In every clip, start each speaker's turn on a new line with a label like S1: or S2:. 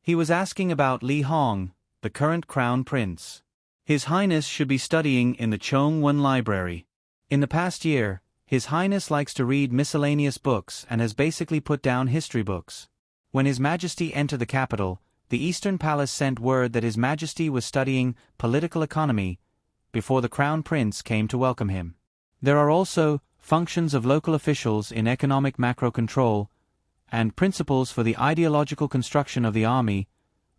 S1: He was asking about Li Hong, the current crown prince. His Highness should be studying in the Chongwen Library. In the past year, His Highness likes to read miscellaneous books and has basically put down history books. When His Majesty entered the capital, the Eastern Palace sent word that His Majesty was studying political economy before the Crown Prince came to welcome him. There are also functions of local officials in economic macro control and principles for the ideological construction of the army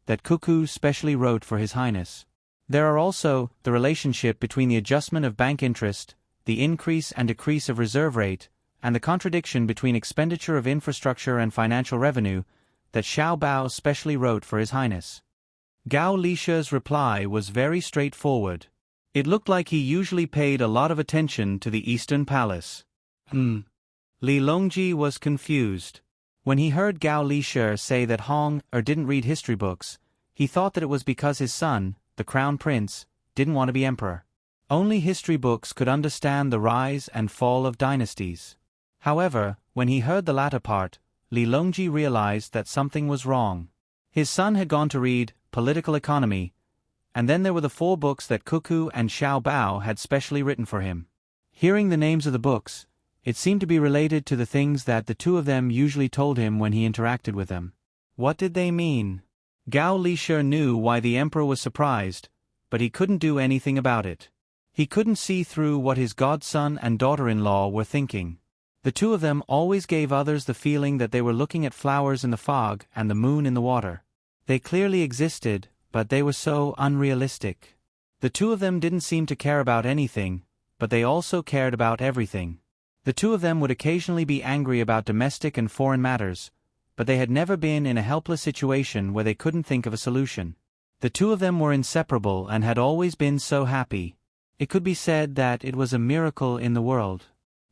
S1: that Cuckoo specially wrote for His Highness. There are also the relationship between the adjustment of bank interest, the increase and decrease of reserve rate, and the contradiction between expenditure of infrastructure and financial revenue that Xiao Bao specially wrote for His Highness. Gao Lishe's reply was very straightforward. It looked like he usually paid a lot of attention to the Eastern Palace. Li Longji was confused. When he heard Gao Lishe say that Hong didn't read history books, he thought that it was because his son, the Crown Prince, didn't want to be emperor. Only history books could understand the rise and fall of dynasties. However, when he heard the latter part, Li Longji realized that something was wrong. His son had gone to read political economy, and then there were the 4 books that Cuckoo and Xiao Bao had specially written for him. Hearing the names of the books, it seemed to be related to the things that the two of them usually told him when he interacted with them. What did they mean? Gao Lishe knew why the emperor was surprised, but he couldn't do anything about it. He couldn't see through what his godson and daughter-in-law were thinking. The two of them always gave others the feeling that they were looking at flowers in the fog and the moon in the water. They clearly existed, but they were so unrealistic. The two of them didn't seem to care about anything, but they also cared about everything. The two of them would occasionally be angry about domestic and foreign matters, but they had never been in a helpless situation where they couldn't think of a solution. The two of them were inseparable and had always been so happy. It could be said that it was a miracle in the world.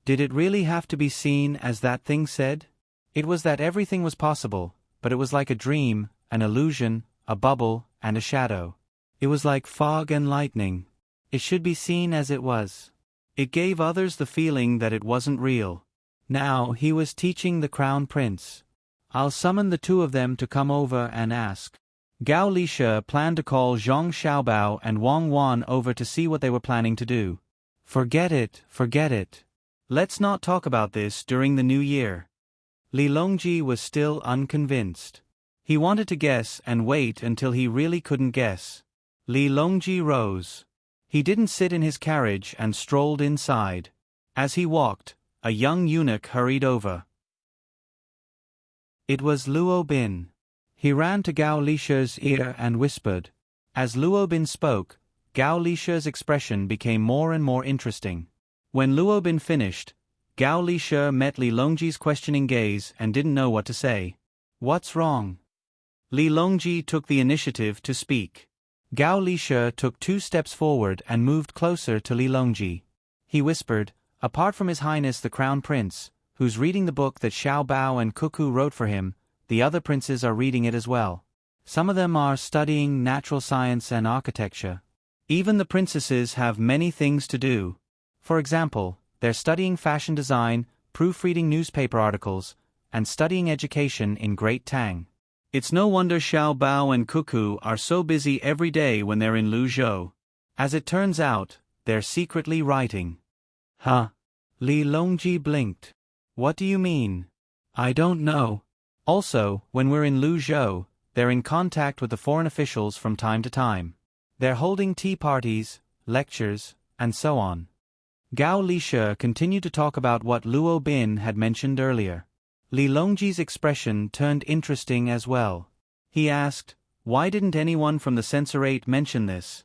S1: Did it really have to be seen as that thing said? It was that everything was possible, but it was like a dream, an illusion, a bubble, and a shadow. It was like fog and lightning. It should be seen as it was. It gave others the feeling that it wasn't real. Now he was teaching the Crown Prince. I'll summon the two of them to come over and ask. Gao Lishe planned to call Zhang Xiaobao and Wang Wan over to see what they were planning to do. Forget it, forget it. Let's not talk about this during the new year. Li Longji was still unconvinced. He wanted to guess and wait until he really couldn't guess. Li Longji rose. He didn't sit in his carriage and strolled inside. As he walked, a young eunuch hurried over. It was Luo Bin. He ran to Gao Lishe's ear and whispered. As Luo Bin spoke, Gao Lishe's expression became more and more interesting. When Luo Bin finished, Gao Lishe met Li Longji's questioning gaze and didn't know what to say. What's wrong? Li Longji took the initiative to speak. Gao Lishe took 2 steps forward and moved closer to Li Longji. He whispered, apart from His Highness the Crown Prince, who's reading the book that Xiao Bao and Cuckoo wrote for him, the other princes are reading it as well. Some of them are studying natural science and architecture. Even the princesses have many things to do. For example, they're studying fashion design, proofreading newspaper articles, and studying education in Great Tang. It's no wonder Xiao Bao and Cuckoo are so busy every day when they're in Luzhou. As it turns out, they're secretly writing. Huh? Li Longji blinked. What do you mean? I don't know. Also, when we're in Luzhou, they're in contact with the foreign officials from time to time. They're holding tea parties, lectures, and so on. Gao Lishe continued to talk about what Luo Bin had mentioned earlier. Li Longji's expression turned interesting as well. He asked, why didn't anyone from the censorate mention this?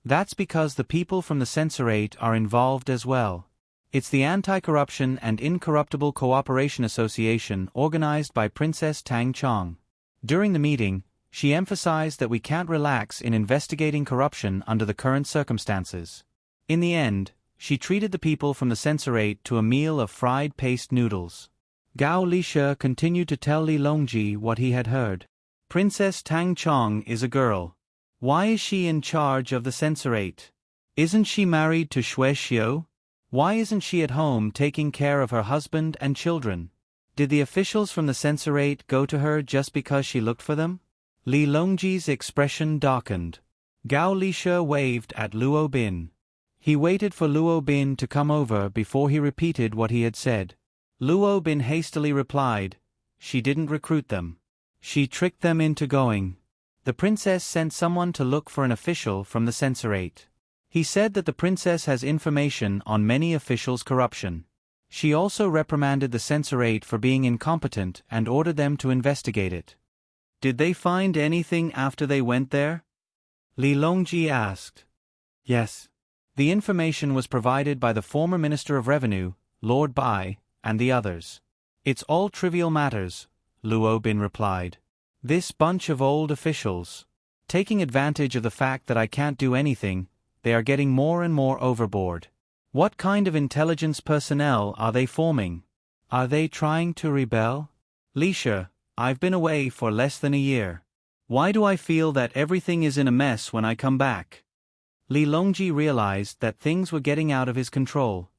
S1: That's because the people from the censorate are involved as well. It's the Anti-Corruption and Incorruptible Cooperation Association organized by Princess Tang Chong. During the meeting, she emphasized that we can't relax in investigating corruption under the current circumstances. In the end, she treated the people from the censorate to a meal of fried paste noodles. Gao Lishe continued to tell Li Longji what he had heard. Princess Tang Chong is a girl. Why is she in charge of the censorate? Isn't she married to Xue Xiu? Why isn't she at home taking care of her husband and children? Did the officials from the censorate go to her just because she looked for them? Li Longji's expression darkened. Gao Lishe waved at Luo Bin. He waited for Luo Bin to come over before he repeated what he had said. Luo Bin hastily replied, "She didn't recruit them. She tricked them into going. The princess sent someone to look for an official from the censorate. He said that the princess has information on many officials' corruption. She also reprimanded the censorate for being incompetent and ordered them to investigate it." "Did they find anything after they went there?" Li Longji asked. "Yes. The information was provided by the former Minister of Revenue, Lord Bai, and the others. It's all trivial matters," Luo Bin replied. "This bunch of old officials, taking advantage of the fact that I can't do anything, they are getting more and more overboard. What kind of intelligence personnel are they forming? Are they trying to rebel? Lishe, I've been away for less than a year. Why do I feel that everything is in a mess when I come back?" Li Longji realized that things were getting out of his control.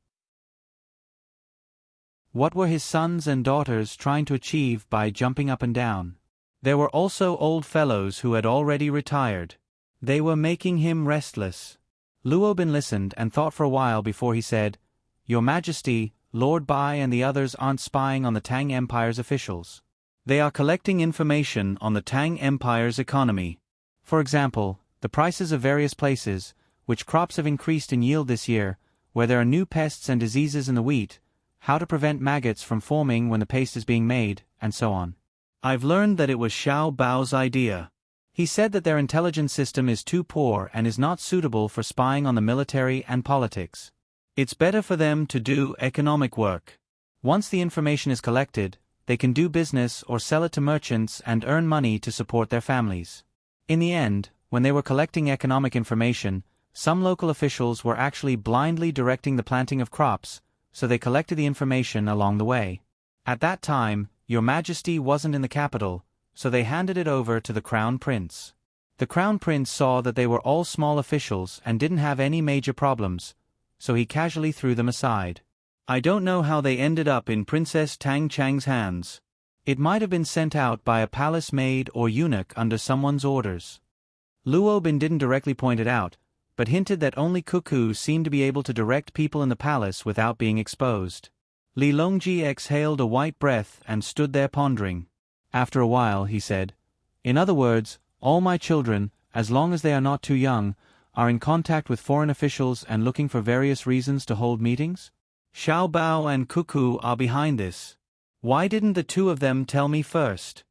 S1: What were his sons and daughters trying to achieve by jumping up and down? There were also old fellows who had already retired. They were making him restless. Luo Bin listened and thought for a while before he said, "Your Majesty, Lord Bai and the others aren't spying on the Tang Empire's officials. They are collecting information on the Tang Empire's economy. For example, the prices of various places, which crops have increased in yield this year, where there are new pests and diseases in the wheat, how to prevent maggots from forming when the paste is being made, and so on. I've learned that it was Xiao Bao's idea. He said that their intelligence system is too poor and is not suitable for spying on the military and politics. It's better for them to do economic work. Once the information is collected, they can do business or sell it to merchants and earn money to support their families." In the end, when they were collecting economic information, some local officials were actually blindly directing the planting of crops, so they collected the information along the way. At that time, Your Majesty wasn't in the capital, so they handed it over to the Crown Prince. The Crown Prince saw that they were all small officials and didn't have any major problems, so he casually threw them aside. "I don't know how they ended up in Princess Tang Chang's hands. It might have been sent out by a palace maid or eunuch under someone's orders." Luo Bin didn't directly point it out, but hinted that only Cuckoo seemed to be able to direct people in the palace without being exposed. Li Longji exhaled a white breath and stood there pondering. After a while, he said, "In other words, all my children, as long as they are not too young, are in contact with foreign officials and looking for various reasons to hold meetings? Xiao Bao and Cuckoo are behind this. Why didn't the two of them tell me first?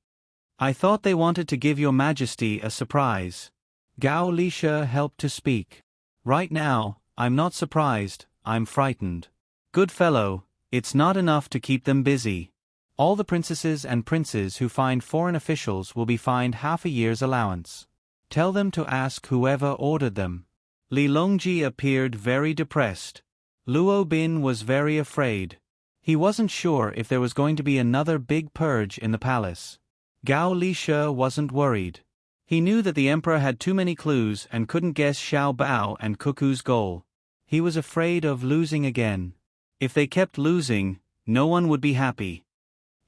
S1: I thought they wanted to give Your Majesty a surprise." Gao Lishe helped to speak. "Right now, I'm not surprised, I'm frightened. Good fellow, it's not enough to keep them busy. All the princesses and princes who find foreign officials will be fined half a year's allowance. Tell them to ask whoever ordered them." Li Longji appeared very depressed. Luo Bin was very afraid. He wasn't sure if there was going to be another big purge in the palace. Gao Lishe wasn't worried. He knew that the emperor had too many clues and couldn't guess Xiao Bao and Cuckoo's goal. He was afraid of losing again. If they kept losing, no one would be happy.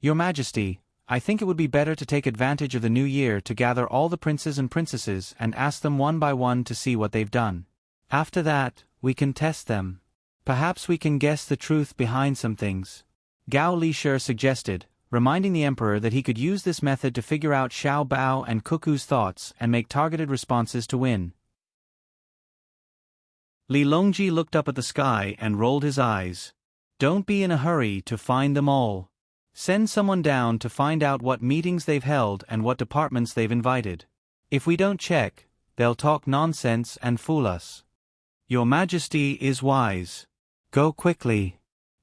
S1: "Your Majesty, I think it would be better to take advantage of the new year to gather all the princes and princesses and ask them one by one to see what they've done. After that, we can test them. Perhaps we can guess the truth behind some things," Gao Lishe suggested, reminding the emperor that he could use this method to figure out Xiao Bao and Cuckoo's thoughts and make targeted responses to win. Li Longji looked up at the sky and rolled his eyes. "Don't be in a hurry to find them all. Send someone down to find out what meetings they've held and what departments they've invited. If we don't check, they'll talk nonsense and fool us. Your Majesty is wise. Go quickly."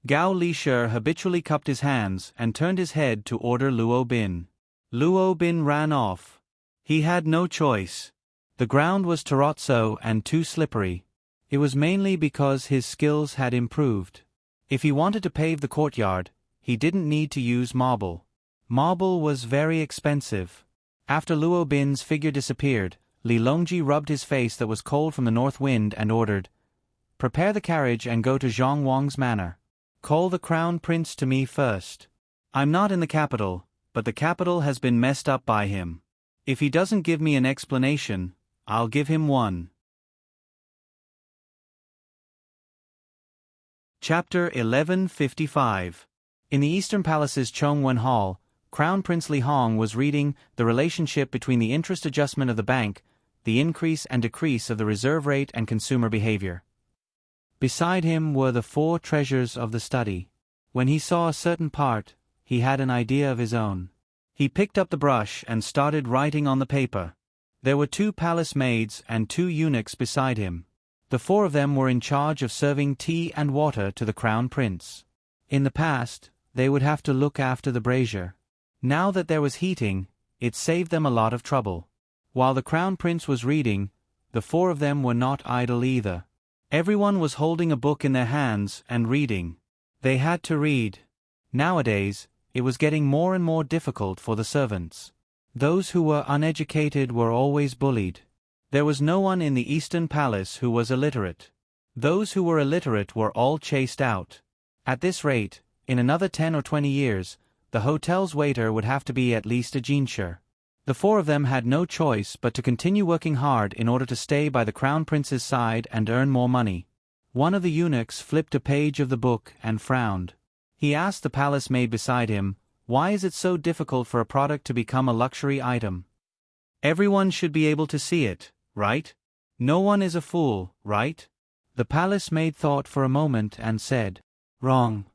S1: Gao Lishe habitually cupped his hands and turned his head to order Luo Bin. Luo Bin ran off. He had no choice. The ground was terrazzo and too slippery. It was mainly because his skills had improved. If he wanted to pave the courtyard, he didn't need to use marble. Marble was very expensive. After Luo Bin's figure disappeared, Li Longji rubbed his face that was cold from the north wind and ordered, "Prepare the carriage and go to Zhang Wang's manor. Call the crown prince to me first. I'm not in the capital, but the capital has been messed up by him. If he doesn't give me an explanation, I'll give him one. Chapter 1155. In the Eastern Palace's Chongwen Hall, Crown Prince Li Hong was reading The Relationship Between the Interest Adjustment of the Bank, the Increase and Decrease of the Reserve Rate and Consumer Behavior. Beside him were the 4 treasures of the study. When he saw a certain part, he had an idea of his own. He picked up the brush and started writing on the paper. There were 2 palace maids and 2 eunuchs beside him. The 4 of them were in charge of serving tea and water to the Crown Prince. In the past, they would have to look after the brazier. Now that there was heating, it saved them a lot of trouble. While the Crown Prince was reading, the 4 of them were not idle either. Everyone was holding a book in their hands and reading. They had to read. Nowadays, it was getting more and more difficult for the servants. Those who were uneducated were always bullied. There was no one in the Eastern Palace who was illiterate. Those who were illiterate were all chased out. At this rate, in another 10 or 20 years, the hotel's waiter would have to be at least a jincher. The 4 of them had no choice but to continue working hard in order to stay by the Crown Prince's side and earn more money. One of the eunuchs flipped a page of the book and frowned. He asked the palace maid beside him, "Why is it so difficult for a product to become a luxury item? Everyone should be able to see it, right? No one is a fool, right?" The palace maid thought for a moment and said, "Wrong."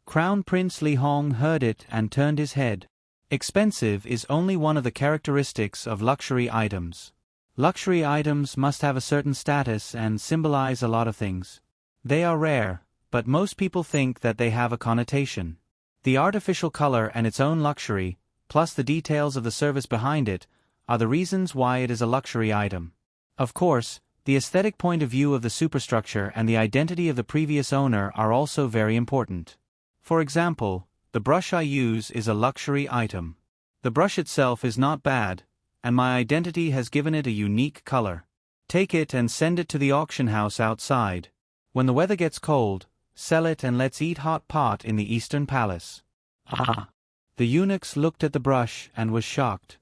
S1: Crown Prince Li Hong heard it and turned his head. Expensive is only one of the characteristics of luxury items. Luxury items must have a certain status and symbolize a lot of things. They are rare, but most people think that they have a connotation. The artificial color and its own luxury, plus the details of the service behind it, are the reasons why it is a luxury item. Of course, the aesthetic point of view of the superstructure and the identity of the previous owner are also very important. For example, the brush I use is a luxury item. The brush itself is not bad, and my identity has given it a unique color. Take it and send it to the auction house outside. When the weather gets cold, sell it and let's eat hot pot in the Eastern Palace. Ah! The eunuchs looked at the brush and was shocked.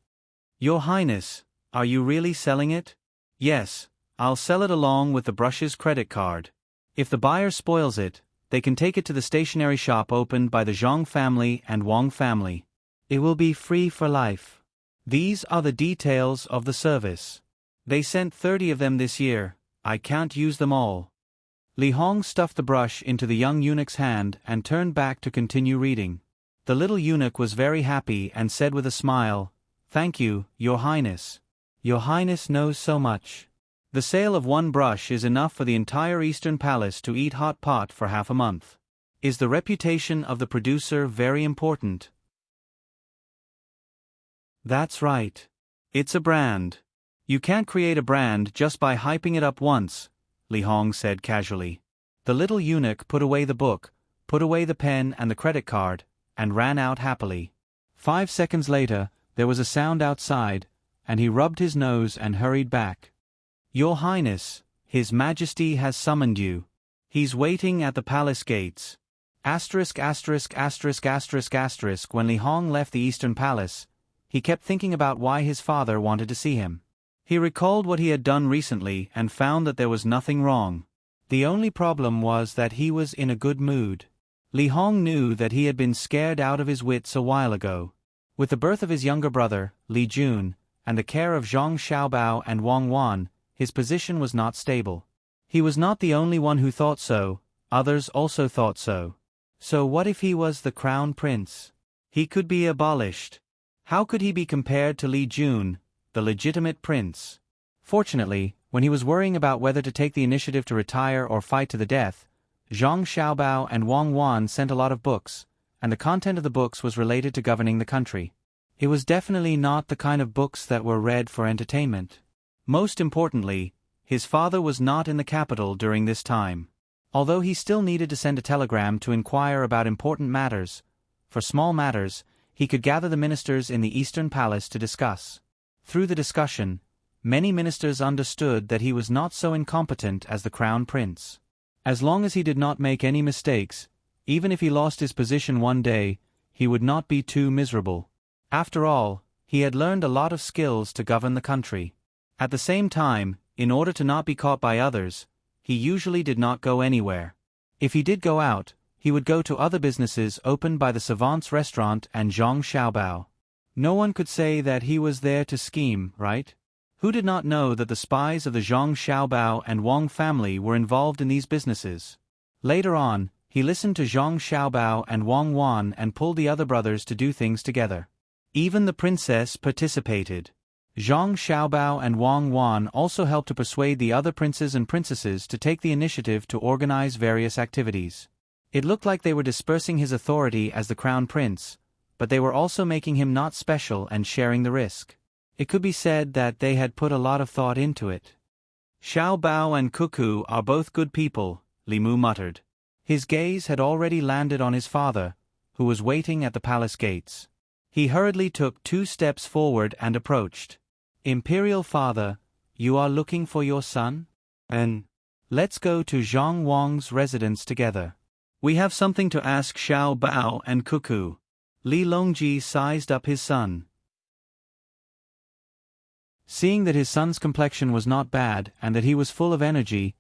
S1: "Your Highness, are you really selling it?" "Yes, I'll sell it along with the brush's credit card. If the buyer spoils it, they can take it to the stationery shop opened by the Zhang family and Wang family. It will be free for life. These are the details of the service. They sent 30 of them this year. I can't use them all." Li Hong stuffed the brush into the young eunuch's hand and turned back to continue reading. The little eunuch was very happy and said with a smile, "Thank you, Your Highness. Your Highness knows so much. The sale of one brush is enough for the entire Eastern Palace to eat hot pot for half a month. Is the reputation of the producer very important?" "That's right. It's a brand. You can't create a brand just by hyping it up once," Li Hong said casually. The little eunuch put away the book, put away the pen and the credit card, and ran out happily. 5 seconds later, there was a sound outside, and he rubbed his nose and hurried back. "Your Highness, His Majesty has summoned you. He's waiting at the palace gates." When Li Hong left the Eastern Palace, he kept thinking about why his father wanted to see him. He recalled what he had done recently and found that there was nothing wrong. The only problem was that he was in a good mood. Li Hong knew that he had been scared out of his wits a while ago. With the birth of his younger brother, Li Jun, and the care of Zhang Xiaobao and Wang Wan, his position was not stable. He was not the only one who thought so, others also thought so. So what if he was the crown prince? He could be abolished. How could he be compared to Li Jun, the legitimate prince? Fortunately, when he was worrying about whether to take the initiative to retire or fight to the death, Zhang Xiaobao and Wang Wan sent a lot of books, and the content of the books was related to governing the country. It was definitely not the kind of books that were read for entertainment. Most importantly, his father was not in the capital during this time. Although he still needed to send a telegram to inquire about important matters, for small matters, he could gather the ministers in the Eastern Palace to discuss. Through the discussion, many ministers understood that he was not so incompetent as the crown prince. As long as he did not make any mistakes, even if he lost his position one day, he would not be too miserable. After all, He had learned a lot of skills to govern the country. At the same time, in order to not be caught by others, he usually did not go anywhere. If he did go out, he would go to other businesses opened by the savant's restaurant and Zhang Xiaobao. No one could say that he was there to scheme, right? Who did not know that the spies of the Zhang Xiaobao and Wang family were involved in these businesses? Later on, he listened to Zhang Xiaobao and Wang Wan and pulled the other brothers to do things together. Even the princess participated. Zhang Xiaobao and Wang Wan also helped to persuade the other princes and princesses to take the initiative to organize various activities. It looked like they were dispersing his authority as the crown prince, but they were also making him not special and sharing the risk. It could be said that they had put a lot of thought into it. Xiao Bao and Cuckoo are both good people, Li Mu muttered. His gaze had already landed on his father, who was waiting at the palace gates. He hurriedly took 2 steps forward and approached. Imperial father, you are looking for your son? Let's go to Zhang Wang's residence together. We have something to ask Xiao Bao and Cuckoo. Li Longji sized up his son. Seeing that his son's complexion was not bad and that he was full of energy,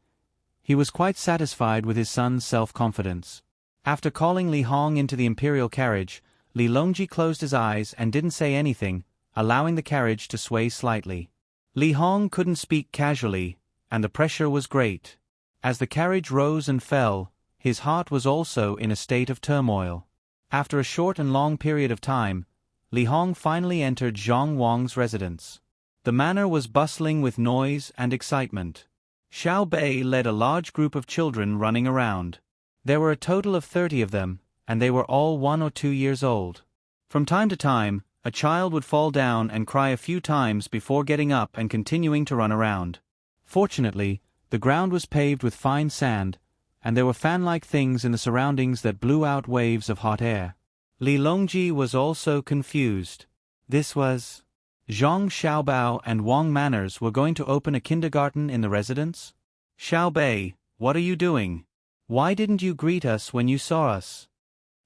S1: he was quite satisfied with his son's self-confidence. After calling Li Hong into the imperial carriage, Li Longji closed his eyes and didn't say anything, allowing the carriage to sway slightly. Li Hong couldn't speak casually, and the pressure was great. As the carriage rose and fell, his heart was also in a state of turmoil. After a short and long period of time, Li Hong finally entered Zhang Wang's residence. The manor was bustling with noise and excitement. Xiao Bei led a large group of children running around. There were a total of 30 of them, and they were all 1 or 2 years old. From time to time, a child would fall down and cry a few times before getting up and continuing to run around. Fortunately, the ground was paved with fine sand, and there were fan-like things in the surroundings that blew out waves of hot air. Li Longji was also confused. This was... Zhang Xiaobao and Wang Manners were going to open a kindergarten in the residence? Xiao Bei, what are you doing? Why didn't you greet us when you saw us?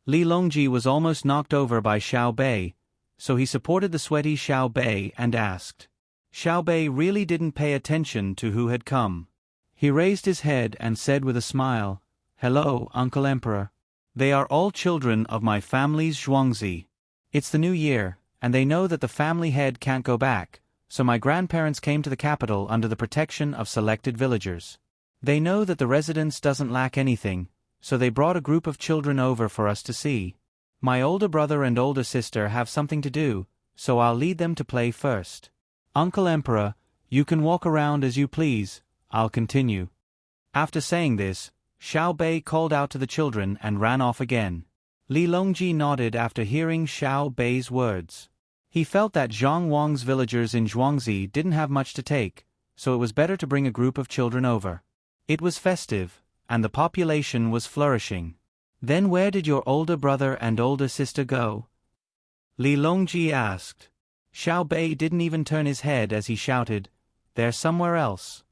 S1: Li Longji was almost knocked over by Xiao Bei, so he supported the sweaty Xiao Bei and asked. Xiao Bei really didn't pay attention to who had come. He raised his head and said with a smile, "Hello, Uncle Emperor. They are all children of my family's Zhuangzi. It's the new year, and they know that the family head can't go back, so my grandparents came to the capital under the protection of selected villagers. They know that the residence doesn't lack anything, so they brought a group of children over for us to see. My older brother and older sister have something to do, so I'll lead them to play first. Uncle Emperor, you can walk around as you please, I'll continue." After saying this, Xiao Bei called out to the children and ran off again. Li Longji nodded after hearing Xiao Bei's words. He felt that Zhang Wang's villagers in Zhuangzi didn't have much to take, so it was better to bring a group of children over. It was festive, and the population was flourishing. Then where did your older brother and older sister go? Li Longji asked. Xiao Bei didn't even turn his head as he shouted, "They're somewhere else.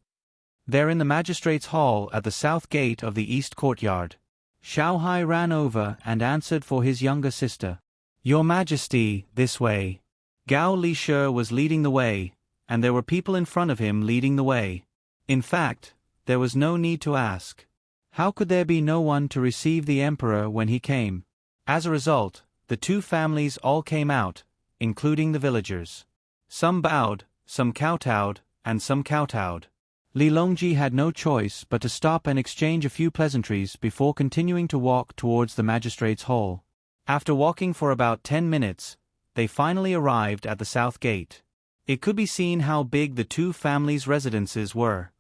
S1: They're in the magistrate's hall at the south gate of the east courtyard." Xiao Hai ran over and answered for his younger sister. "Your Majesty, this way." Gao Lishe was leading the way, and there were people in front of him leading the way. In fact, there was no need to ask. How could there be no one to receive the emperor when he came? As a result, the 2 families all came out, including the villagers. Some bowed, some kowtowed, and some kowtowed. Li Longji had no choice but to stop and exchange a few pleasantries before continuing to walk towards the magistrate's hall. After walking for about 10 minutes, they finally arrived at the south gate. It could be seen how big the 2 families' residences were.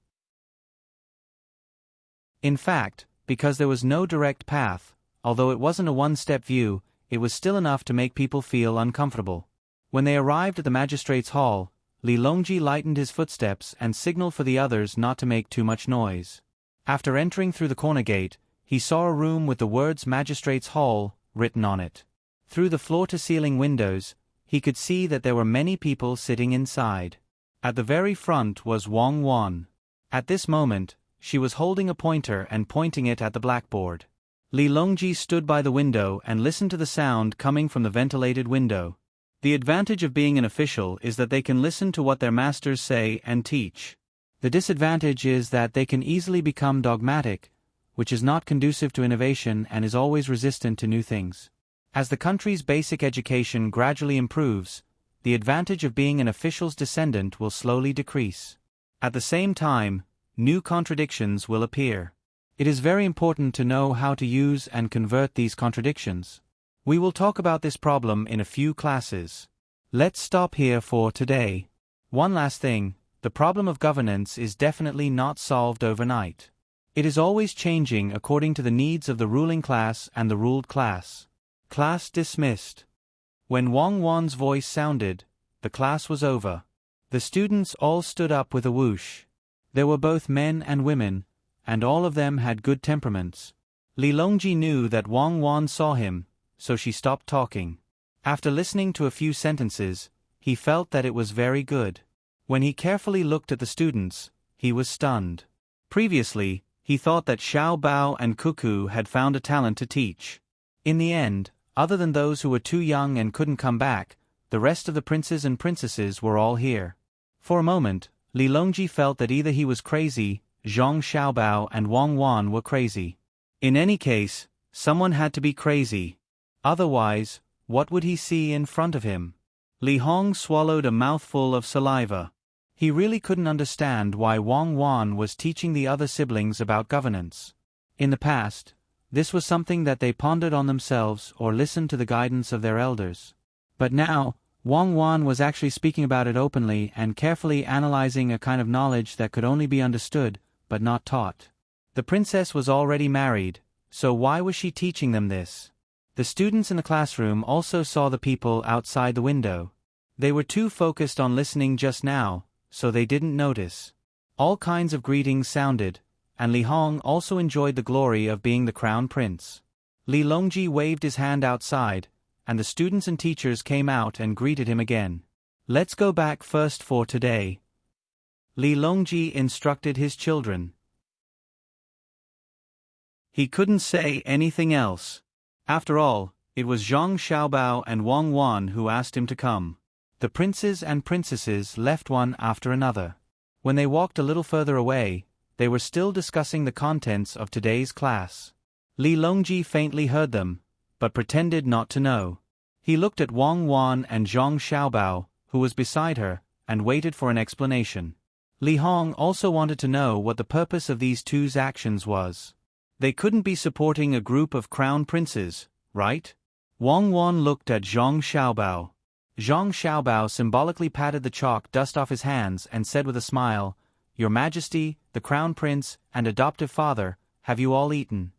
S1: In fact, because there was no direct path, although it wasn't a one-step view, it was still enough to make people feel uncomfortable. When they arrived at the magistrate's hall, Li Longji lightened his footsteps and signaled for the others not to make too much noise. After entering through the corner gate, he saw a room with the words Magistrate's Hall written on it. Through the floor-to-ceiling windows, he could see that there were many people sitting inside. At the very front was Wang Wan. At this moment, she was holding a pointer and pointing it at the blackboard. Li Longji stood by the window and listened to the sound coming from the ventilated window. The advantage of being an official is that they can listen to what their masters say and teach. The disadvantage is that they can easily become dogmatic, which is not conducive to innovation and is always resistant to new things. As the country's basic education gradually improves, the advantage of being an official's descendant will slowly decrease. At the same time, new contradictions will appear. It is very important to know how to use and convert these contradictions. We will talk about this problem in a few classes. Let's stop here for today. One last thing, the problem of governance is definitely not solved overnight. It is always changing according to the needs of the ruling class and the ruled class. Class dismissed. When Wang Wan's voice sounded, the class was over. The students all stood up with a whoosh. There were both men and women, and all of them had good temperaments. Li Longji knew that Wang Wan saw him, so she stopped talking. After listening to a few sentences, he felt that it was very good. When he carefully looked at the students, he was stunned. Previously, he thought that Xiao Bao and Cuckoo had found a talent to teach. In the end, other than those who were too young and couldn't come back, the rest of the princes and princesses were all here. For a moment, Li Longji felt that either he was crazy, Zhang Xiaobao and Wang Wan were crazy. In any case, someone had to be crazy. Otherwise, what would he see in front of him? Li Hong swallowed a mouthful of saliva. He really couldn't understand why Wang Wan was teaching the other siblings about governance. In the past, this was something that they pondered on themselves or listened to the guidance of their elders. But now, Wang Wan was actually speaking about it openly and carefully analyzing a kind of knowledge that could only be understood, but not taught. The princess was already married, so why was she teaching them this? The students in the classroom also saw the people outside the window. They were too focused on listening just now, so they didn't notice. All kinds of greetings sounded, and Li Hong also enjoyed the glory of being the crown prince. Li Longji waved his hand outside, and the students and teachers came out and greeted him again. Let's go back first for today. Li Longji instructed his children. He couldn't say anything else. After all, it was Zhang Xiaobao and Wang Wan who asked him to come. The princes and princesses left one after another. When they walked a little further away, they were still discussing the contents of today's class. Li Longji faintly heard them, but pretended not to know. He looked at Wang Wan and Zhang Xiaobao, who was beside her, and waited for an explanation. Li Hong also wanted to know what the purpose of these two's actions was. They couldn't be supporting a group of crown princes, right? Wang Wan looked at Zhang Xiaobao. Zhang Xiaobao symbolically patted the chalk dust off his hands and said with a smile, "Your Majesty, the crown prince, and adoptive father, have you all eaten?"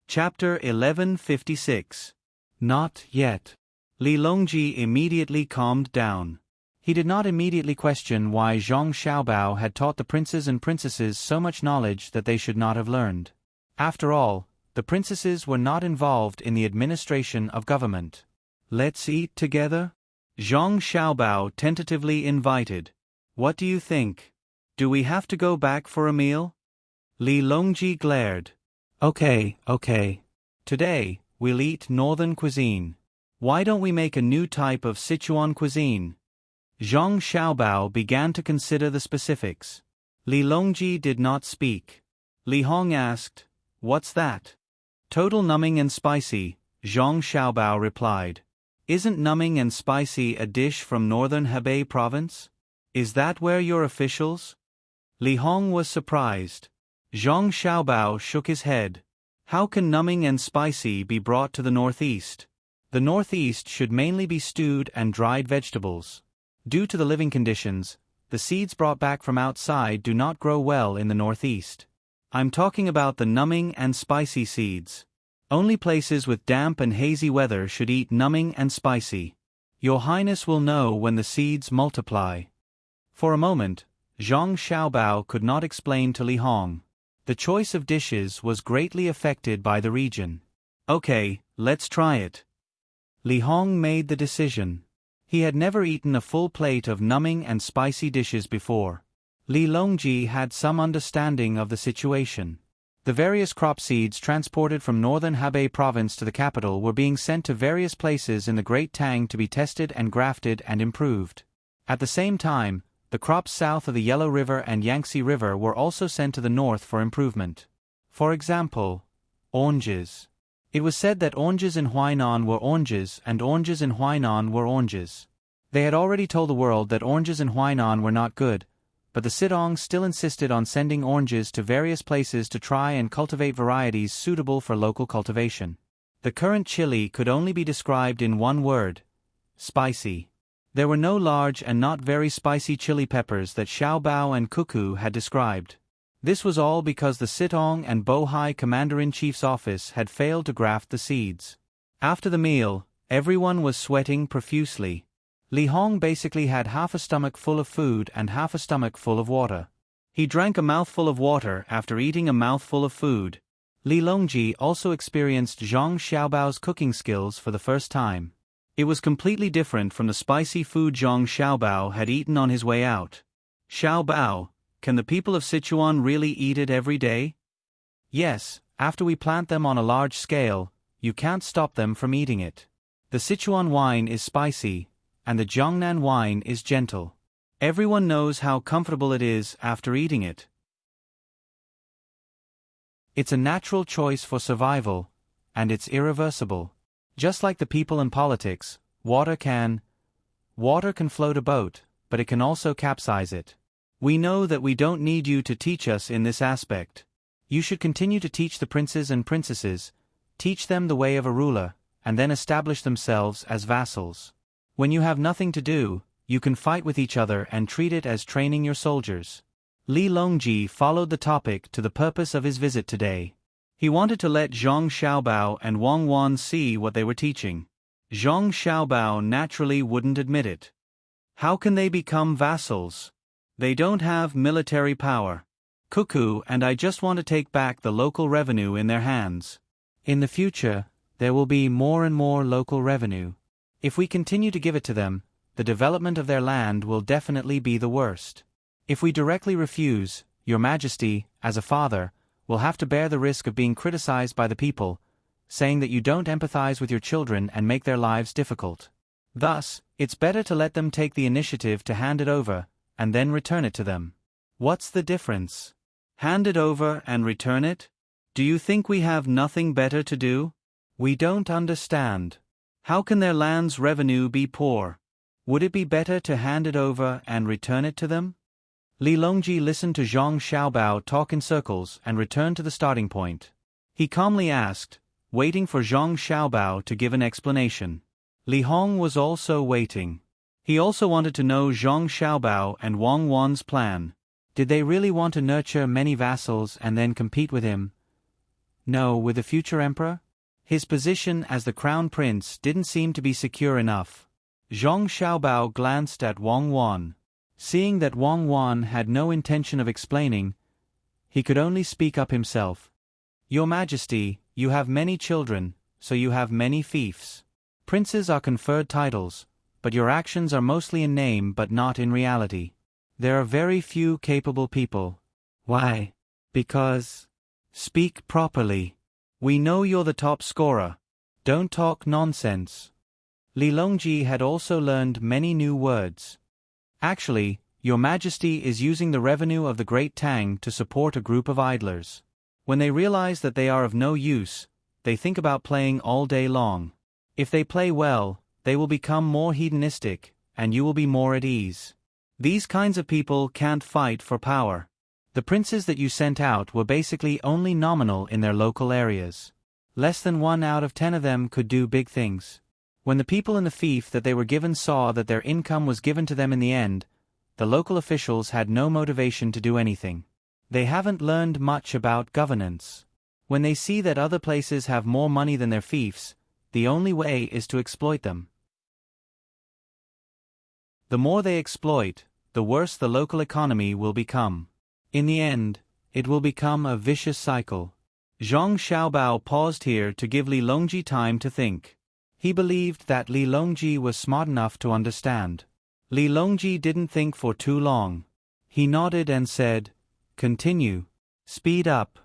S1: Chapter 1156. Not yet. Li Longji immediately calmed down. He did not immediately question why Zhang Xiaobao had taught the princes and princesses so much knowledge that they should not have learned. After all, the princesses were not involved in the administration of government. "Let's eat together?" Zhang Xiaobao tentatively invited. "What do you think? Do we have to go back for a meal?" Li Longji glared. Okay. Today, we'll eat northern cuisine. Why don't we make a new type of Sichuan cuisine? Zhang Xiaobao began to consider the specifics. Li Longji did not speak. Li Hong asked, "What's that?" "Total numbing and spicy," Zhang Xiaobao replied. "Isn't numbing and spicy a dish from northern Hebei province? Is that where you're officials?" Li Hong was surprised. Zhang Xiaobao shook his head. "How can numbing and spicy be brought to the northeast? The northeast should mainly be stewed and dried vegetables. Due to the living conditions, the seeds brought back from outside do not grow well in the northeast. I'm talking about the numbing and spicy seeds. Only places with damp and hazy weather should eat numbing and spicy. Your Highness will know when the seeds multiply." For a moment, Zhang Xiaobao could not explain to Li Hong. The choice of dishes was greatly affected by the region. "Okay, let's try it." Li Hong made the decision. He had never eaten a full plate of numbing and spicy dishes before. Li Longji had some understanding of the situation. The various crop seeds transported from northern Hebei province to the capital were being sent to various places in the Great Tang to be tested and grafted and improved. At the same time, the crops south of the Yellow River and Yangtze River were also sent to the north for improvement. For example, oranges. It was said that oranges in Huainan were oranges and oranges in Huainan were oranges. They had already told the world that oranges in Huainan were not good, but the Sidong still insisted on sending oranges to various places to try and cultivate varieties suitable for local cultivation. The current chili could only be described in one word: spicy. There were no large and not very spicy chili peppers that Xiaobao and Cuckoo had described. This was all because the Sitong and Bohai Commander-in-Chief's office had failed to graft the seeds. After the meal, everyone was sweating profusely. Li Hong basically had half a stomach full of food and half a stomach full of water. He drank a mouthful of water after eating a mouthful of food. Li Longji also experienced Zhang Xiaobao's cooking skills for the first time. It was completely different from the spicy food Zhang Xiaobao had eaten on his way out. Xiaobao, can the people of Sichuan really eat it every day? Yes, after we plant them on a large scale, you can't stop them from eating it. The Sichuan wine is spicy, and the Jiangnan wine is gentle. Everyone knows how comfortable it is after eating it. It's a natural choice for survival, and it's irreversible. Just like the people in politics, water can float a boat, but it can also capsize it. We know that we don't need you to teach us in this aspect. You should continue to teach the princes and princesses, teach them the way of a ruler, and then establish themselves as vassals. When you have nothing to do, you can fight with each other and treat it as training your soldiers. Li Longji followed the topic to the purpose of his visit today. He wanted to let Zhang Xiaobao and Wang Wan see what they were teaching. Zhang Xiaobao naturally wouldn't admit it. How can they become vassals? They don't have military power. Cuckoo and I just want to take back the local revenue in their hands. In the future, there will be more and more local revenue. If we continue to give it to them, the development of their land will definitely be the worst. If we directly refuse, Your Majesty, as a father, will have to bear the risk of being criticized by the people, saying that you don't empathize with your children and make their lives difficult. Thus, it's better to let them take the initiative to hand it over, and then return it to them. What's the difference? Hand it over and return it? Do you think we have nothing better to do? We don't understand. How can their land's revenue be poor? Would it be better to hand it over and return it to them? Li Longji listened to Zhang Xiaobao talk in circles and returned to the starting point. He calmly asked, waiting for Zhang Xiaobao to give an explanation. Li Hong was also waiting. He also wanted to know Zhang Xiaobao and Wang Wan's plan. Did they really want to nurture many vassals and then compete with him? No, with the future emperor? His position as the crown prince didn't seem to be secure enough. Zhang Xiaobao glanced at Wang Wan. Seeing that Wang Wan had no intention of explaining, he could only speak up himself. Your Majesty, you have many children, so you have many fiefs. Princes are conferred titles, but your actions are mostly in name but not in reality. There are very few capable people. Why? Because... Speak properly. We know you're the top scorer. Don't talk nonsense. Li Longji had also learned many new words. Actually, Your Majesty is using the revenue of the Great Tang to support a group of idlers. When they realize that they are of no use, they think about playing all day long. If they play well, they will become more hedonistic, and you will be more at ease. These kinds of people can't fight for power. The princes that you sent out were basically only nominal in their local areas. Less than 1 out of 10 of them could do big things. When the people in the fief that they were given saw that their income was given to them in the end, the local officials had no motivation to do anything. They haven't learned much about governance. When they see that other places have more money than their fiefs, the only way is to exploit them. The more they exploit, the worse the local economy will become. In the end, it will become a vicious cycle. Zhang Xiaobao paused here to give Li Longji time to think. He believed that Li Longji was smart enough to understand. Li Longji didn't think for too long. He nodded and said, "Continue. Speed up."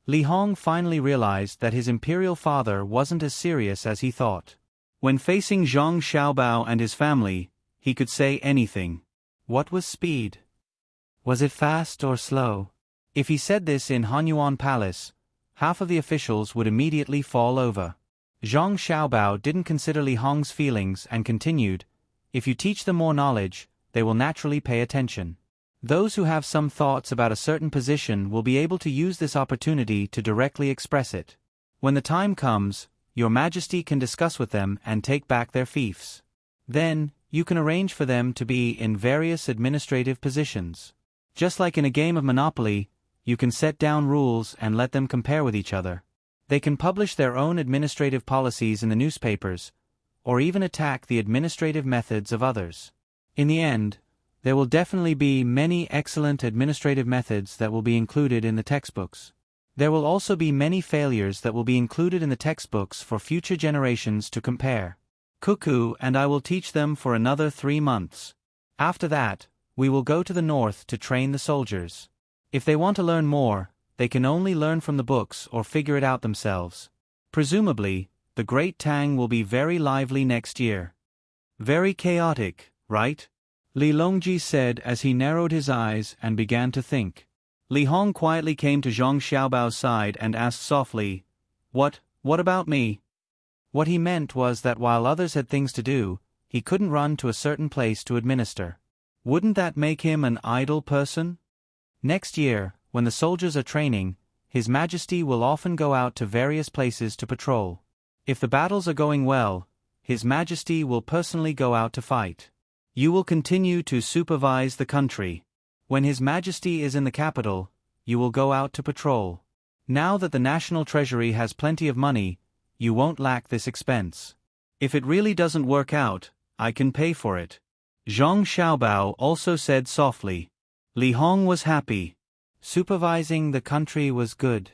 S1: Li Hong finally realized that his imperial father wasn't as serious as he thought. When facing Zhang Xiaobao and his family, he could say anything. What was speed? Was it fast or slow? If he said this in Hanyuan Palace, half of the officials would immediately fall over. Zhang Xiaobao didn't consider Li Hong's feelings and continued, if you teach them more knowledge, they will naturally pay attention. Those who have some thoughts about a certain position will be able to use this opportunity to directly express it. When the time comes, Your Majesty can discuss with them and take back their fiefs. Then, you can arrange for them to be in various administrative positions. Just like in a game of Monopoly, you can set down rules and let them compare with each other. They can publish their own administrative policies in the newspapers, or even attack the administrative methods of others. In the end, there will definitely be many excellent administrative methods that will be included in the textbooks. There will also be many failures that will be included in the textbooks for future generations to compare. Cuckoo and I will teach them for another 3 months. After that, we will go to the north to train the soldiers. If they want to learn more, they can only learn from the books or figure it out themselves. Presumably, the Great Tang will be very lively next year. Very chaotic, right? Li Longji said as he narrowed his eyes and began to think. Li Hong quietly came to Zhang Xiaobao's side and asked softly, What about me? What he meant was that while others had things to do, he couldn't run to a certain place to administer. Wouldn't that make him an idle person? Next year, when the soldiers are training, His Majesty will often go out to various places to patrol. If the battles are going well, His Majesty will personally go out to fight. You will continue to supervise the country. When His Majesty is in the capital, you will go out to patrol. Now that the national treasury has plenty of money, you won't lack this expense. If it really doesn't work out, I can pay for it. Zhang Xiaobao also said softly. Li Hong was happy. Supervising the country was good.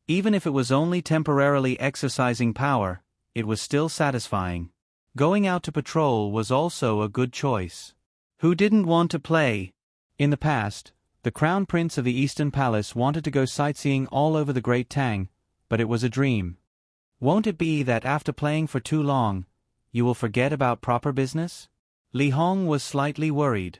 S1: Even if it was only temporarily exercising power, it was still satisfying. Going out to patrol was also a good choice. Who didn't want to play? In the past, the Crown Prince of the Eastern Palace wanted to go sightseeing all over the Great Tang, but it was a dream. Won't it be that after playing for too long, you will forget about proper business? Li Hong was slightly worried.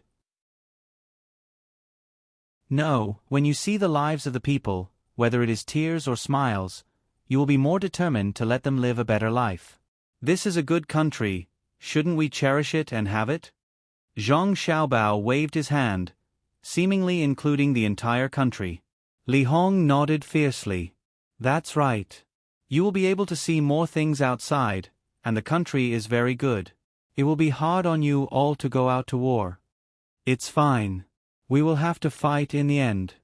S1: No, when you see the lives of the people, whether it is tears or smiles, you will be more determined to let them live a better life. This is a good country, shouldn't we cherish it and have it? Zhang Xiaobao waved his hand, seemingly including the entire country. Li Hong nodded fiercely. That's right. You will be able to see more things outside, and the country is very good. It will be hard on you all to go out to war. It's fine. We will have to fight in the end.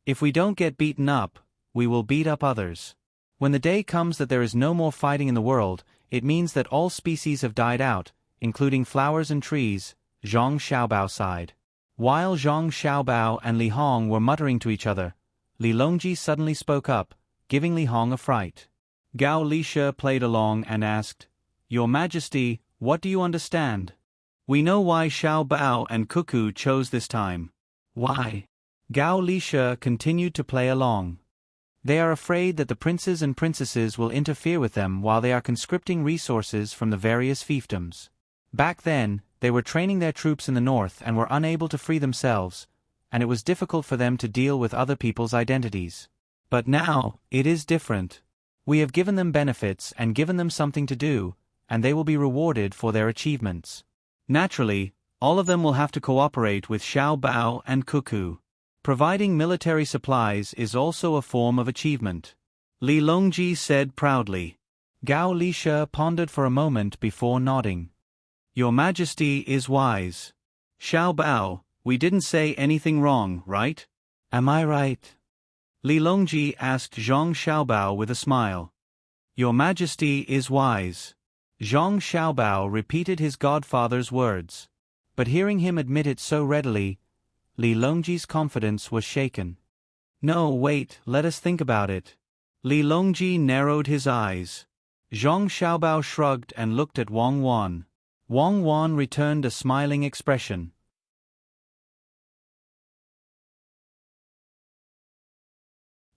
S1: If we don't get beaten up, we will beat up others. When the day comes that there is no more fighting in the world, it means that all species have died out, including flowers and trees, Zhang Xiaobao sighed. While Zhang Xiaobao and Li Hong were muttering to each other, Li Longji suddenly spoke up, giving Li Hong a fright. Gao Lisha played along and asked, Your Majesty, what do you understand? We know why Xiaobao and Cuckoo chose this time. Why? Gao Lisha continued to play along. They are afraid that the princes and princesses will interfere with them while they are conscripting resources from the various fiefdoms. Back then, they were training their troops in the north and were unable to free themselves, and it was difficult for them to deal with other people's identities. But now, it is different. We have given them benefits and given them something to do, and they will be rewarded for their achievements. Naturally, all of them will have to cooperate with Xiaobao and Cuckoo. Providing military supplies is also a form of achievement. Li Longji said proudly. Gao Lisha pondered for a moment before nodding. Your Majesty is wise. Xiaobao, we didn't say anything wrong, right? Am I right? Li Longji asked Zhang Xiaobao with a smile. Your Majesty is wise. Zhang Xiaobao repeated his godfather's words. But hearing him admit it so readily, Li Longji's confidence was shaken. No, wait, let us think about it. Li Longji narrowed his eyes. Zhang Xiaobao shrugged and looked at Wang Wan. Wang Wan returned a smiling expression.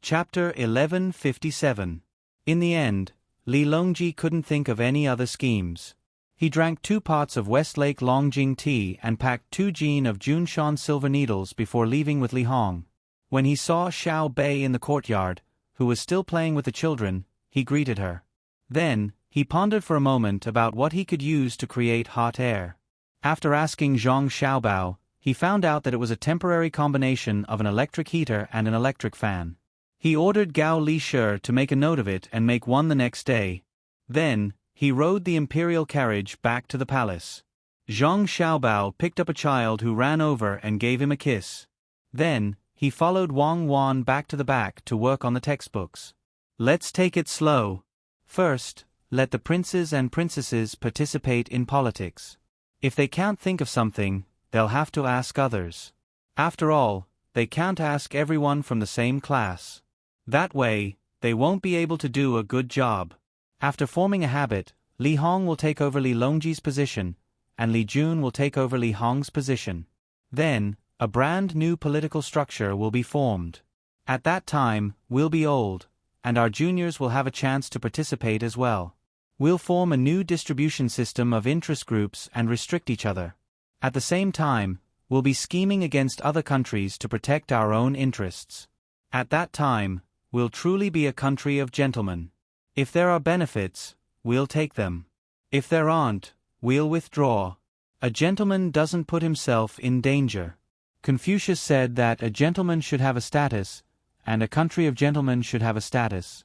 S1: Chapter 1157. In the end, Li Longji couldn't think of any other schemes. He drank 2 pots of Westlake Longjing tea and packed 2 jean of Junshan silver needles before leaving with Li Hong. When he saw Xiao Bei in the courtyard, who was still playing with the children, he greeted her. Then, he pondered for a moment about what he could use to create hot air. After asking Zhang Xiaobao, he found out that it was a temporary combination of an electric heater and an electric fan. He ordered Gao Li Shi to make a note of it and make one the next day. Then, he rode the imperial carriage back to the palace. Zhang Xiaobao picked up a child who ran over and gave him a kiss. Then, he followed Wang Wan back to the back to work on the textbooks. Let's take it slow. First, let the princes and princesses participate in politics. If they can't think of something, they'll have to ask others. After all, they can't ask everyone from the same class. That way, they won't be able to do a good job. After forming a habit, Li Hong will take over Li Longji's position, and Li Jun will take over Li Hong's position. Then, a brand new political structure will be formed. At that time, we'll be old, and our juniors will have a chance to participate as well. We'll form a new distribution system of interest groups and restrict each other. At the same time, we'll be scheming against other countries to protect our own interests. At that time, we'll truly be a country of gentlemen. If there are benefits, we'll take them. If there aren't, we'll withdraw. A gentleman doesn't put himself in danger. Confucius said that a gentleman should have a status, and a country of gentlemen should have a status.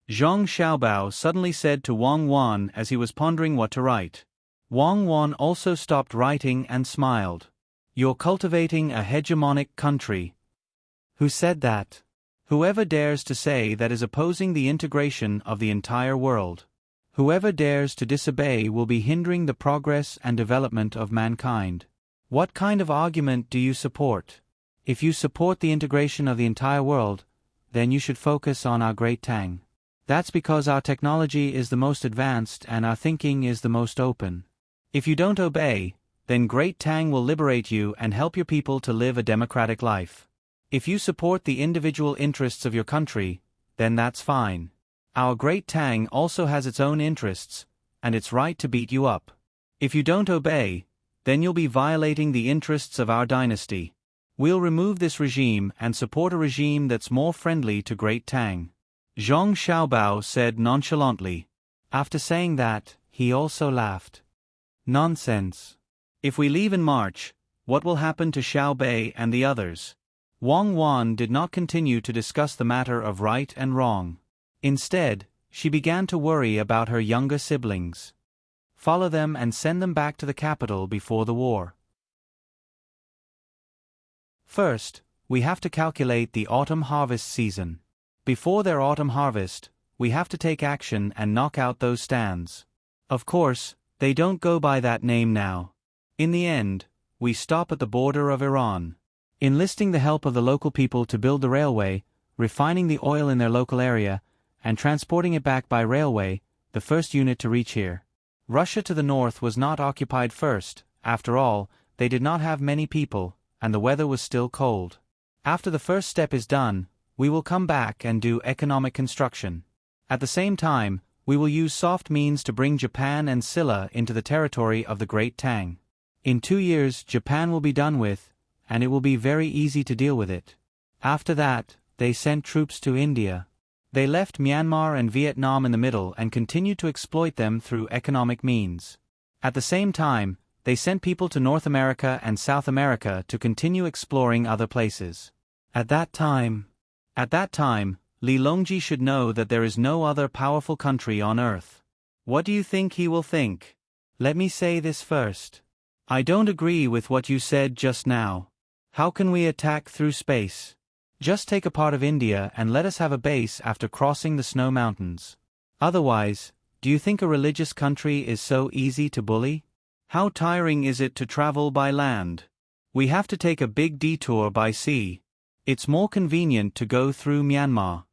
S1: Zhang Xiaobao suddenly said to Wang Wan as he was pondering what to write. Wang Wan also stopped writing and smiled. You're cultivating a hegemonic country. Who said that? Whoever dares to say that is opposing the integration of the entire world. Whoever dares to disobey will be hindering the progress and development of mankind. What kind of argument do you support? If you support the integration of the entire world, then you should focus on our great Tang. That's because our technology is the most advanced and our thinking is the most open. If you don't obey, then great Tang will liberate you and help your people to live a democratic life. If you support the individual interests of your country, then that's fine. Our great Tang also has its own interests, and it's right to beat you up. If you don't obey, then you'll be violating the interests of our dynasty. We'll remove this regime and support a regime that's more friendly to great Tang. Zhang Xiaobao said nonchalantly. After saying that, he also laughed. Nonsense. If we leave in March, what will happen to Xiao Bei and the others? Wang Wan did not continue to discuss the matter of right and wrong. Instead, she began to worry about her younger siblings. Follow them and send them back to the capital before the war. First, we have to calculate the autumn harvest season. Before their autumn harvest, we have to take action and knock out those stands. Of course, they don't go by that name now. In the end, we stop at the border of Iran. Enlisting the help of the local people to build the railway, refining the oil in their local area, and transporting it back by railway, the first unit to reach here. Russia to the north was not occupied first. After all, they did not have many people, and the weather was still cold. After the first step is done, we will come back and do economic construction. At the same time, we will use soft means to bring Japan and Silla into the territory of the Great Tang. In 2 years, Japan will be done with, and it will be very easy to deal with it. After that, they sent troops to India. They left Myanmar and Vietnam in the middle and continued to exploit them through economic means. At the same time, they sent people to North America and South America to continue exploring other places. At that time, Li Longji should know that there is no other powerful country on earth. What do you think he will think? Let me say this first. I don't agree with what you said just now. How can we attack through space? Just take a part of India and let us have a base after crossing the snow mountains. Otherwise, do you think a religious country is so easy to bully? How tiring is it to travel by land? We have to take a big detour by sea. It's more convenient to go through Myanmar.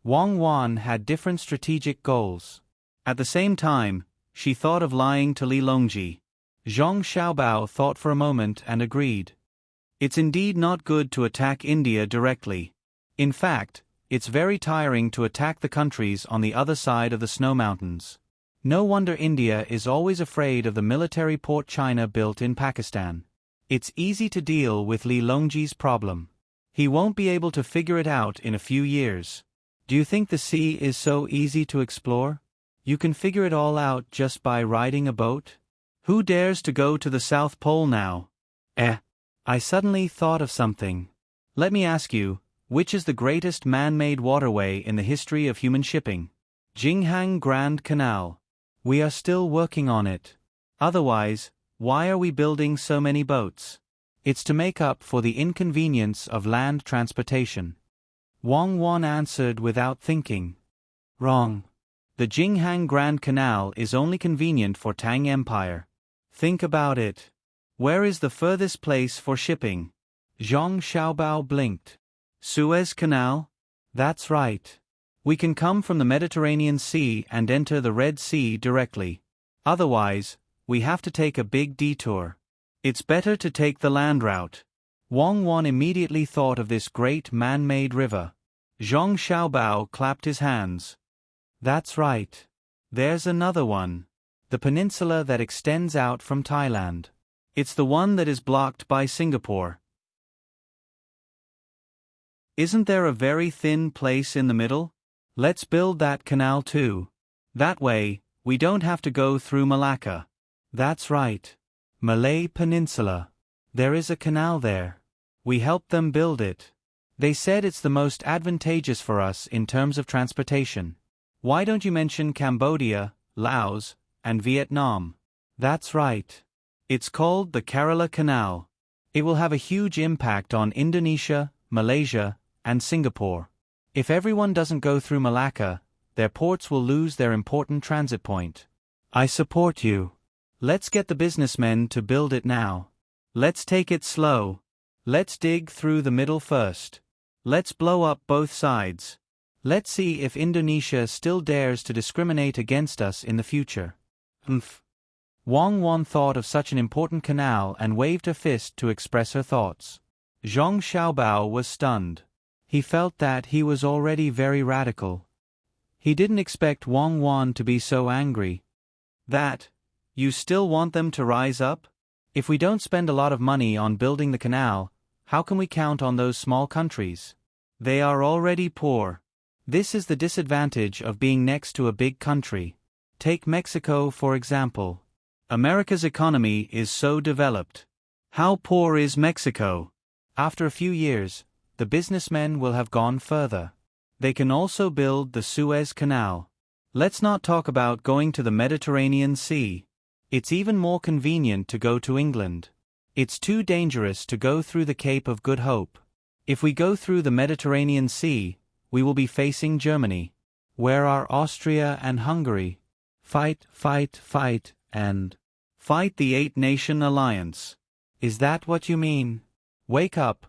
S1: Wang Wan had different strategic goals. At the same time, she thought of lying to Li Longji. Zhang Xiaobao thought for a moment and agreed. It's indeed not good to attack India directly. In fact, It's very tiring to attack the countries on the other side of the snow mountains. No wonder India is always afraid of the military port China built in Pakistan. It's easy to deal with Li Longji's problem. He won't be able to figure it out in a few years. Do you think the sea is so easy to explore? You can figure it all out just by riding a boat? Who dares to go to the South Pole now? I suddenly thought of something. Let me ask you, which is the greatest man-made waterway in the history of human shipping? Jinghang Grand Canal. We are still working on it. Otherwise, why are we building so many boats? It's to make up for the inconvenience of land transportation. Wang Wan answered without thinking. Wrong. The Jinghang Grand Canal is only convenient for Tang Empire. Think about it. Where is the furthest place for shipping? Zhang Xiaobao blinked. Suez Canal? That's right. We can come from the Mediterranean Sea and enter the Red Sea directly. Otherwise, we have to take a big detour. It's better to take the land route. Wang Wan immediately thought of this great man-made river. Zhang Xiaobao clapped his hands. That's right. There's another one. The peninsula that extends out from Thailand. It's the one that is blocked by Singapore. Isn't there a very thin place in the middle? Let's build that canal too. That way, we don't have to go through Malacca. That's right. Malay Peninsula. There is a canal there. We helped them build it. They said it's the most advantageous for us in terms of transportation. Why don't you mention Cambodia, Laos, and Vietnam? That's right. It's called the Kerala Canal. It will have a huge impact on Indonesia, Malaysia, and Singapore. If everyone doesn't go through Malacca, their ports will lose their important transit point. I support you. Let's get the businessmen to build it now. Let's take it slow. Let's dig through the middle first. Let's blow up both sides. Let's see if Indonesia still dares to discriminate against us in the future. Wang Wan thought of such an important canal and waved her fist to express her thoughts. Zhang Xiaobao was stunned. He felt that he was already very radical. He didn't expect Wang Wan to be so angry. That, you still want them to rise up? If we don't spend a lot of money on building the canal, how can we count on those small countries? They are already poor. This is the disadvantage of being next to a big country. Take Mexico for example. America's economy is so developed. How poor is Mexico? After a few years, the businessmen will have gone further. They can also build the Suez Canal. Let's not talk about going to the Mediterranean Sea. It's even more convenient to go to England. It's too dangerous to go through the Cape of Good Hope. If we go through the Mediterranean Sea, we will be facing Germany. Where are Austria and Hungary? Fight, fight, fight, and fight the Eight-Nation Alliance. Is that what you mean? Wake up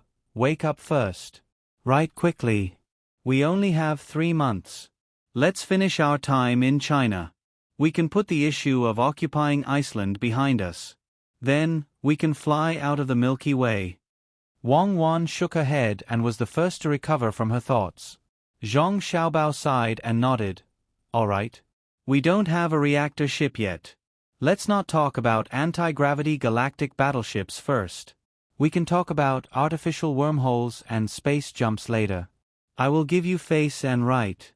S1: first. Write quickly. We only have 3 months. Let's finish our time in China. We can put the issue of occupying Iceland behind us. Then, we can fly out of the Milky Way. Wang Wan shook her head and was the first to recover from her thoughts. Zhang Xiaobao sighed and nodded. All right. We don't have a reactor ship yet. Let's not talk about anti-gravity galactic battleships first. We can talk about artificial wormholes and space jumps later. I will give you face and right.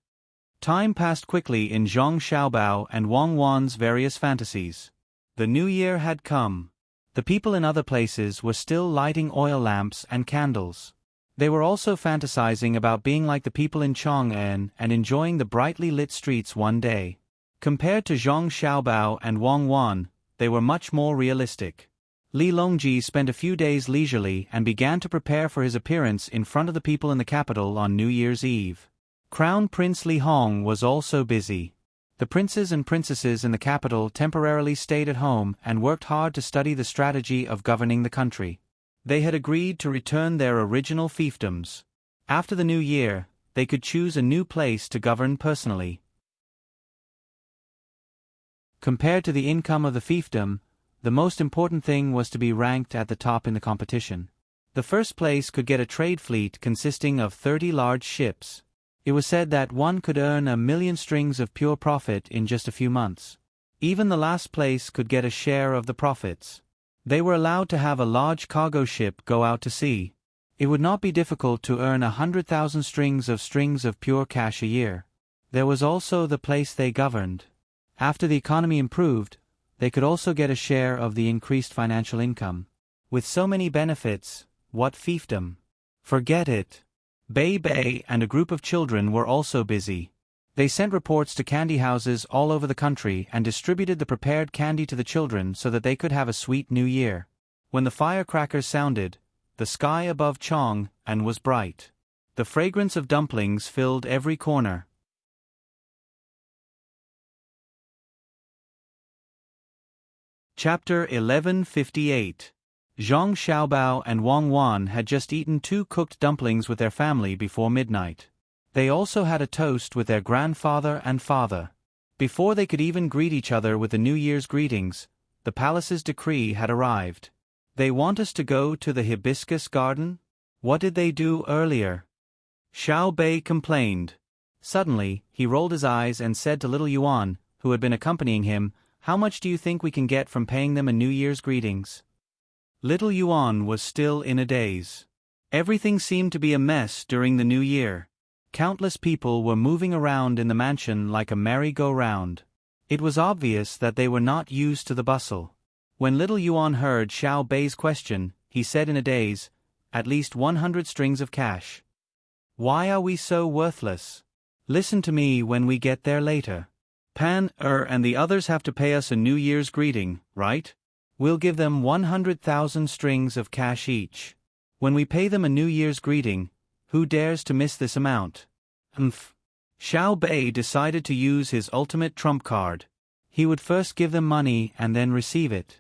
S1: Time passed quickly in Zhang Xiaobao and Wang Wan's various fantasies. The new year had come. The people in other places were still lighting oil lamps and candles. They were also fantasizing about being like the people in Chang'an and enjoying the brightly lit streets one day. Compared to Zhang Xiaobao and Wang Wan, they were much more realistic. Li Longji spent a few days leisurely and began to prepare for his appearance in front of the people in the capital on New Year's Eve. Crown Prince Li Hong was also busy. The princes and princesses in the capital temporarily stayed at home and worked hard to study the strategy of governing the country. They had agreed to return their original fiefdoms. After the new year, they could choose a new place to govern personally. Compared to the income of the fiefdom, the most important thing was to be ranked at the top in the competition. The first place could get a trade fleet consisting of 30 large ships. It was said that one could earn 1,000,000 strings of pure profit in just a few months. Even the last place could get a share of the profits. They were allowed to have a large cargo ship go out to sea. It would not be difficult to earn 100,000 strings of pure cash a year. There was also the place they governed. After the economy improved, they could also get a share of the increased financial income. With so many benefits, what fiefdom? Forget it. Bei and a group of children were also busy. They sent reports to candy houses all over the country and distributed the prepared candy to the children so that they could have a sweet new year. When the firecrackers sounded, the sky above Chong and was bright. The fragrance of dumplings filled every corner. Chapter 1158. Zhang Xiaobao and Wang Wan had just eaten 2 cooked dumplings with their family before midnight. They also had a toast with their grandfather and father. Before they could even greet each other with the New Year's greetings, the palace's decree had arrived. They want us to go to the hibiscus garden? What did they do earlier? Xiao Bei complained. Suddenly, he rolled his eyes and said to little Yuan, who had been accompanying him, "How much do you think we can get from paying them a New Year's greetings?" Little Yuan was still in a daze. Everything seemed to be a mess during the New Year. Countless people were moving around in the mansion like a merry-go-round. It was obvious that they were not used to the bustle. When little Yuan heard Xiao Bei's question, he said in a daze, "At least 100 strings of cash. Why are we so worthless? Listen to me when we get there later. Pan and the others have to pay us a New Year's greeting, right? We'll give them 100,000 strings of cash each. When we pay them a New Year's greeting, who dares to miss this amount?" Xiao Bei decided to use his ultimate trump card. He would first give them money and then receive it.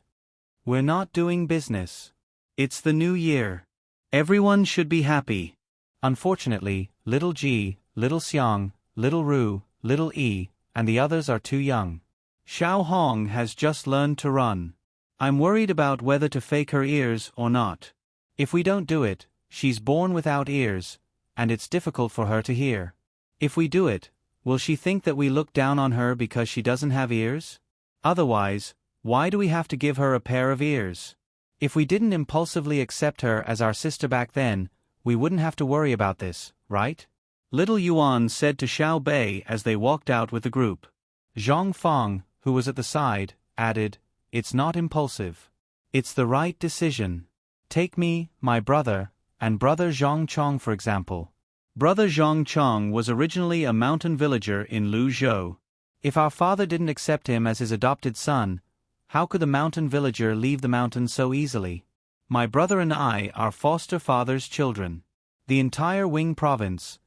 S1: We're not doing business. It's the New Year. Everyone should be happy. Unfortunately, little Ji, little Xiang, little Ru, little Yi, and the others are too young. Xiao Hong has just learned to run. I'm worried about whether to fake her ears or not. If we don't do it, she's born without ears, and it's difficult for her to hear. If we do it, will she think that we look down on her because she doesn't have ears? Otherwise, why do we have to give her a pair of ears? If we didn't impulsively accept her as our sister back then, we wouldn't have to worry about this, right? Little Yuan said to Xiao Bei as they walked out with the group. Zhang Fang, who was at the side, added, "It's not impulsive. It's the right decision. Take me, my brother, and brother Zhang Chong for example. Brother Zhang Chong was originally a mountain villager in Luzhou. If our father didn't accept him as his adopted son, how could the mountain villager leave the mountains so easily? My brother and I are foster father's children. The entire Wing province,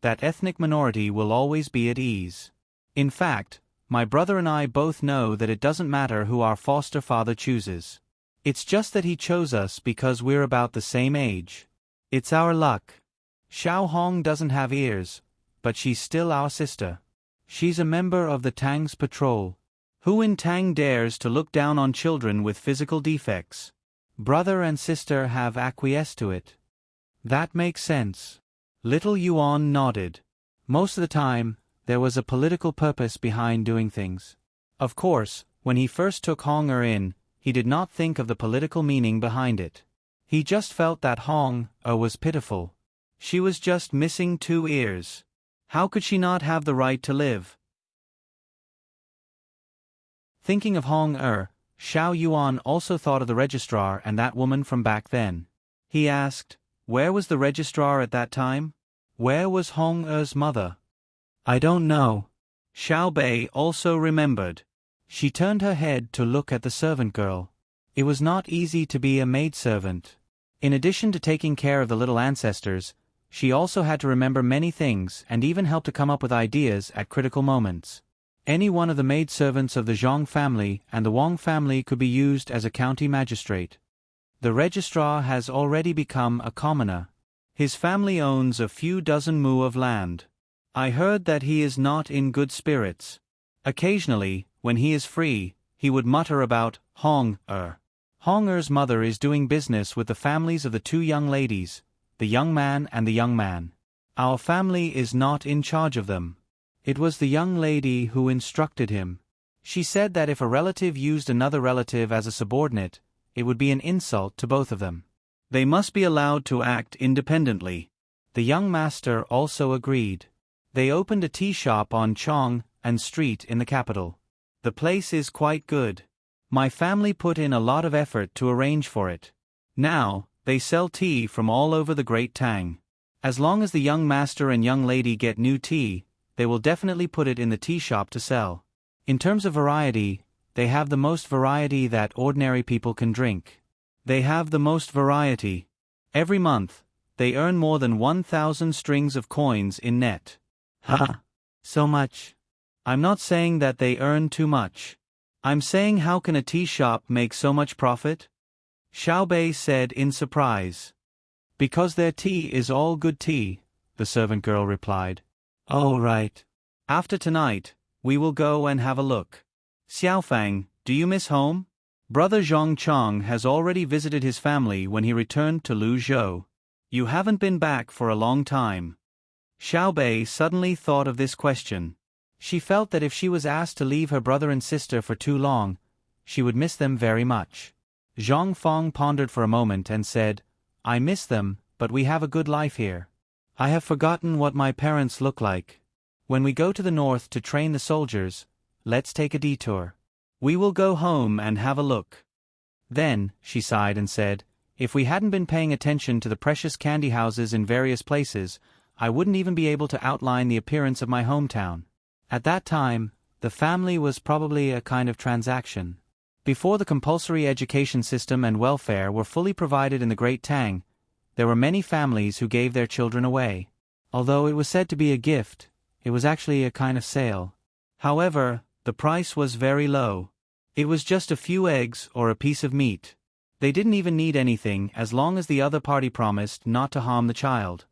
S1: that ethnic minority, will always be at ease. In fact, my brother and I both know that it doesn't matter who our foster father chooses. It's just that he chose us because we're about the same age. It's our luck. Xiao Hong doesn't have ears, but she's still our sister. She's a member of the Tang's patrol. Who in Tang dares to look down on children with physical defects? Brother and sister have acquiesced to it. That makes sense." Little Yuan nodded. Most of the time, there was a political purpose behind doing things. Of course, when he first took Hong in, he did not think of the political meaning behind it. He just felt that Hong was pitiful. She was just missing 2 ears. How could she not have the right to live? Thinking of Hong Xiao Yuan also thought of the registrar and that woman from back then. He asked, where was the registrar at that time? Where was Hong mother? I don't know. Xiao Bei also remembered. She turned her head to look at the servant girl. It was not easy to be a maidservant. In addition to taking care of the little ancestors, she also had to remember many things and even help to come up with ideas at critical moments. Any one of the maidservants of the Zhang family and the Wang family could be used as a county magistrate. The registrar has already become a commoner. His family owns a few dozen mu of land. I heard that he is not in good spirits. Occasionally, when he is free, he would mutter about Hong Hong mother is doing business with the families of the 2 young ladies, the young man and the young man. Our family is not in charge of them. It was the young lady who instructed him. She said that if a relative used another relative as a subordinate, it would be an insult to both of them. They must be allowed to act independently. The young master also agreed. They opened a tea shop on Chong and Street in the capital. The place is quite good. My family put in a lot of effort to arrange for it. Now, they sell tea from all over the Great Tang. As long as the young master and young lady get new tea, they will definitely put it in the tea shop to sell. In terms of variety, they have the most variety that ordinary people can drink. They have the most variety. Every month, they earn more than 1,000 strings of coins in net. Ha! So much. I'm not saying that they earn too much. I'm saying how can a tea shop make so much profit? Xiaobei said in surprise. Because their tea is all good tea, the servant girl replied. Oh right. After tonight, we will go and have a look. Xiaofang, do you miss home? Brother Zhong Chong has already visited his family when he returned to Luzhou. You haven't been back for a long time. Xiaobei suddenly thought of this question. She felt that if she was asked to leave her brother and sister for too long, she would miss them very much. Zhong Fong pondered for a moment and said, I miss them, but we have a good life here. I have forgotten what my parents look like. When we go to the north to train the soldiers, let's take a detour. We will go home and have a look. Then, she sighed and said, if we hadn't been paying attention to the precious candy houses in various places, I wouldn't even be able to outline the appearance of my hometown. At that time, the family was probably a kind of transaction. Before the compulsory education system and welfare were fully provided in the Great Tang, there were many families who gave their children away. Although it was said to be a gift, it was actually a kind of sale. However, the price was very low. It was just a few eggs or a piece of meat. They didn't even need anything as long as the other party promised not to harm the child.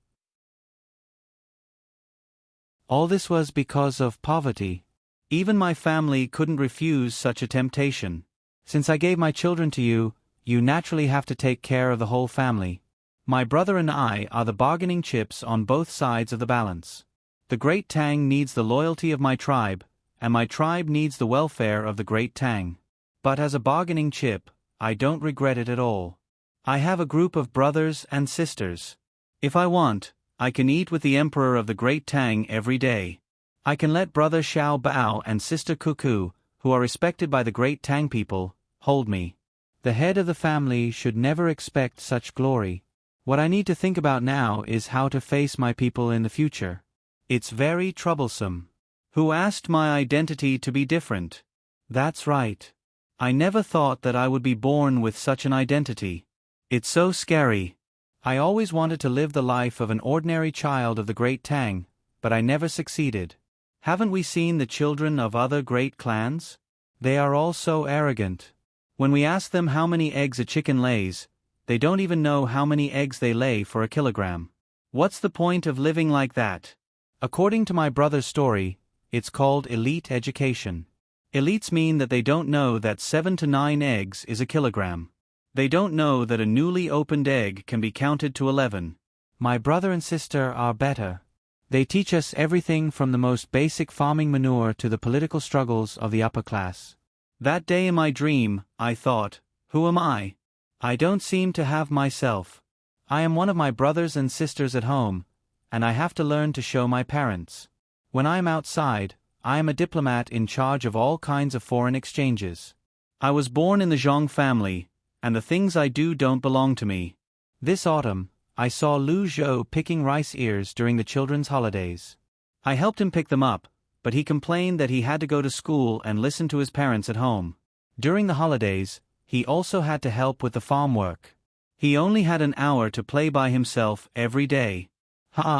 S1: All this was because of poverty. Even my family couldn't refuse such a temptation. Since I gave my children to you, you naturally have to take care of the whole family. My brother and I are the bargaining chips on both sides of the balance. The Great Tang needs the loyalty of my tribe, and my tribe needs the welfare of the Great Tang. But as a bargaining chip, I don't regret it at all. I have a group of brothers and sisters. If I want, I can eat with the Emperor of the Great Tang every day. I can let Brother Xiao Bao and Sister Cuckoo, who are respected by the Great Tang people, hold me. The head of the family should never expect such glory. What I need to think about now is how to face my people in the future. It's very troublesome. Who asked my identity to be different? That's right. I never thought that I would be born with such an identity. It's so scary. I always wanted to live the life of an ordinary child of the Great Tang, but I never succeeded. Haven't we seen the children of other great clans? They are all so arrogant. When we ask them how many eggs a chicken lays, they don't even know how many eggs they lay for a kilogram. What's the point of living like that? According to my brother's story, it's called elite education. Elites mean that they don't know that 7 to 9 eggs is a kilogram. They don't know that a newly opened egg can be counted to 11. My brother and sister are better. They teach us everything from the most basic farming manure to the political struggles of the upper class. That day in my dream, I thought, who am I? I don't seem to have myself. I am one of my brothers and sisters at home, and I have to learn to show my parents. When I am outside, I am a diplomat in charge of all kinds of foreign exchanges. I was born in the Zhong family, and the things I do don't belong to me. This autumn, I saw Lu Zhou picking rice ears during the children's holidays. I helped him pick them up, but he complained that he had to go to school and listen to his parents at home. During the holidays, he also had to help with the farm work. He only had an hour to play by himself every day.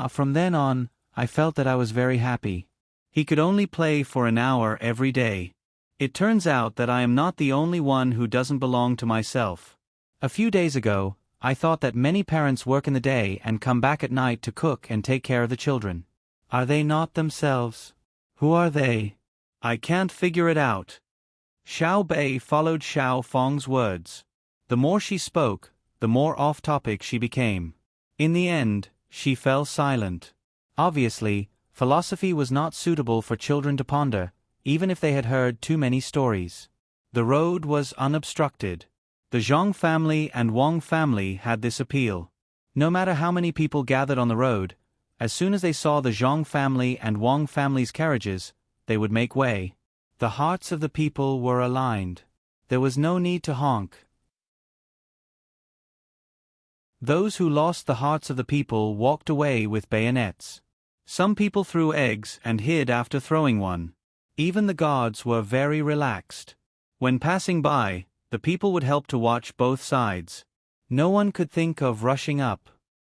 S1: From then on, I felt that I was very happy. He could only play for an hour every day. It turns out that I am not the only one who doesn't belong to myself. A few days ago, I thought that many parents work in the day and come back at night to cook and take care of the children. Are they not themselves? Who are they? I can't figure it out. Xiao Bei followed Xiao Fong's words. The more she spoke, the more off-topic she became. In the end, she fell silent. Obviously, philosophy was not suitable for children to ponder, even if they had heard too many stories. The road was unobstructed. The Zhang family and Wang family had this appeal. No matter how many people gathered on the road, as soon as they saw the Zhang family and Wang family's carriages, they would make way. The hearts of the people were aligned. There was no need to honk. Those who lost the hearts of the people walked away with bayonets. Some people threw eggs and hid after throwing one. Even the guards were very relaxed. When passing by, the people would help to watch both sides. No one could think of rushing up.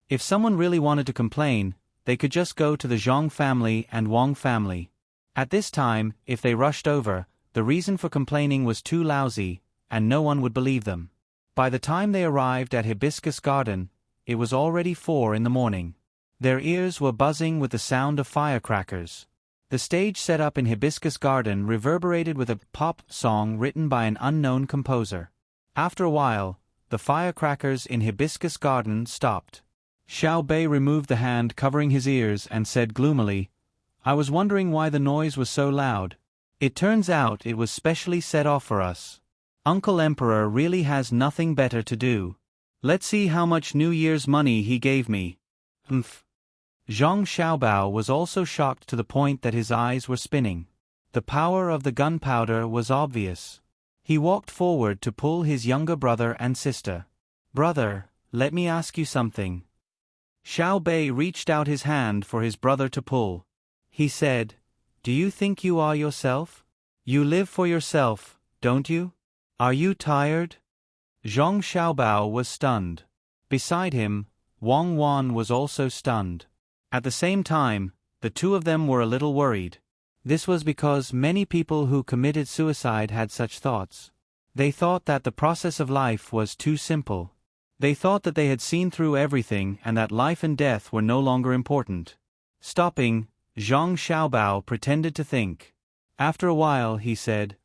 S1: If someone really wanted to complain, they could just go to the Zhang family and Wang family. At this time, if they rushed over, the reason for complaining was too lousy, and no one would believe them. By the time they arrived at Hibiscus Garden, it was already 4 in the morning. Their ears were buzzing with the sound of firecrackers. The stage set up in Hibiscus Garden reverberated with a pop song written by an unknown composer. After a while, the firecrackers in Hibiscus Garden stopped. Xiao Bei removed the hand covering his ears and said gloomily, "I was wondering why the noise was so loud. It turns out it was specially set off for us. Uncle Emperor really has nothing better to do. Let's see how much New Year's money he gave me." Humph. Zhang Xiaobao was also shocked to the point that his eyes were spinning. The power of the gunpowder was obvious. He walked forward to pull his younger brother and sister. "Brother, let me ask you something." Xiao Bei reached out his hand for his brother to pull. He said, "Do you think you are yourself? You live for yourself, don't you? Are you tired?" Zhang Xiaobao was stunned. Beside him, Wang Wan was also stunned. At the same time, the two of them were a little worried. This was because many people who committed suicide had such thoughts. They thought that the process of life was too simple. They thought that they had seen through everything and that life and death were no longer important. Stopping, Zhang Xiaobao pretended to think. After a while he said,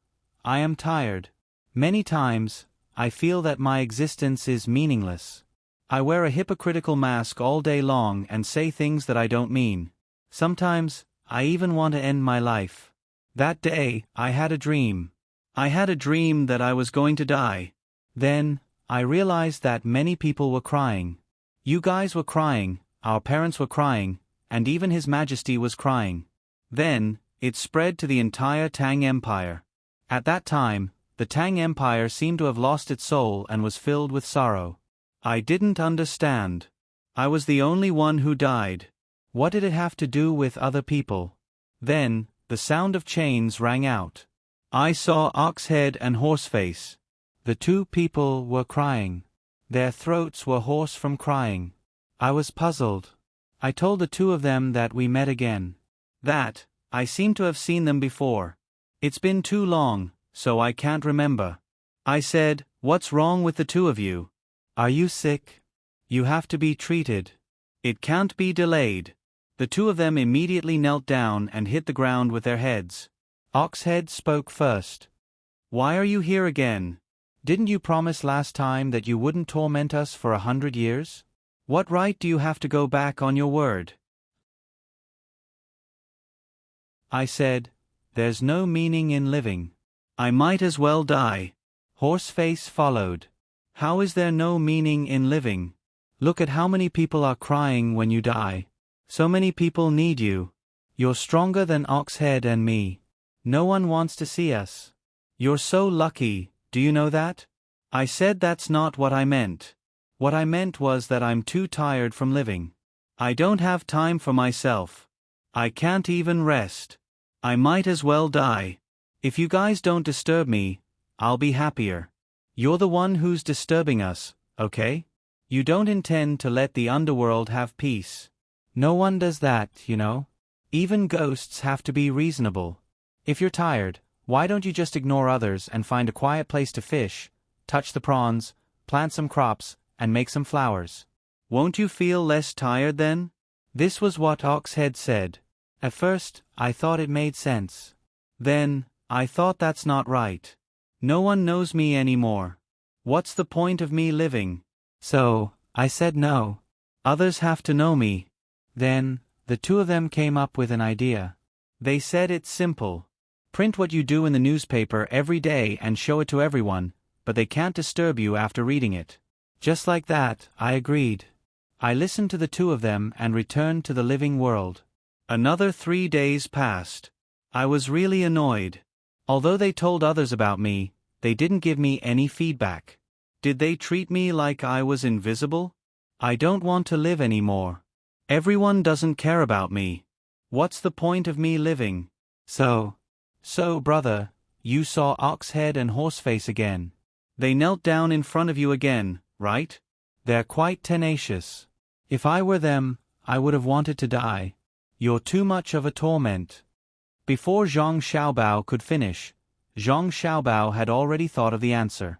S1: "I am tired. Many times, I feel that my existence is meaningless. I wear a hypocritical mask all day long and say things that I don't mean. Sometimes, I even want to end my life. That day, I had a dream. I had a dream that I was going to die. Then, I realized that many people were crying. You guys were crying, our parents were crying, and even His Majesty was crying. Then, it spread to the entire Tang Empire. At that time, the Tang Empire seemed to have lost its soul and was filled with sorrow. I didn't understand. I was the only one who died. What did it have to do with other people?" Then, the sound of chains rang out. I saw Oxhead and Horseface. The two people were crying. Their throats were hoarse from crying. I was puzzled. I told the two of them that we met again. That, I seem to have seen them before. It's been too long, so I can't remember. I said, "What's wrong with the two of you? Are you sick? You have to be treated. It can't be delayed." The two of them immediately knelt down and hit the ground with their heads. Oxhead spoke first. "Why are you here again? Didn't you promise last time that you wouldn't torment us for 100 years? What right do you have to go back on your word?" I said, "There's no meaning in living. I might as well die." Horseface followed. "How is there no meaning in living? Look at how many people are crying when you die. So many people need you. You're stronger than Oxhead and me. No one wants to see us. You're so lucky, do you know that?" I said that's not what I meant. What I meant was that I'm too tired from living. I don't have time for myself. I can't even rest. I might as well die. If you guys don't disturb me, I'll be happier. You're the one who's disturbing us, okay? You don't intend to let the underworld have peace. No one does that, you know. Even ghosts have to be reasonable. If you're tired, why don't you just ignore others and find a quiet place to fish, touch the prawns, plant some crops, and make some flowers? Won't you feel less tired then? This was what Oxhead said. At first, I thought it made sense. Then, I thought that's not right. No one knows me anymore. What's the point of me living? So, I said no. Others have to know me. Then, The two of them came up with an idea. They said it's simple. Print what you do in the newspaper every day and show it to everyone, but they can't disturb you after reading it. Just like that, I agreed. I listened to the two of them and returned to the living world. Another 3 days passed. I was really annoyed. Although they told others about me, they didn't give me any feedback. Did they treat me like I was invisible? I don't want to live anymore. Everyone doesn't care about me. What's the point of me living? So, brother, you saw Oxhead and Horseface again. They knelt down in front of you again, right? They're quite tenacious. If I were them, I would have wanted to die. You're too much of a torment. Before Zhang Xiaobao could finish, Zhang Xiaobao had already thought of the answer.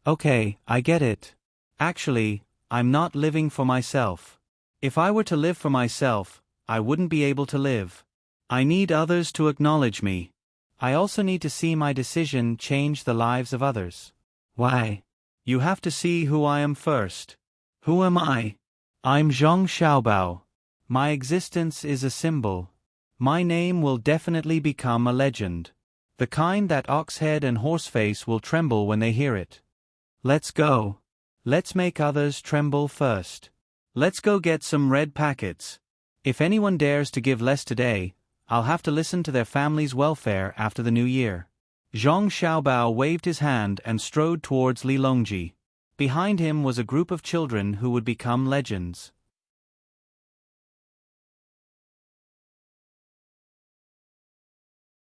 S1: Okay, I get it. Actually, I'm not living for myself. If I were to live for myself, I wouldn't be able to live. I need others to acknowledge me. I also need to see my decision change the lives of others. Why? You have to see who I am first. Who am I? I'm Zhang Xiaobao. My existence is a symbol. My name will definitely become a legend. The kind that Oxhead and Horseface will tremble when they hear it. Let's go. Let's make others tremble first. Let's go get some red packets. If anyone dares to give less today, I'll have to listen to their family's welfare after the new year. Zhang Xiaobao waved his hand and strode towards Li Longji. Behind him was a group of children who would become legends.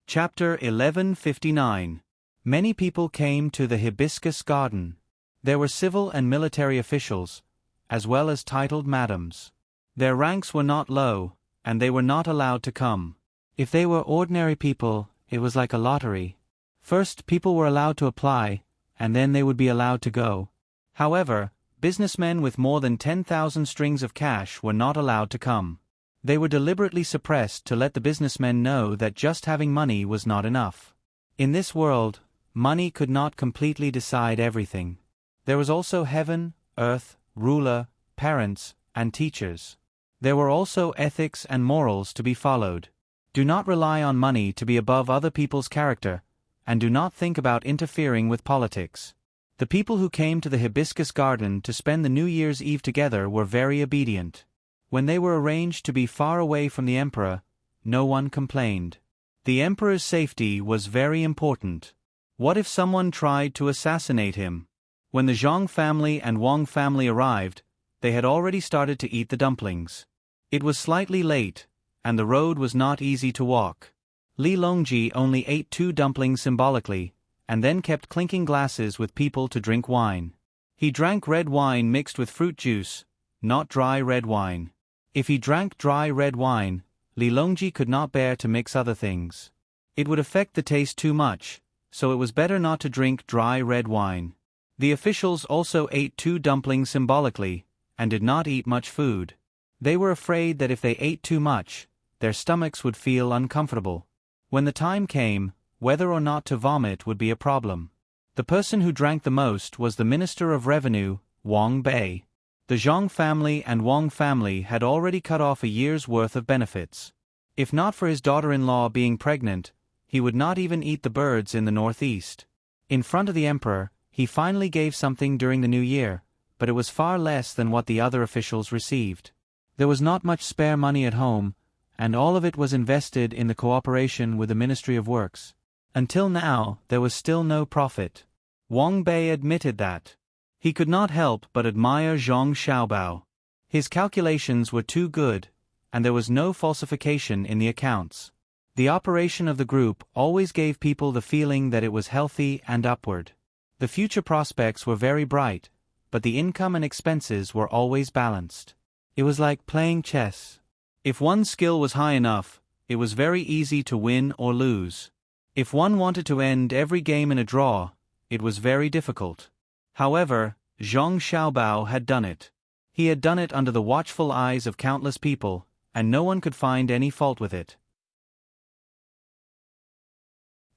S1: Chapter 1159. Many people came to the hibiscus garden. There were civil and military officials, as well as titled madams. Their ranks were not low, and they were not allowed to come. If they were ordinary people, it was like a lottery. First, people were allowed to apply, and then they would be allowed to go. However, businessmen with more than 10,000 strings of cash were not allowed to come. They were deliberately suppressed to let the businessmen know that just having money was not enough. In this world, money could not completely decide everything. There was also heaven, earth, ruler, parents, and teachers. There were also ethics and morals to be followed. Do not rely on money to be above other people's character, and do not think about interfering with politics. The people who came to the hibiscus garden to spend the New Year's Eve together were very obedient. When they were arranged to be far away from the emperor, no one complained. The emperor's safety was very important. What if someone tried to assassinate him? When the Zhang family and Wang family arrived, they had already started to eat the dumplings. It was slightly late, and the road was not easy to walk. Li Longji only ate 2 dumplings symbolically, and then kept clinking glasses with people to drink wine. He drank red wine mixed with fruit juice, not dry red wine. If he drank dry red wine, Li Longji could not bear to mix other things. It would affect the taste too much, so it was better not to drink dry red wine. The officials also ate 2 dumplings symbolically, and did not eat much food. They were afraid that if they ate too much, their stomachs would feel uncomfortable. When the time came, whether or not to vomit would be a problem. The person who drank the most was the Minister of Revenue, Wang Bei. The Zhang family and Wang family had already cut off a year's worth of benefits. If not for his daughter-in-law being pregnant, he would not even eat the birds in the northeast. In front of the emperor, he finally gave something during the new year, but it was far less than what the other officials received. There was not much spare money at home, and all of it was invested in the cooperation with the Ministry of Works. Until now, there was still no profit. Wang Bei admitted that. He could not help but admire Zhang Xiaobao. His calculations were too good, and there was no falsification in the accounts. The operation of the group always gave people the feeling that it was healthy and upward. The future prospects were very bright, but the income and expenses were always balanced. It was like playing chess. If one skill was high enough, it was very easy to win or lose. If one wanted to end every game in a draw, it was very difficult. However, Zhang Xiaobao had done it. He had done it under the watchful eyes of countless people, and no one could find any fault with it.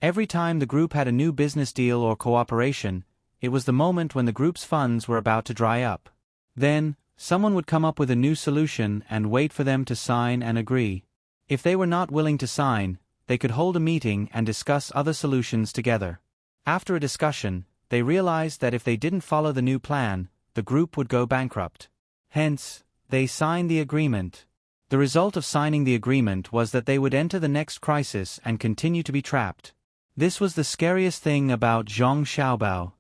S1: Every time the group had a new business deal or cooperation, it was the moment when the group's funds were about to dry up. Then, Someone would come up with a new solution and wait for them to sign and agree. If they were not willing to sign, they could hold a meeting and discuss other solutions together. After a discussion, they realized that if they didn't follow the new plan, the group would go bankrupt. Hence, they signed the agreement. The result of signing the agreement was that they would enter the next crisis and continue to be trapped. This was the scariest thing about Zhang Xiaobao.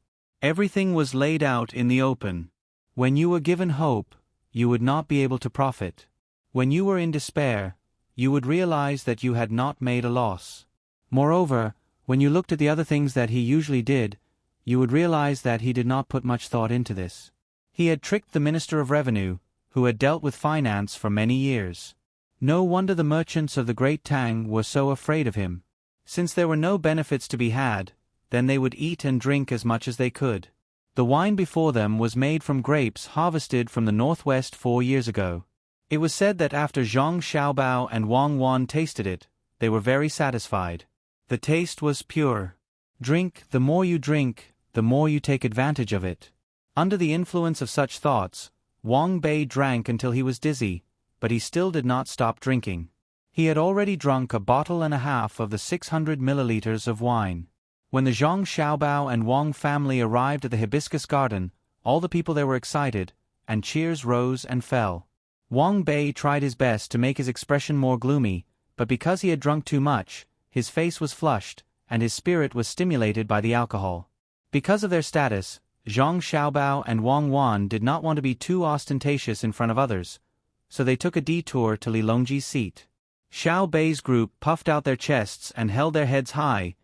S1: Everything was laid out in the open. When you were given hope, you would not be able to profit. When you were in despair, you would realize that you had not made a loss. Moreover, when you looked at the other things that he usually did, you would realize that he did not put much thought into this. He had tricked the Minister of Revenue, who had dealt with finance for many years. No wonder the merchants of the great Tang were so afraid of him. Since there were no benefits to be had, then they would eat and drink as much as they could. The wine before them was made from grapes harvested from the northwest 4 years ago. It was said that after Zhang Xiaobao and Wang Wan tasted it, they were very satisfied. The taste was pure. Drink, the more you drink, the more you take advantage of it. Under the influence of such thoughts, Wang Bei drank until he was dizzy, but he still did not stop drinking. He had already drunk a bottle and a half of the 600 milliliters of wine. When the Zhang Xiaobao and Wang family arrived at the hibiscus garden, all the people there were excited, and cheers rose and fell. Wang Bei tried his best to make his expression more gloomy, but because he had drunk too much, his face was flushed, and his spirit was stimulated by the alcohol. Because of their status, Zhang Xiaobao and Wang Wan did not want to be too ostentatious in front of others, so they took a detour to Li Longji's seat. Xiao Bei's group puffed out their chests and held their heads high,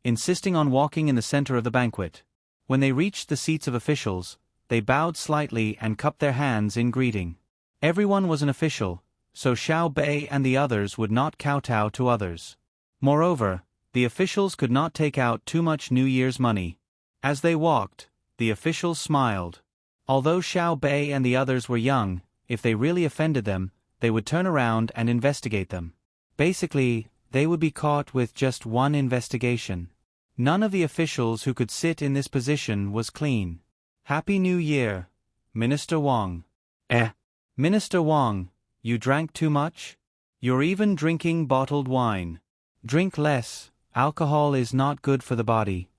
S1: insisting on walking in the center of the banquet. When they reached the seats of officials, they bowed slightly and cupped their hands in greeting. Everyone was an official, so Xiao Bei and the others would not kowtow to others. Moreover, the officials could not take out too much New Year's money. As they walked, the officials smiled. Although Xiao Bei and the others were young, if they really offended them, they would turn around and investigate them. Basically, they would be caught with just one investigation. None of the officials who could sit in this position was clean. Happy New Year, Minister Wang. Minister Wang, you drank too much? You're even drinking bottled wine. Drink less, alcohol is not good for the body.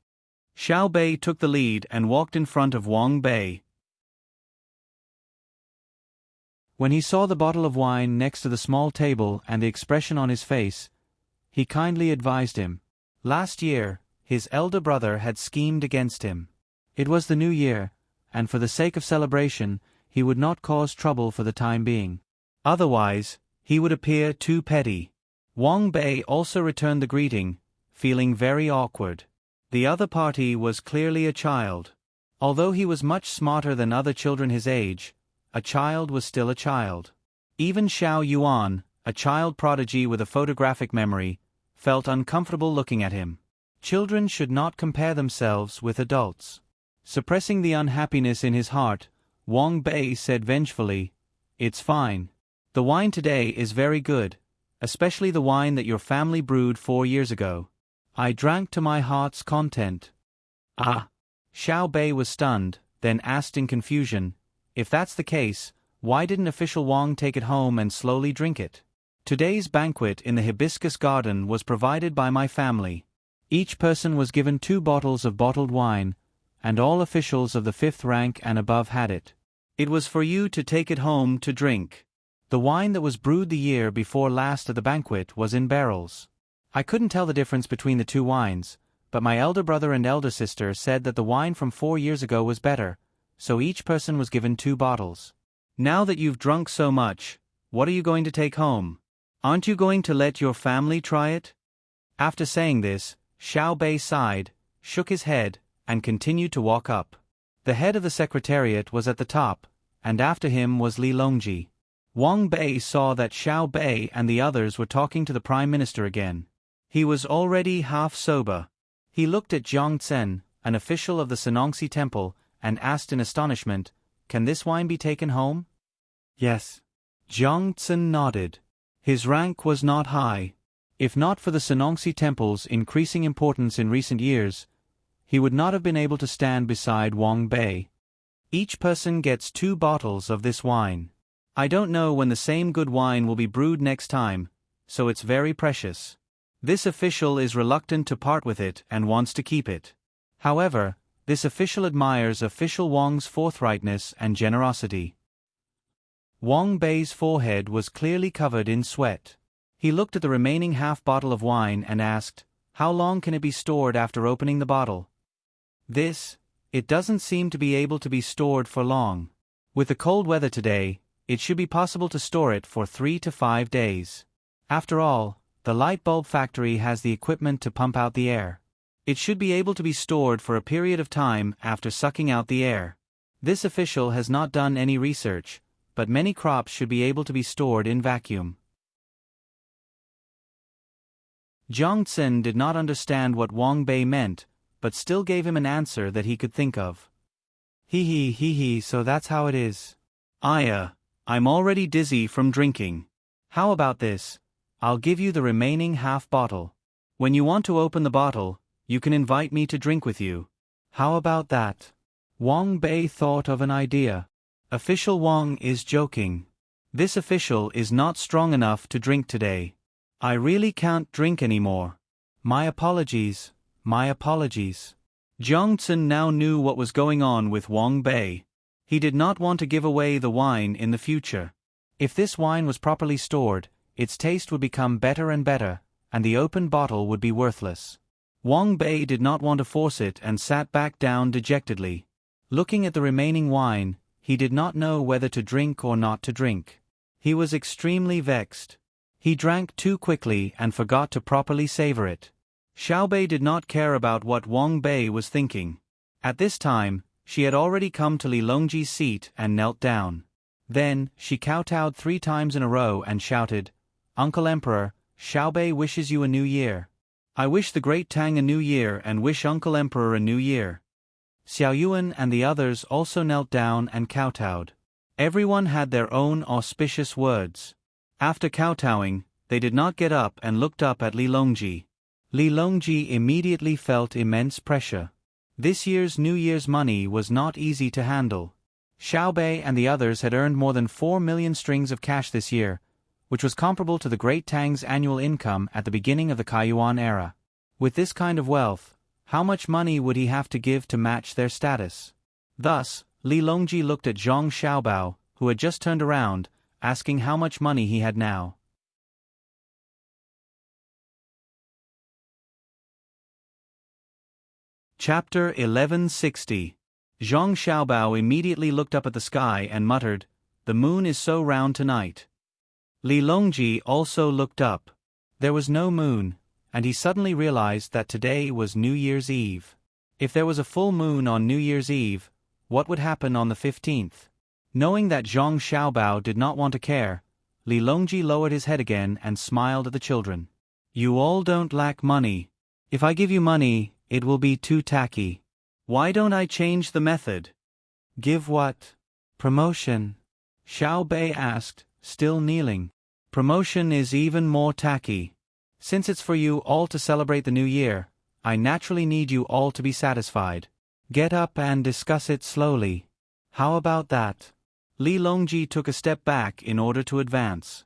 S1: Xiao Bei took the lead and walked in front of Wang Bei. When he saw the bottle of wine next to the small table and the expression on his face, he kindly advised him. Last year, his elder brother had schemed against him. It was the new year, and for the sake of celebration, he would not cause trouble for the time being. Otherwise, he would appear too petty. Wang Bei also returned the greeting, feeling very awkward. The other party was clearly a child. Although he was much smarter than other children his age, a child was still a child. Even Xiao Yuan, a child prodigy with a photographic memory, felt uncomfortable looking at him. Children should not compare themselves with adults. Suppressing the unhappiness in his heart, Wang Bei said vengefully, "It's fine. The wine today is very good, especially the wine that your family brewed 4 years ago. I drank to my heart's content." Xiao Bei was stunned, then asked in confusion, "If that's the case, why didn't official Wang take it home and slowly drink it? Today's banquet in the hibiscus garden was provided by my family. Each person was given 2 bottles of bottled wine, and all officials of the 5th rank and above had it. It was for you to take it home to drink. The wine that was brewed the year before last at the banquet was in barrels. I couldn't tell the difference between the 2 wines, but my elder brother and elder sister said that the wine from 4 years ago was better, so each person was given 2 bottles. Now that you've drunk so much, what are you going to take home? Aren't you going to let your family try it?" After saying this, Xiao Bei sighed, shook his head, and continued to walk up. The head of the secretariat was at the top, and after him was Li Longji. Wang Bei saw that Xiao Bei and the others were talking to the Prime Minister again. He was already half sober. He looked at Jiang Zhen, an official of the Senongxi Temple, and asked in astonishment, "Can this wine be taken home?" "Yes." Jiang Zhen nodded. His rank was not high. If not for the Senongxi Temple's increasing importance in recent years, he would not have been able to stand beside Wang Bei. Each person gets 2 bottles of this wine. I don't know when the same good wine will be brewed next time, so it's very precious. This official is reluctant to part with it and wants to keep it. However, this official admires official Wang's forthrightness and generosity. Wang Bei's forehead was clearly covered in sweat. He looked at the remaining half bottle of wine and asked, "How long can it be stored after opening the bottle?" It doesn't seem to be able to be stored for long. With the cold weather today, it should be possible to store it for 3 to 5 days. After all, the light bulb factory has the equipment to pump out the air. It should be able to be stored for a period of time after sucking out the air. This official has not done any research, but many crops should be able to be stored in vacuum. Jiang Tsin did not understand what Wang Bei meant, but still gave him an answer that he could think of. He, so that's how it is. I'm already dizzy from drinking. How about this? I'll give you the remaining half bottle. When you want to open the bottle, you can invite me to drink with you. How about that? Wang Bei thought of an idea. Official Wang is joking. This official is not strong enough to drink today. I really can't drink anymore. My apologies. Jiang Tsin now knew what was going on with Wang Bei. He did not want to give away the wine in the future. If this wine was properly stored, its taste would become better and better, and the open bottle would be worthless. Wang Bei did not want to force it and sat back down dejectedly. Looking at the remaining wine, he did not know whether to drink or not to drink. He was extremely vexed. He drank too quickly and forgot to properly savor it. Xiaobei did not care about what Wang Bei was thinking. At this time, she had already come to Li Longji's seat and knelt down. Then, she kowtowed 3 times in a row and shouted, "Uncle Emperor, Xiaobei wishes you a new year. I wish the great Tang a new year and wish Uncle Emperor a new year." Xiao Yuan and the others also knelt down and kowtowed. Everyone had their own auspicious words. After kowtowing, they did not get up and looked up at Li Longji. Li Longji immediately felt immense pressure. This year's New Year's money was not easy to handle. Xiaobei and the others had earned more than 4 million strings of cash this year, which was comparable to the Great Tang's annual income at the beginning of the Kaiyuan era. With this kind of wealth, how much money would he have to give to match their status? Thus, Li Longji looked at Zhang Xiaobao, who had just turned around, asking how much money he had now. Chapter 1160. Zhang Xiaobao immediately looked up at the sky and muttered, "The moon is so round tonight." Li Longji also looked up. There was no moon, and he suddenly realized that today was New Year's Eve. If there was a full moon on New Year's Eve, what would happen on the 15th? Knowing that Zhang Xiaobao did not want to care, Li Longji lowered his head again and smiled at the children. "You all don't lack money. If I give you money, it will be too tacky. Why don't I change the method?" "Give what?" "Promotion," Xiaobei asked, still kneeling. "Promotion is even more tacky. Since it's for you all to celebrate the new year, I naturally need you all to be satisfied. Get up and discuss it slowly. How about that?" Li Longji took a step back in order to advance.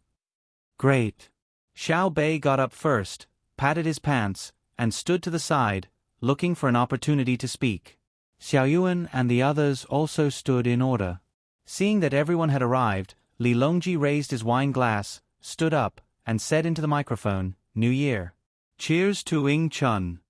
S1: "Great." Xiaobei got up first, patted his pants, and stood to the side, looking for an opportunity to speak. Xiao Yuan and the others also stood in order. Seeing that everyone had arrived, Li Longji raised his wine glass, stood up, and said into the microphone, "New Year. Cheers to Ing Chun."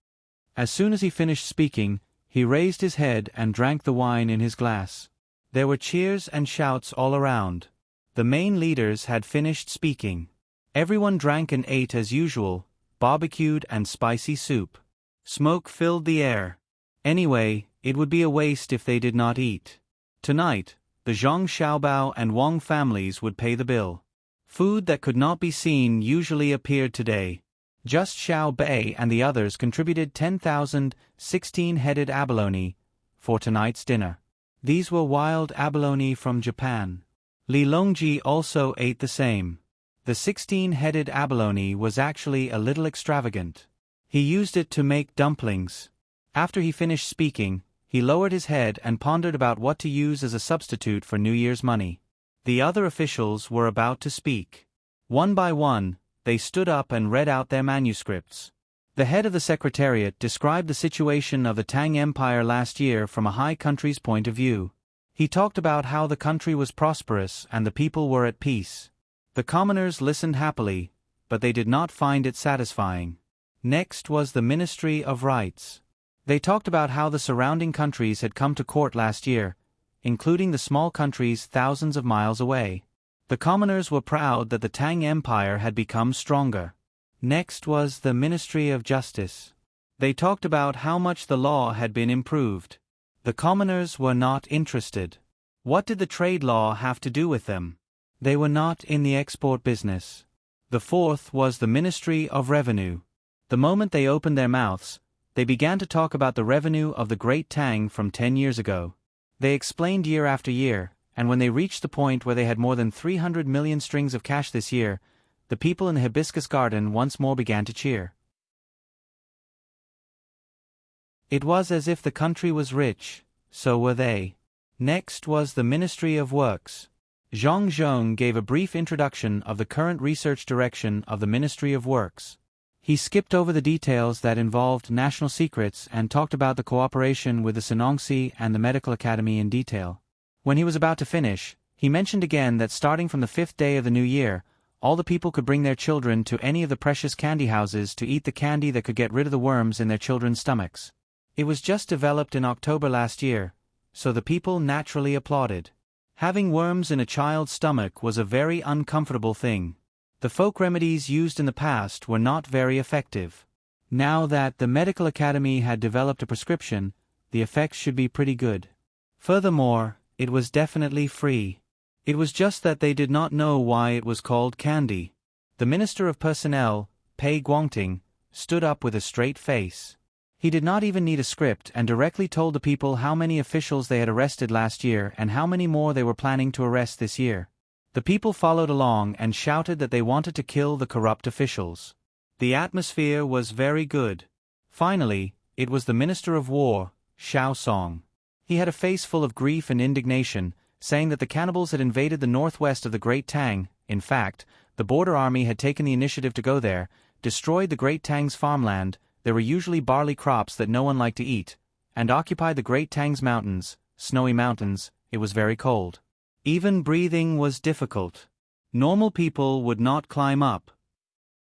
S1: As soon as he finished speaking, he raised his head and drank the wine in his glass. There were cheers and shouts all around. The main leaders had finished speaking. Everyone drank and ate as usual, barbecued and spicy soup. Smoke filled the air. Anyway, it would be a waste if they did not eat. Tonight, the Zhang Xiaobao and Wang families would pay the bill. Food that could not be seen usually appeared today. Just Xiao Bei and the others contributed 10,000 16-headed abalone for tonight's dinner. These were wild abalone from Japan. Li Longji also ate the same. The 16-headed abalone was actually a little extravagant. He used it to make dumplings. After he finished speaking, he lowered his head and pondered about what to use as a substitute for New Year's money. The other officials were about to speak. One by one, they stood up and read out their manuscripts. The head of the Secretariat described the situation of the Tang Empire last year from a high country's point of view. He talked about how the country was prosperous and the people were at peace. The commoners listened happily, but they did not find it satisfying. Next was the Ministry of Rights. They talked about how the surrounding countries had come to court last year, including the small countries thousands of miles away. The commoners were proud that the Tang Empire had become stronger. Next was the Ministry of Justice. They talked about how much the law had been improved. The commoners were not interested. What did the trade law have to do with them? They were not in the export business. The fourth was the Ministry of Revenue. The moment they opened their mouths, they began to talk about the revenue of the Great Tang from 10 years ago. They explained year after year, and when they reached the point where they had more than 300 million strings of cash this year, the people in the hibiscus garden once more began to cheer. It was as if the country was rich, so were they. Next was the Ministry of Works. Zhang Zhong gave a brief introduction of the current research direction of the Ministry of Works. He skipped over the details that involved national secrets and talked about the cooperation with the Senongsi and the Medical Academy in detail. When he was about to finish, he mentioned again that starting from the 5th day of the new year, all the people could bring their children to any of the precious candy houses to eat the candy that could get rid of the worms in their children's stomachs. It was just developed in October last year, so the people naturally applauded. Having worms in a child's stomach was a very uncomfortable thing. The folk remedies used in the past were not very effective. Now that the Medical Academy had developed a prescription, the effects should be pretty good. Furthermore, it was definitely free. It was just that they did not know why it was called candy. The Minister of Personnel, Pei Guangting, stood up with a straight face. He did not even need a script and directly told the people how many officials they had arrested last year and how many more they were planning to arrest this year. The people followed along and shouted that they wanted to kill the corrupt officials. The atmosphere was very good. Finally, it was the Minister of War, Xiao Song. He had a face full of grief and indignation, saying that the cannibals had invaded the northwest of the Great Tang. In fact, the border army had taken the initiative to go there, destroyed the Great Tang's farmland, there were usually barley crops that no one liked to eat, and occupied the Great Tang's mountains, snowy mountains. It was very cold. Even breathing was difficult. Normal people would not climb up.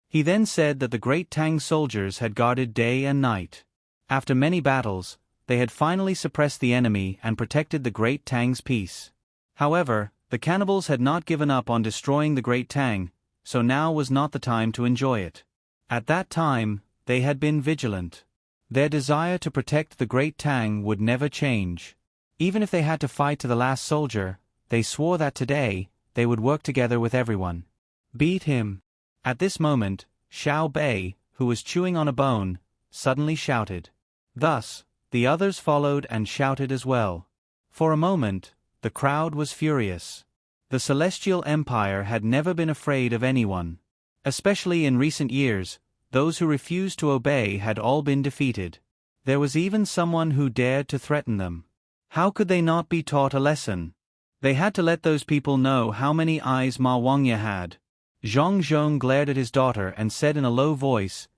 S1: He then said that the Great Tang soldiers had guarded day and night. After many battles, they had finally suppressed the enemy and protected the Great Tang's peace. However, the cannibals had not given up on destroying the Great Tang, so now was not the time to enjoy it. At that time, they had been vigilant. Their desire to protect the Great Tang would never change. Even if they had to fight to the last soldier, they swore that today, they would work together with everyone. Beat him. At this moment, Xiao Bei, who was chewing on a bone, suddenly shouted. Thus, the others followed and shouted as well. For a moment, the crowd was furious. The Celestial Empire had never been afraid of anyone. Especially in recent years, those who refused to obey had all been defeated. There was even someone who dared to threaten them. How could they not be taught a lesson? They had to let those people know how many eyes Ma Wangya had. Zhang Zhong glared at his daughter and said in a low voice,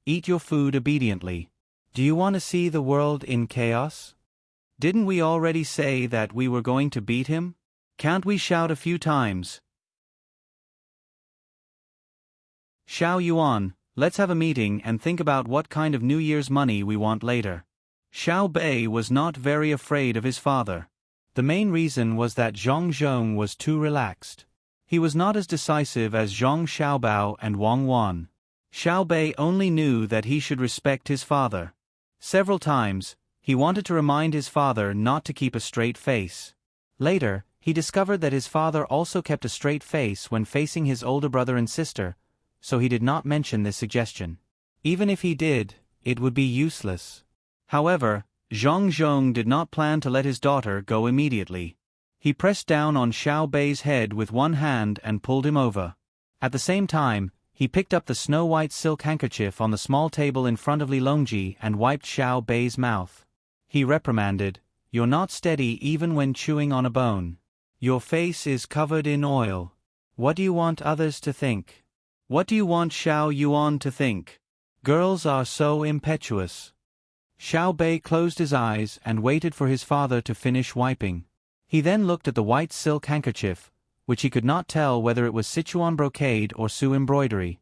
S1: "Eat your food obediently. Do you want to see the world in chaos? Didn't we already say that we were going to beat him? Can't we shout a few times? Xiao Yuan, let's have a meeting and think about what kind of New Year's money we want later." Xiao Bei was not very afraid of his father. The main reason was that Zhang Zhong was too relaxed. He was not as decisive as Zhang Xiaobao and Wang Wan. Xiao Bei only knew that he should respect his father. Several times, he wanted to remind his father not to keep a straight face. Later, he discovered that his father also kept a straight face when facing his older brother and sister, so he did not mention this suggestion. Even if he did, it would be useless. However, Zhang Zhong did not plan to let his daughter go immediately. He pressed down on Xiao Bei's head with one hand and pulled him over. At the same time, he picked up the snow-white silk handkerchief on the small table in front of Li Longji and wiped Xiao Bei's mouth. He reprimanded, "You're not steady even when chewing on a bone. Your face is covered in oil. What do you want others to think? What do you want Xiao Yuan to think? Girls are so impetuous." Xiao Bei closed his eyes and waited for his father to finish wiping. He then looked at the white silk handkerchief, which he could not tell whether it was Sichuan brocade or Sioux embroidery.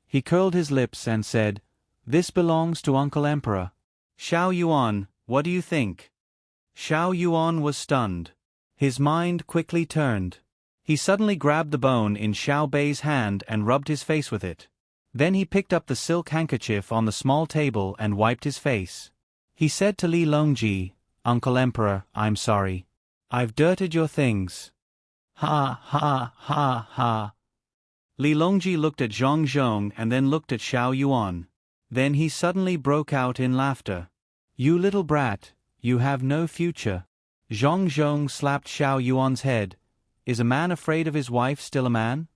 S1: He curled his lips and said, "This belongs to Uncle Emperor. Xiao Yuan, what do you think?" Xiao Yuan was stunned. His mind quickly turned. He suddenly grabbed the bone in Xiao Bei's hand and rubbed his face with it. Then he picked up the silk handkerchief on the small table and wiped his face. He said to Li Longji, "Uncle Emperor, I'm sorry. I've dirted your things." Ha ha ha ha. Li Longji looked at Zhang Zhong and then looked at Xiao Yuan. Then he suddenly broke out in laughter. "You little brat, you have no future." Zhang Zhong slapped Xiao Yuan's head. "Is a man afraid of his wife still a man?"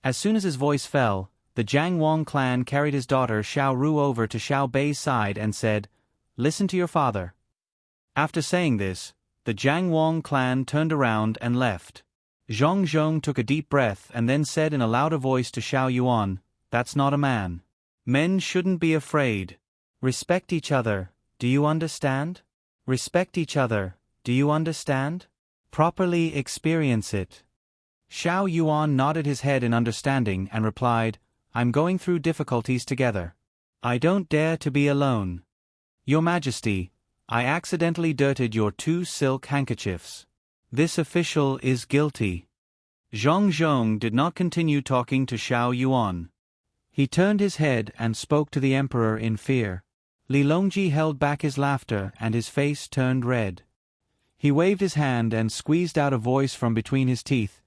S1: As soon as his voice fell, the Jiang Wang clan carried his daughter Xiao Ru over to Xiao Bei's side and said, "Listen to your father." After saying this, the Jiang Wang clan turned around and left. Zhang Zhong took a deep breath and then said in a louder voice to Xiao Yuan, "That's not a man. Men shouldn't be afraid. Respect each other, do you understand? Respect each other, do you understand? Properly experience it." Xiao Yuan nodded his head in understanding and replied, "I'm going through difficulties together. I don't dare to be alone. Your Majesty, I accidentally dirted your 2 silk handkerchiefs. This official is guilty." Zhang Zhong did not continue talking to Xiao Yuan. He turned his head and spoke to the emperor in fear. Li Longji held back his laughter and his face turned red. He waved his hand and squeezed out a voice from between his teeth.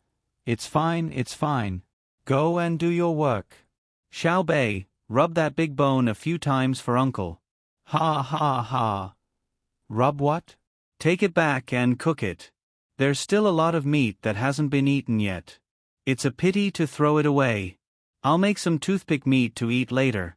S1: It's fine. Go and do your work. Xiao Bei, rub that big bone a few times for uncle." Ha ha ha. "Rub what?" "Take it back and cook it. There's still a lot of meat that hasn't been eaten yet. It's a pity to throw it away. I'll make some toothpick meat to eat later.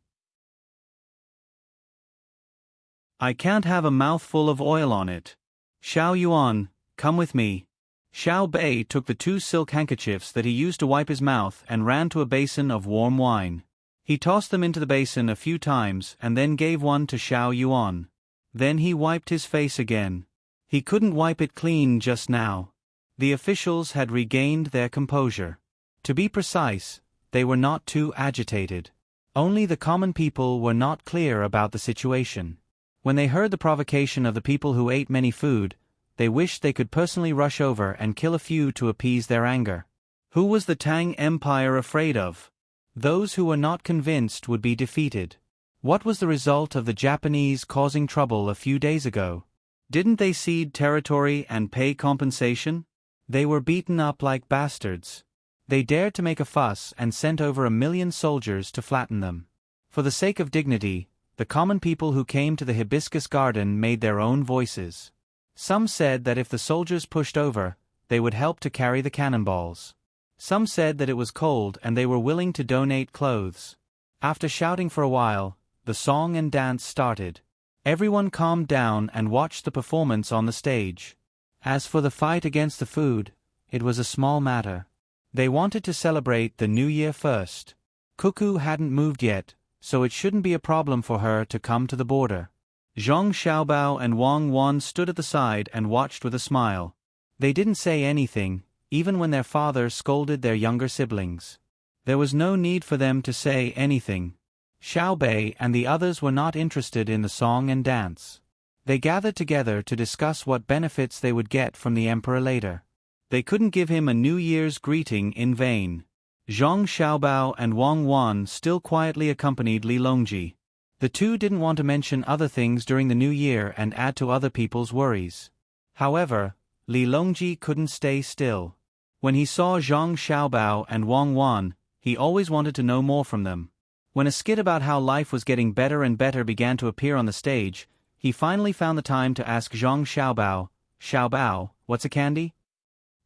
S1: I can't have a mouthful of oil on it. Xiao Yuan, come with me." Xiao Bei took the 2 silk handkerchiefs that he used to wipe his mouth and ran to a basin of warm wine. He tossed them into the basin a few times and then gave one to Xiao Yuan. Then he wiped his face again. He couldn't wipe it clean just now. The officials had regained their composure. To be precise, they were not too agitated. Only the common people were not clear about the situation. When they heard the provocation of the people who ate many food, they wished they could personally rush over and kill a few to appease their anger. Who was the Tang Empire afraid of? Those who were not convinced would be defeated. What was the result of the Japanese causing trouble a few days ago? Didn't they cede territory and pay compensation? They were beaten up like bastards. They dared to make a fuss and sent over 1 million soldiers to flatten them. For the sake of dignity, the common people who came to the hibiscus garden made their own voices. Some said that if the soldiers pushed over, they would help to carry the cannonballs. Some said that it was cold and they were willing to donate clothes. After shouting for a while, the song and dance started. Everyone calmed down and watched the performance on the stage. As for the fight against the food, it was a small matter. They wanted to celebrate the New Year first. Cuckoo hadn't moved yet, so it shouldn't be a problem for her to come to the border. Zhang Xiaobao and Wang Wan stood at the side and watched with a smile. They didn't say anything, even when their father scolded their younger siblings. There was no need for them to say anything. Xiao Bei and the others were not interested in the song and dance. They gathered together to discuss what benefits they would get from the emperor later. They couldn't give him a New Year's greeting in vain. Zhang Xiaobao and Wang Wan still quietly accompanied Li Longji. The two didn't want to mention other things during the New Year and add to other people's worries. However, Li Longji couldn't stay still. When he saw Zhang Xiaobao and Wang Wan, he always wanted to know more from them. When a skit about how life was getting better and better began to appear on the stage, he finally found the time to ask Zhang Xiaobao, "Xiaobao, what's a candy?"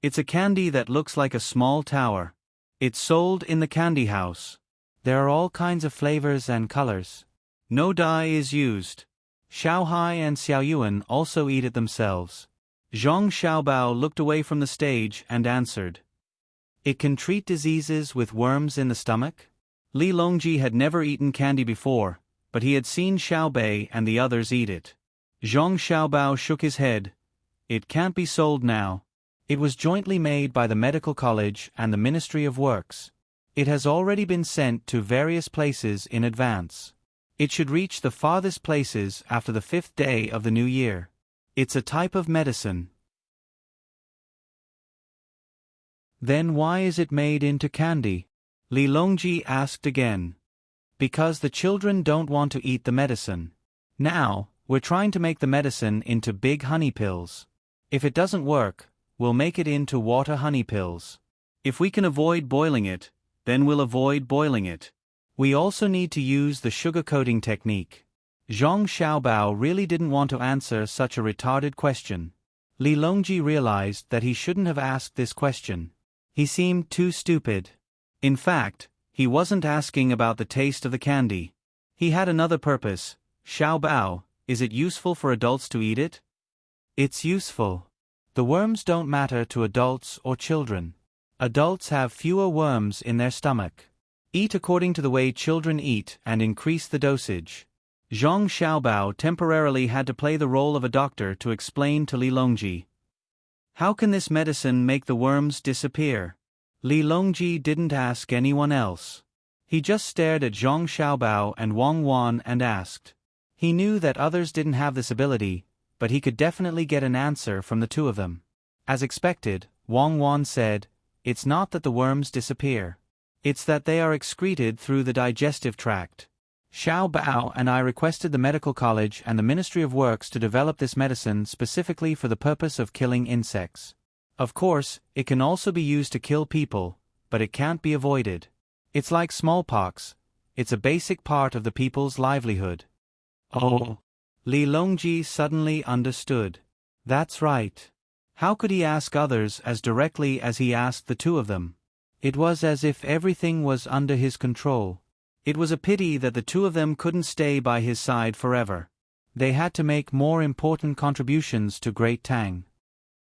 S1: "It's a candy that looks like a small tower. It's sold in the candy house. There are all kinds of flavors and colors. No dye is used." Xiao Hai and Xiao Yuan also eat it themselves. Zhang Xiaobao looked away from the stage and answered. It can treat diseases with worms in the stomach? Li Longji had never eaten candy before, but he had seen Xiao Bei and the others eat it. Zhang Xiaobao shook his head. It can't be sold now. It was jointly made by the Medical College and the Ministry of Works. It has already been sent to various places in advance. It should reach the farthest places after the 5th day of the new year. It's a type of medicine. Then why is it made into candy? Li Longji asked again. Because the children don't want to eat the medicine. Now, we're trying to make the medicine into big honey pills. If it doesn't work, we'll make it into water honey pills. If we can avoid boiling it, then we'll avoid boiling it. We also need to use the sugar coating technique. Zhang Xiaobao really didn't want to answer such a retarded question. Li Longji realized that he shouldn't have asked this question. He seemed too stupid. In fact, he wasn't asking about the taste of the candy. He had another purpose. Xiaobao, is it useful for adults to eat it? It's useful. The worms don't matter to adults or children. Adults have fewer worms in their stomach. Eat according to the way children eat and increase the dosage. Zhang Xiaobao temporarily had to play the role of a doctor to explain to Li Longji. How can this medicine make the worms disappear? Li Longji didn't ask anyone else. He just stared at Zhang Xiaobao and Wang Wan and asked. He knew that others didn't have this ability, but he could definitely get an answer from the two of them. As expected, Wang Wan said, "It's not that the worms disappear. It's that they are excreted through the digestive tract." Xiao Bao and I requested the Medical College and the Ministry of Works to develop this medicine specifically for the purpose of killing insects. Of course, it can also be used to kill people, but it can't be avoided. It's like smallpox. It's a basic part of the people's livelihood. Oh. Li Longji suddenly understood. That's right. How could he ask others as directly as he asked the two of them? It was as if everything was under his control. It was a pity that the two of them couldn't stay by his side forever. They had to make more important contributions to Great Tang.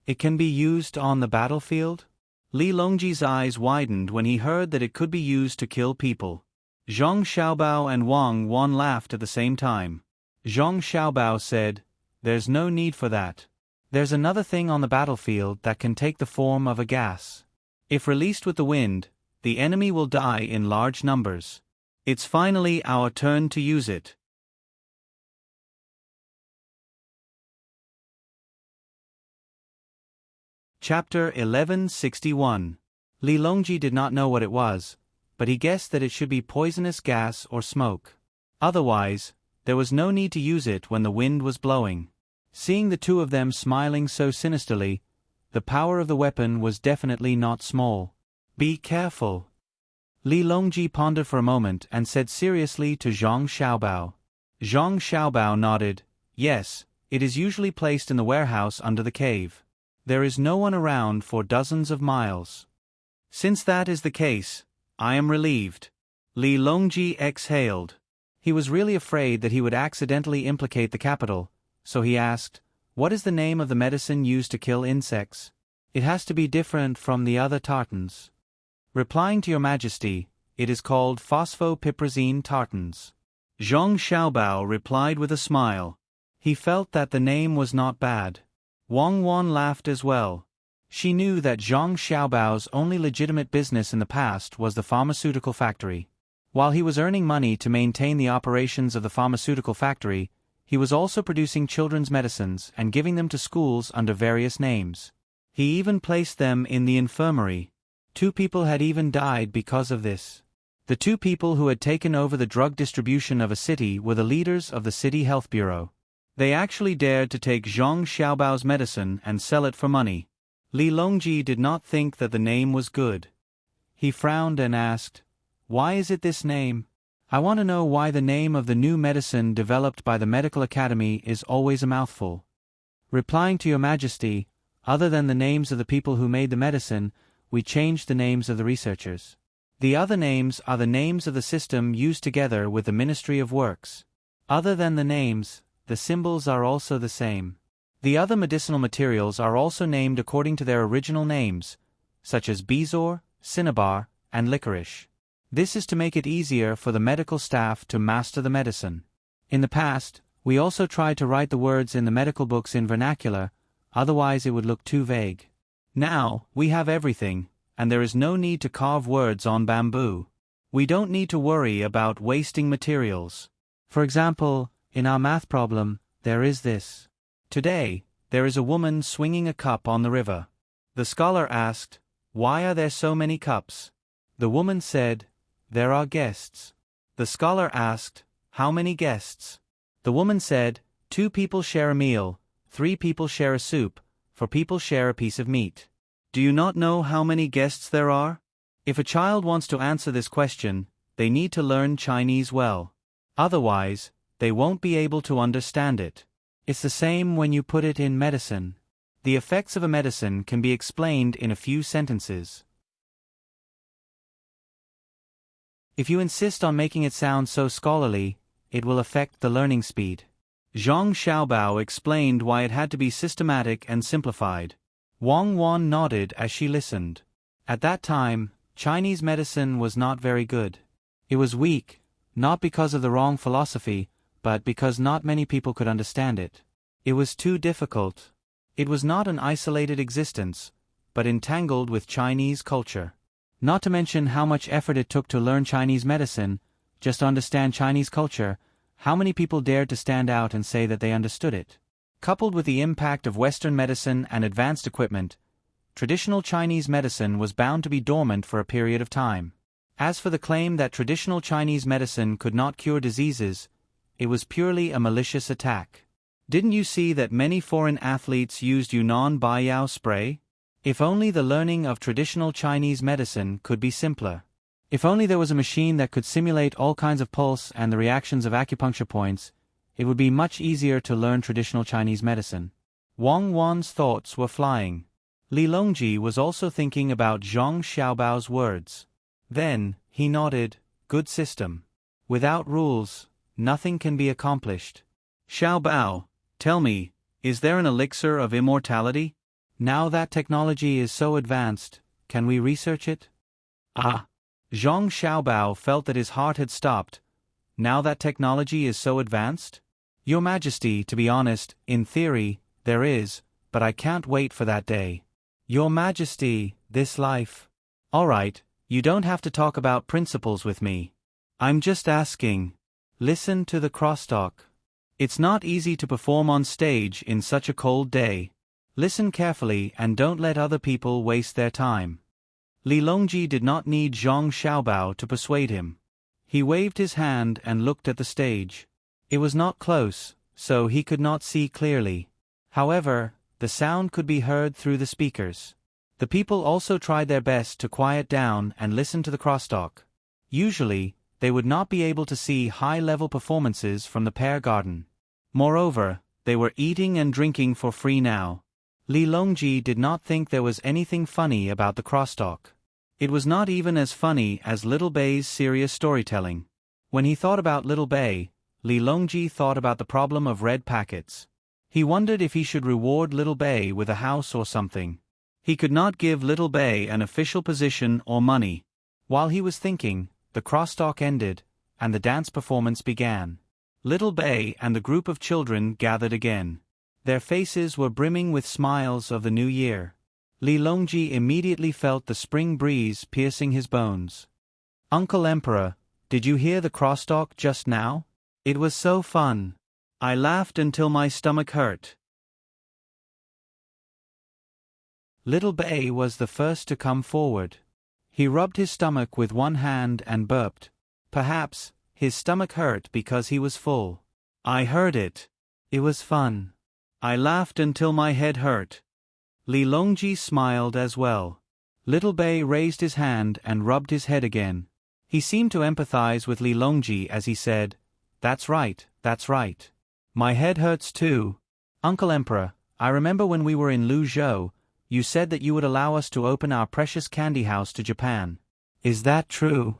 S1: It can be used on the battlefield? Li Longji's eyes widened when he heard that it could be used to kill people. Zhang Xiaobao and Wang Wan laughed at the same time. Zhang Xiaobao said, "There's no need for that. There's another thing on the battlefield that can take the form of a gas. If released with the wind, the enemy will die in large numbers. It's finally our turn to use it." Chapter 1161. Li Longji did not know what it was, but he guessed that it should be poisonous gas or smoke. Otherwise, there was no need to use it when the wind was blowing. Seeing the two of them smiling so sinisterly, the power of the weapon was definitely not small. Be careful. Li Longji pondered for a moment and said seriously to Zhang Xiaobao. Zhang Xiaobao nodded. Yes, it is usually placed in the warehouse under the cave. There is no one around for dozens of miles. Since that is the case, I am relieved. Li Longji exhaled. He was really afraid that he would accidentally implicate the capital, so he asked, "What is the name of the medicine used to kill insects? It has to be different from the other tartans." Replying to your majesty, it is called phosphopiprazine tartans. Zhang Xiaobao replied with a smile. He felt that the name was not bad. Wang Wan laughed as well. She knew that Zhang Xiaobao's only legitimate business in the past was the pharmaceutical factory. While he was earning money to maintain the operations of the pharmaceutical factory, he was also producing children's medicines and giving them to schools under various names. He even placed them in the infirmary. 2 people had even died because of this. The 2 people who had taken over the drug distribution of a city were the leaders of the city health bureau. They actually dared to take Zhang Xiaobao's medicine and sell it for money. Li Longji did not think that the name was good. He frowned and asked, "Why is it this name? I want to know why the name of the new medicine developed by the Medical Academy is always a mouthful." Replying to your majesty, other than the names of the people who made the medicine, we changed the names of the researchers. The other names are the names of the system used together with the Ministry of Works. Other than the names, the symbols are also the same. The other medicinal materials are also named according to their original names, such as bezoar, cinnabar, and licorice. This is to make it easier for the medical staff to master the medicine. In the past, we also tried to write the words in the medical books in vernacular, otherwise it would look too vague. Now, we have everything, and there is no need to carve words on bamboo. We don't need to worry about wasting materials. For example, in our math problem, there is this. Today, there is a woman swinging a cup on the river. The scholar asked, "Why are there so many cups?" The woman said, "There are guests." The scholar asked, "How many guests?" The woman said, 2 people share a meal, 3 people share a soup, 4 people share a piece of meat. Do you not know how many guests there are? If a child wants to answer this question, they need to learn Chinese well. Otherwise, they won't be able to understand it. It's the same when you put it in medicine. The effects of a medicine can be explained in a few sentences. If you insist on making it sound so scholarly, it will affect the learning speed. Zhang Xiaobao explained why it had to be systematic and simplified. Wang Wan nodded as she listened. At that time, Chinese medicine was not very good. It was weak, not because of the wrong philosophy, but because not many people could understand it. It was too difficult. It was not an isolated existence, but entangled with Chinese culture. Not to mention how much effort it took to learn Chinese medicine, just to understand Chinese culture, how many people dared to stand out and say that they understood it? Coupled with the impact of Western medicine and advanced equipment, traditional Chinese medicine was bound to be dormant for a period of time. As for the claim that traditional Chinese medicine could not cure diseases, it was purely a malicious attack. Didn't you see that many foreign athletes used Yunnan Baiyao spray? If only the learning of traditional Chinese medicine could be simpler. If only there was a machine that could simulate all kinds of pulse and the reactions of acupuncture points, it would be much easier to learn traditional Chinese medicine. Wang Wan's thoughts were flying. Li Longji was also thinking about Zhang Xiaobao's words. Then, he nodded, "Good system. Without rules, nothing can be accomplished." "Xiaobao, tell me, is there an elixir of immortality? Now that technology is so advanced, can we research it?" "Ah." Zhang Xiaobao felt that his heart had stopped. "Now that technology is so advanced?" "Your Majesty, to be honest, in theory, there is, but I can't wait for that day." "Your Majesty, this life." "All right, you don't have to talk about principles with me. I'm just asking. Listen to the crosstalk. It's not easy to perform on stage in such a cold day. Listen carefully and don't let other people waste their time." Li Longji did not need Zhang Xiaobao to persuade him. He waved his hand and looked at the stage. It was not close, so he could not see clearly. However, the sound could be heard through the speakers. The people also tried their best to quiet down and listen to the crosstalk. Usually, they would not be able to see high-level performances from the Pear Garden. Moreover, they were eating and drinking for free now. Li Longji did not think there was anything funny about the crosstalk. It was not even as funny as Little Bei's serious storytelling. When he thought about Little Bei, Li Longji thought about the problem of red packets. He wondered if he should reward Little Bei with a house or something. He could not give Little Bei an official position or money. While he was thinking, the crosstalk ended, and the dance performance began. Little Bei and the group of children gathered again. Their faces were brimming with smiles of the new year. Li Longji immediately felt the spring breeze piercing his bones. "Uncle Emperor, did you hear the crosstalk just now? It was so fun. I laughed until my stomach hurt." Little Bei was the first to come forward. He rubbed his stomach with one hand and burped. Perhaps, his stomach hurt because he was full. "I heard it. It was fun. I laughed until my head hurt." Li Longji smiled as well. Little Bei raised his hand and rubbed his head again. He seemed to empathize with Li Longji as he said, that's right. My head hurts too. Uncle Emperor, I remember when we were in Luzhou, you said that you would allow us to open our precious candy house to Japan. Is that true?"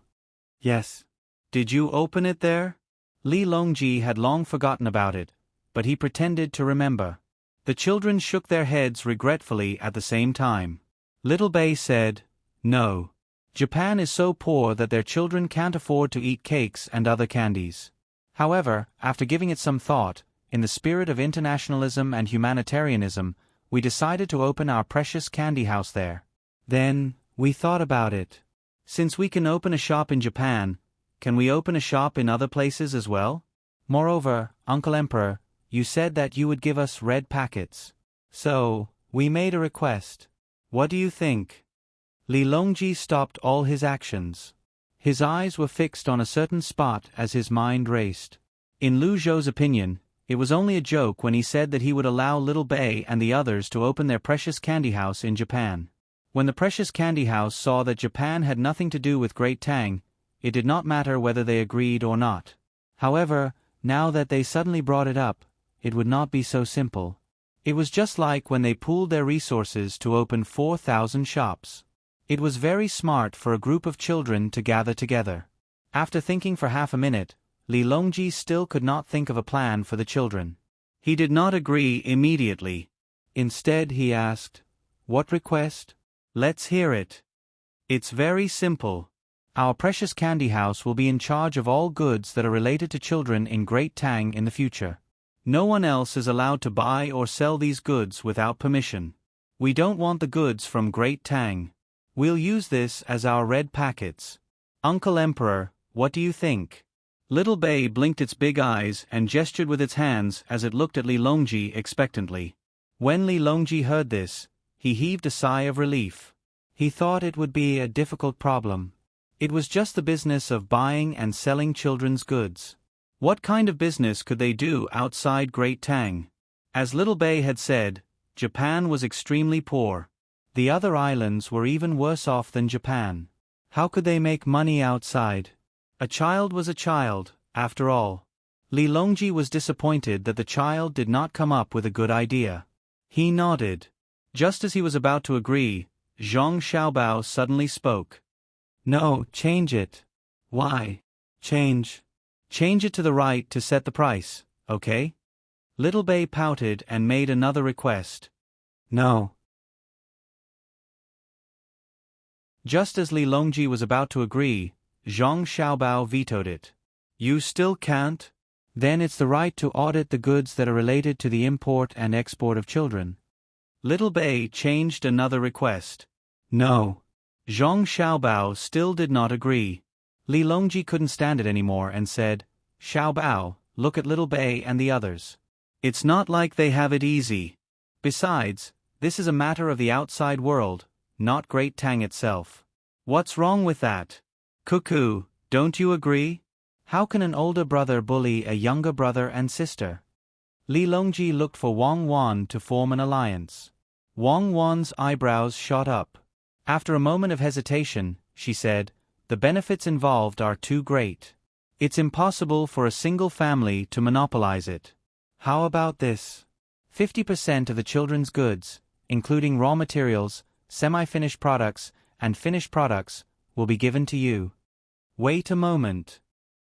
S1: "Yes." "Did you open it there?" Li Longji had long forgotten about it, but he pretended to remember. The children shook their heads regretfully at the same time. Little Bei said, "No. Japan is so poor that their children can't afford to eat cakes and other candies." However, after giving it some thought, in the spirit of internationalism and humanitarianism, we decided to open our precious candy house there. Then, we thought about it. Since we can open a shop in Japan, can we open a shop in other places as well? Moreover, Uncle Emperor, you said that you would give us red packets. So, we made a request. What do you think? Li Longji stopped all his actions. His eyes were fixed on a certain spot as his mind raced. In Lu Zhou's opinion, it was only a joke when he said that he would allow Little Bei and the others to open their precious candy house in Japan. When the precious candy house saw that Japan had nothing to do with Great Tang, it did not matter whether they agreed or not. However, now that they suddenly brought it up, it would not be so simple. It was just like when they pooled their resources to open 4,000 shops. It was very smart for a group of children to gather together. After thinking for half a minute, Li Longji still could not think of a plan for the children. He did not agree immediately. Instead he asked, "What request? Let's hear it." "It's very simple. Our precious candy house will be in charge of all goods that are related to children in Great Tang in the future. No one else is allowed to buy or sell these goods without permission. We don't want the goods from Great Tang. We'll use this as our red packets. Uncle Emperor, what do you think?" Little Bei blinked its big eyes and gestured with its hands as it looked at Li Longji expectantly. When Li Longji heard this, he heaved a sigh of relief. He thought it would be a difficult problem. It was just the business of buying and selling children's goods. What kind of business could they do outside Great Tang? As Little Bei had said, Japan was extremely poor. The other islands were even worse off than Japan. How could they make money outside? A child was a child, after all. Li Longji was disappointed that the child did not come up with a good idea. He nodded. Just as he was about to agree, Zhang Xiaobao suddenly spoke. "No, change it." "Why? Change it to the right to set the price, okay?" Little Bei pouted and made another request. "No." Just as Li Longji was about to agree, Zhang Xiaobao vetoed it. "You still can't? Then it's the right to audit the goods that are related to the import and export of children." Little Bei changed another request. "No." Zhang Xiaobao still did not agree. Li Longji couldn't stand it anymore and said, "Xiaobao, look at Little Bei and the others. It's not like they have it easy. Besides, this is a matter of the outside world, not Great Tang itself. What's wrong with that? Cuckoo, don't you agree? How can an older brother bully a younger brother and sister?" Li Longji looked for Wang Wan to form an alliance. Wang Wan's eyebrows shot up. After a moment of hesitation, she said, "The benefits involved are too great. It's impossible for a single family to monopolize it. How about this? 50% of the children's goods, including raw materials, semi-finished products, and finished products, will be given to you." "Wait a moment."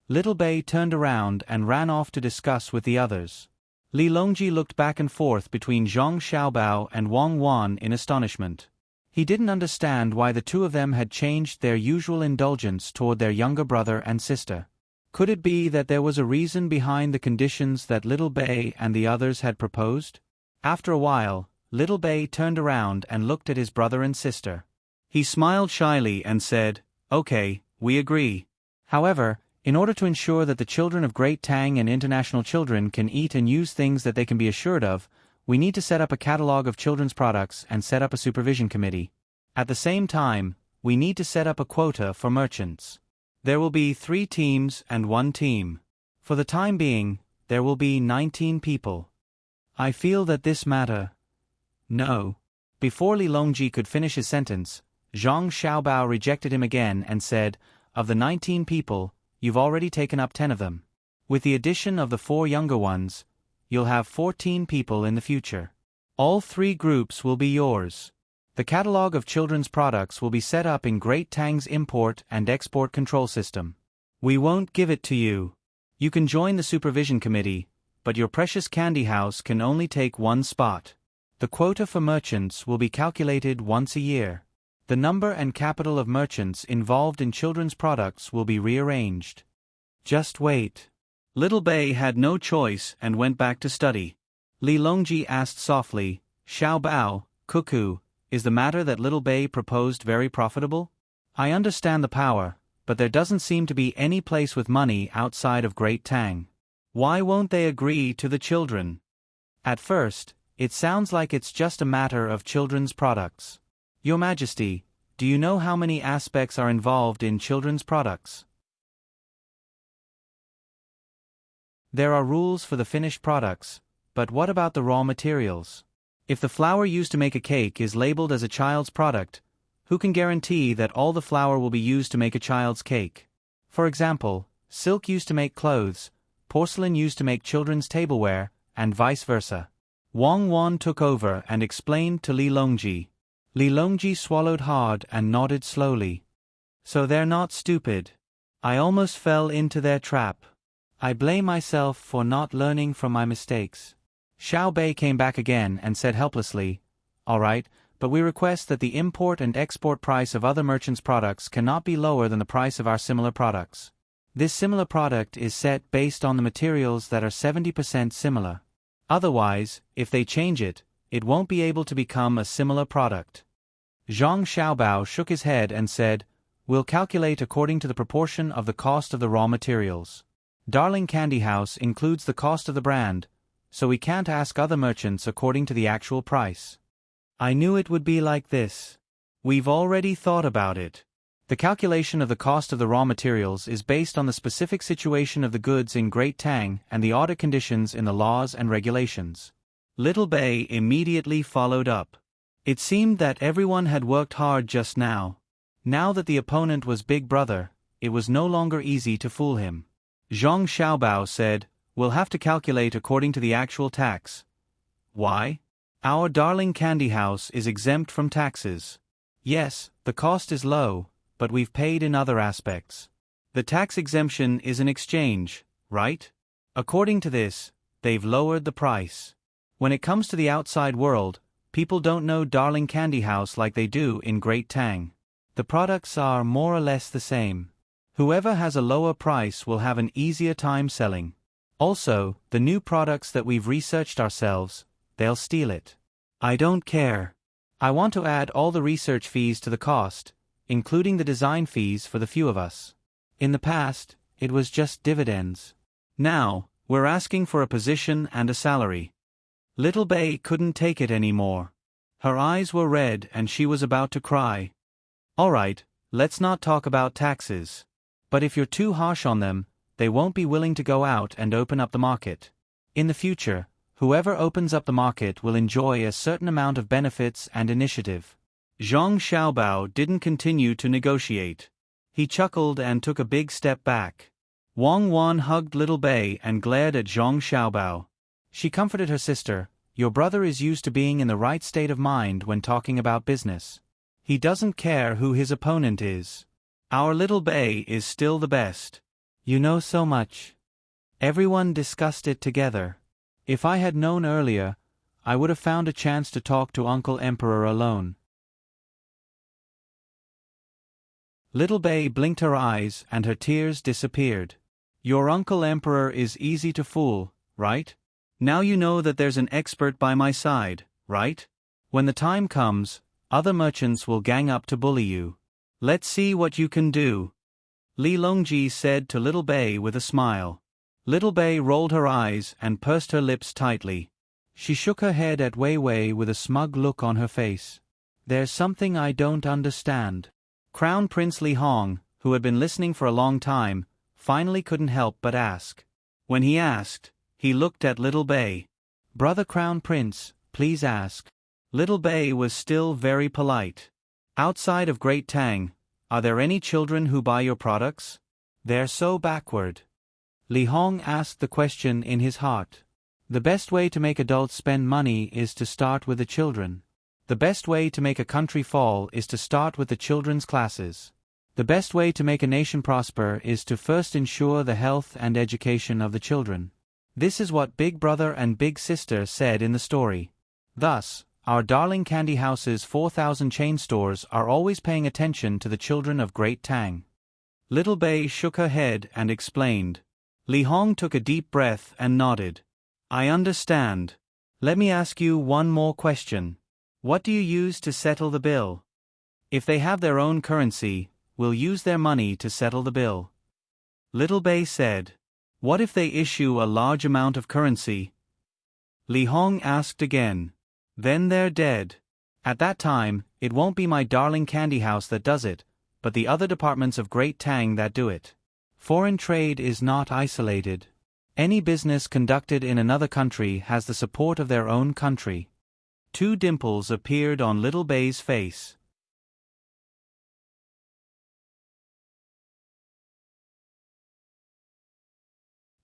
S1: Little Bei turned around and ran off to discuss with the others. Li Longji looked back and forth between Zhang Xiaobao and Wang Wan in astonishment. He didn't understand why the two of them had changed their usual indulgence toward their younger brother and sister. Could it be that there was a reason behind the conditions that Little Bei and the others had proposed? After a while, Little Bei turned around and looked at his brother and sister. He smiled shyly and said, "Okay, we agree. However, in order to ensure that the children of Great Tang and international children can eat and use things that they can be assured of, we need to set up a catalog of children's products and set up a supervision committee. At the same time, we need to set up a quota for merchants. There will be 3 teams and 1 team. For the time being, there will be 19 people. I feel that this matter." "No." Before Li Longji could finish his sentence, Zhang Xiaobao rejected him again and said, "Of the 19 people, you've already taken up 10 of them. With the addition of the 4 younger ones, you'll have 14 people in the future. All 3 groups will be yours. The catalog of children's products will be set up in Great Tang's import and export control system. We won't give it to you. You can join the supervision committee, but your precious candy house can only take one spot. The quota for merchants will be calculated once a year. The number and capital of merchants involved in children's products will be rearranged. Just wait. Little Bei had no choice and went back to study. Li Longji asked softly, Xiao Bao, Cuckoo, is the matter that Little Bei proposed very profitable? I understand the power, but there doesn't seem to be any place with money outside of Great Tang. Why won't they agree to the children? At first, it sounds like it's just a matter of children's products. Your Majesty, do you know how many aspects are involved in children's products? There are rules for the finished products, but what about the raw materials? If the flour used to make a cake is labeled as a child's product, who can guarantee that all the flour will be used to make a child's cake? For example, silk used to make clothes, porcelain used to make children's tableware, and vice versa. Wang Wan took over and explained to Li Longji. Li Longji swallowed hard and nodded slowly. So they're not stupid. I almost fell into their trap. I blame myself for not learning from my mistakes. Xiao Bei came back again and said helplessly, All right, but we request that the import and export price of other merchants' products cannot be lower than the price of our similar products. This similar product is set based on the materials that are 70% similar. Otherwise, if they change it, it won't be able to become a similar product. Zhang Xiaobao shook his head and said, We'll calculate according to the proportion of the cost of the raw materials. Darling Candy House includes the cost of the brand, so we can't ask other merchants according to the actual price. I knew it would be like this. We've already thought about it. The calculation of the cost of the raw materials is based on the specific situation of the goods in Great Tang and the audit conditions in the laws and regulations. Little Bei immediately followed up. It seemed that everyone had worked hard just now. Now that the opponent was Big Brother, it was no longer easy to fool him. Zhang Xiaobao said, We'll have to calculate according to the actual tax. Why? Our darling candy house is exempt from taxes. Yes, the cost is low, but we've paid in other aspects. The tax exemption is an exchange, right? According to this, they've lowered the price. When it comes to the outside world, people don't know Darling Candy House like they do in Great Tang. The products are more or less the same. Whoever has a lower price will have an easier time selling. Also, the new products that we've researched ourselves, they'll steal it. I don't care. I want to add all the research fees to the cost, including the design fees for the few of us. In the past, it was just dividends. Now, we're asking for a position and a salary. Little Bei couldn't take it anymore. Her eyes were red and she was about to cry. All right, let's not talk about taxes. But if you're too harsh on them, they won't be willing to go out and open up the market. In the future, whoever opens up the market will enjoy a certain amount of benefits and initiative. Zhang Xiaobao didn't continue to negotiate. He chuckled and took a big step back. Wang Wan hugged Little Bei and glared at Zhang Xiaobao. She comforted her sister, Your brother is used to being in the right state of mind when talking about business. He doesn't care who his opponent is. Our Little Bei is still the best. You know so much. Everyone discussed it together. If I had known earlier, I would have found a chance to talk to Uncle Emperor alone. Little Bei blinked her eyes and her tears disappeared. Your Uncle Emperor is easy to fool, right? Now you know that there's an expert by my side, right? When the time comes, other merchants will gang up to bully you. Let's see what you can do. Li Longji said to Little Bei with a smile. Little Bei rolled her eyes and pursed her lips tightly. She shook her head at Wei Wei with a smug look on her face. There's something I don't understand. Crown Prince Li Hong, who had been listening for a long time, finally couldn't help but ask. When he asked, he looked at Little Bei. Brother Crown Prince, please ask. Little Bei was still very polite. Outside of Great Tang, are there any children who buy your products? They're so backward. Li Hong asked the question in his heart. The best way to make adults spend money is to start with the children. The best way to make a country fall is to start with the children's classes. The best way to make a nation prosper is to first ensure the health and education of the children. This is what Big Brother and Big Sister said in the story. Thus, our darling candy house's 4,000 chain stores are always paying attention to the children of Great Tang. Little Bei shook her head and explained. Li Hong took a deep breath and nodded. I understand. Let me ask you one more question. What do you use to settle the bill? If they have their own currency, we'll use their money to settle the bill. Little Bei said. What if they issue a large amount of currency? Li Hong asked again. Then they're dead. At that time, it won't be my darling candy house that does it, but the other departments of Great Tang that do it. Foreign trade is not isolated. Any business conducted in another country has the support of their own country. Two dimples appeared on Little Bei's face.